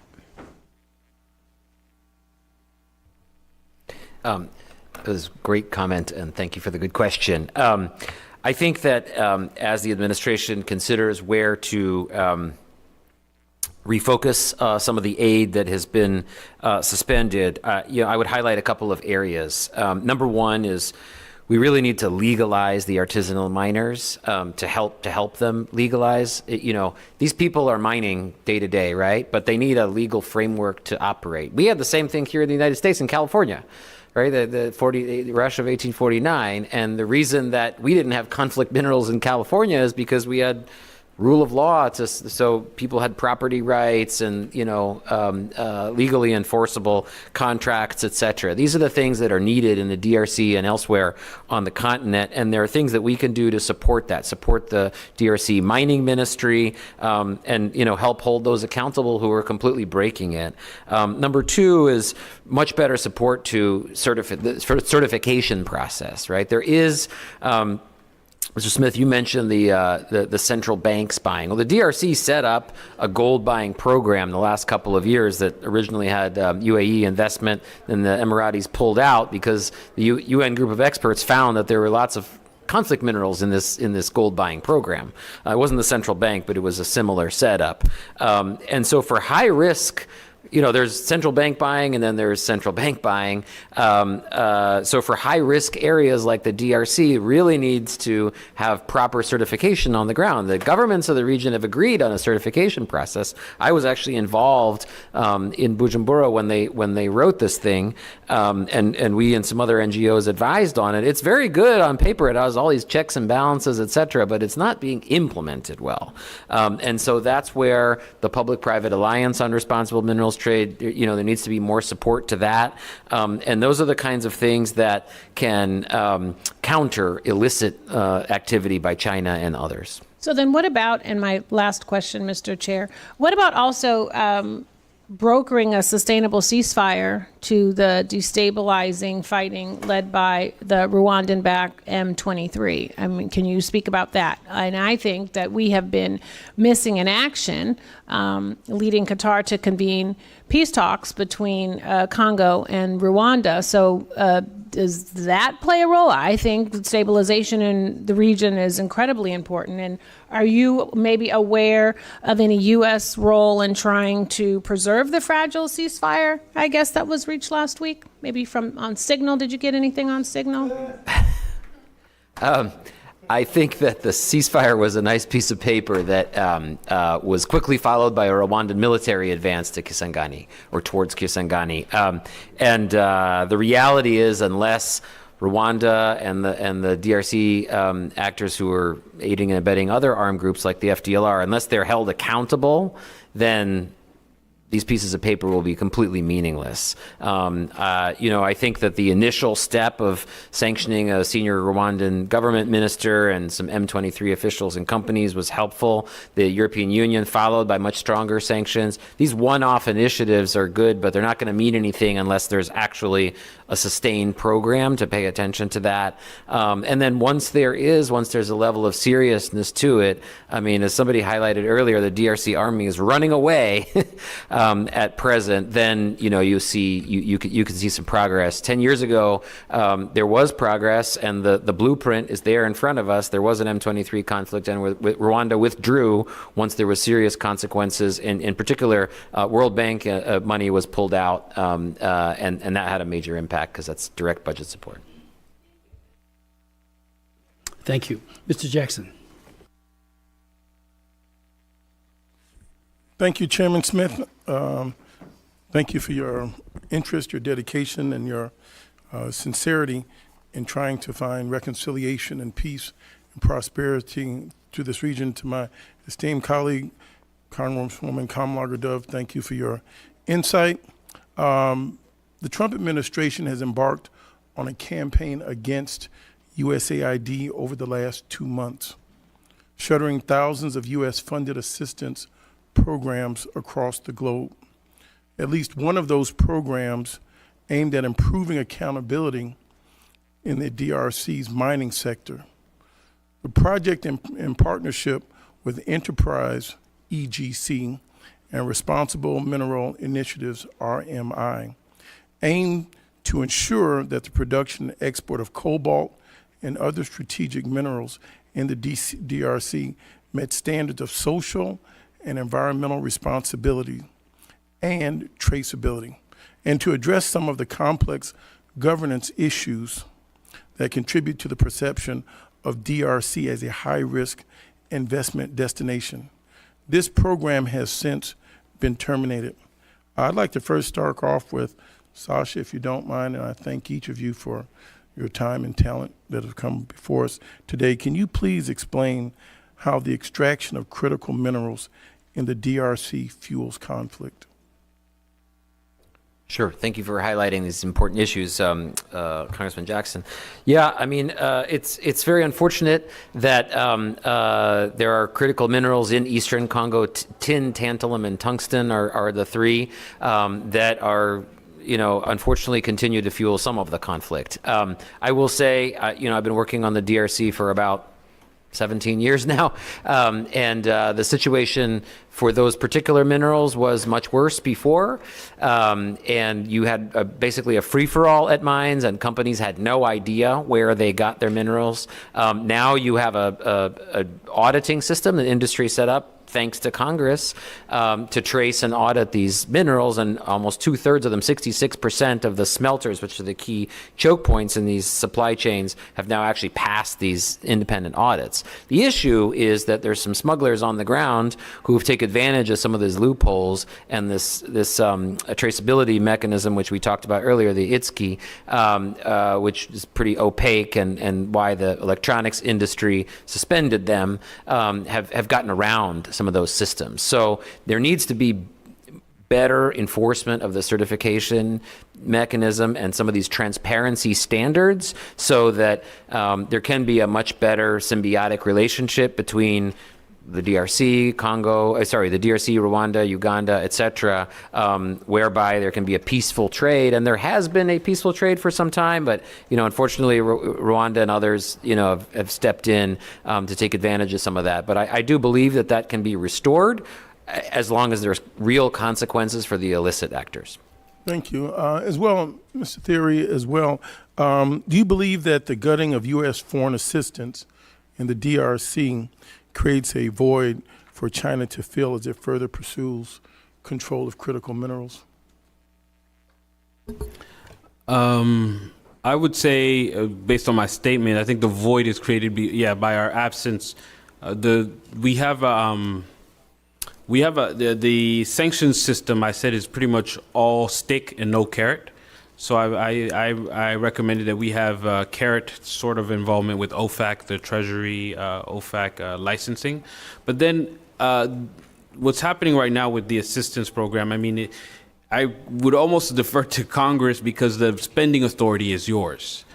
S1: It was a great comment, and thank you for the good question. I think that as the administration considers where to refocus some of the aid that has been suspended, I would highlight a couple of areas. Number one is we really need to legalize the artisanal miners to help them legalize. These people are mining day to day, right? But they need a legal framework to operate. We had the same thing here in the United States in California. Right, the rush of 1849, and the reason that we didn't have conflict minerals in California is because we had rule of law, so people had property rights and legally enforceable contracts, etc. These are the things that are needed in the DRC and elsewhere on the continent, and there are things that we can do to support the DRC mining ministry, and help hold those accountable who are completely breaking it. Number two is much better support to the certification process. Right, there is. Mr. Smith, you mentioned the central banks buying. Well, the DRC set up a gold buying program the last couple of years that originally had UAE investment, and the Emiratis pulled out because the UN group of experts found that there were lots of conflict minerals in this gold buying program. It wasn't the central bank, but it was a similar setup. And so for high risk, there's central bank buying and then there's central bank buying. So for high risk areas like the DRC, it really needs to have proper certification on the ground. The governments of the region have agreed on a certification process. I was actually involved in Bujumbura when they wrote this thing, and we and some other NGOs advised on it. It's very good on paper. It has all these checks and balances, et cetera, but it's not being implemented well. And so that's where the Public-Private Alliance on Responsible Minerals Trade, there needs to be more support to that. And those are the kinds of things that can counter illicit activity by China and others.
S12: So then what about, and my last question, Mr. Chair, what about also brokering a sustainable ceasefire to the destabilizing fighting led by the Rwandan-backed M23? I mean, can you speak about that? And I think that we have been missing in action, leading Qatar to convene peace talks between Congo and Rwanda. So does that play a role? I think stabilization in the region is incredibly important. And are you maybe aware of any U.S. role in trying to preserve the fragile ceasefire, I guess, that was reached last week? Maybe on Signal. Did you get anything on Signal?
S1: I think that the ceasefire was a nice piece of paper that was quickly followed by a Rwandan military advance to Kisangani, or towards Kisangani. And the reality is, unless Rwanda and the DRC actors who are aiding and abetting other armed groups like the FDLR, unless they're held accountable, then these pieces of paper will be completely meaningless. I think that the initial step of sanctioning a senior Rwandan government minister and some M23 officials and companies was helpful. The European Union followed by much stronger sanctions. These one-off initiatives are good, but they're not going to mean anything unless there's actually a sustained program to pay attention to that. And then once there's a level of seriousness to it, I mean, as somebody highlighted earlier, the DRC army is running away at present, then you can see some progress. 10 years ago, there was progress, and the blueprint is there in front of us. There was an M23 conflict, and Rwanda withdrew once there was serious consequences. In particular, World Bank money was pulled out, and that had a major impact because that's direct budget support.
S2: Thank you. Mr. Jackson.
S13: Thank you, Chairman Smith. Thank you for your interest, your dedication, and your sincerity in trying to find reconciliation and peace and prosperity to this region. To my esteemed colleague, Congresswoman Kamala Dove, thank you for your insight. The Trump administration has embarked on a campaign against USAID over the last 2 months, shuttering thousands of U.S.-funded assistance programs across the globe. At least one of those programs aimed at improving accountability in the DRC's mining sector. The project in partnership with Enterprise EGC and Responsible Mineral Initiatives, RMI, aimed to ensure that the production and export of cobalt and other strategic minerals in the DRC met standards of social and environmental responsibility and traceability, and to address some of the complex governance issues that contribute to the perception of DRC as a high-risk investment destination. This program has since been terminated. I'd like to first start off with Sasha, if you don't mind, and I thank each of you for your time and talent that have come before us today. Can you please explain how the extraction of critical minerals in the DRC fuels conflict?
S1: Sure. Thank you for highlighting these important issues, Congressman Jackson. Yeah, I mean, it's very unfortunate that there are critical minerals in Eastern Congo. Tin, tantalum, and tungsten are the three that are, unfortunately continue to fuel some of the conflict. I will say, I've been working on the DRC for about 17 years now, and the situation for those particular minerals was much worse before, and you had basically a free-for-all at mines, and companies had no idea where they got their minerals. Now you have a auditing system the industry set up, thanks to Congress, to trace and audit these minerals, and almost 2/3 of them, 66% of the smelters, which are the key choke points in these supply chains, have now actually passed these independent audits. The issue is that there's some smugglers on the ground who have taken advantage of some of these loopholes and this traceability mechanism, which we talked about earlier, the ITSCI, which is pretty opaque, and why the electronics industry suspended them, have gotten around some of those systems. So there needs to be better enforcement of the certification mechanism and some of these transparency standards, so that there can be a much better symbiotic relationship between the DRC, the DRC, Rwanda, Uganda, etc., whereby there can be a peaceful trade, and there has been a peaceful trade for some time, but unfortunately, Rwanda and others, have stepped in to take advantage of some of that. But I do believe that can be restored, as long as there's real consequences for the illicit actors.
S13: Thank you. As well, Mr. Theory, as well, do you believe that the gutting of U.S. foreign assistance in the DRC creates a void for China to fill as it further pursues control of critical minerals?
S3: I would say, based on my statement, I think the void is created by our absence. We have the sanctions system, I said, is pretty much all stick and no carrot. So I recommended that we have carrot sort of involvement with OFAC, the Treasury, OFAC licensing. But then what's happening right now with the assistance program, I mean, I would almost defer to Congress because the spending authority is yours.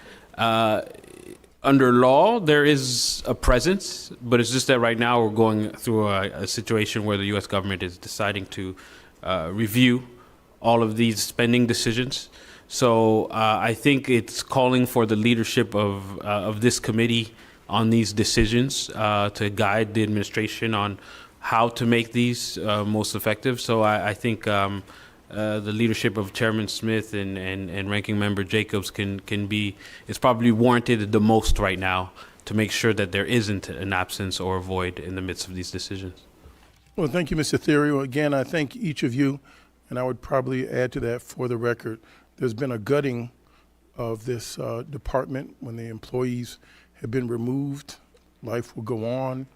S3: Under law, there is a presence, but it's just that right now we're going through a situation where the U.S. government is deciding to review all of these spending decisions. So I think it's calling for the leadership of this committee on these decisions to guide the administration on how to make these most effective. So I think the leadership of Chairman Smith and Ranking Member Jacobs is probably warranted the most right now to make sure that there isn't an absence or a void in the midst of these decisions.
S13: Well, thank you, Mr. Therio. Again, I thank each of you, and I would probably add to that for the record, there's been a gutting of this department when the employees have been removed. Life will go on.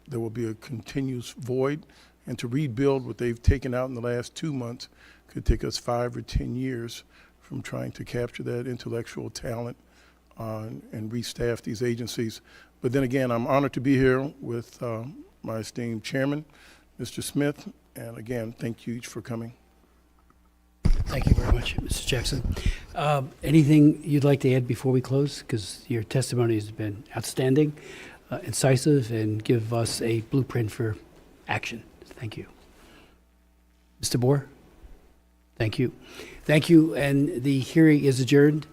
S13: There will be a continuous void. And to rebuild what they've taken out in the last 2 months could take us 5 or 10 years from trying to capture that intellectual talent and restaff these agencies. But then again, I'm honored to be here with my esteemed chairman, Mr. Smith. And again, thank you each for coming.
S2: Thank you very much, Mr. Jackson. Anything you'd like to add before we close? Because your testimony has been outstanding, incisive, and give us a blueprint for action. Thank you. Mr. Boer? Thank you. Thank you, and the hearing is adjourned.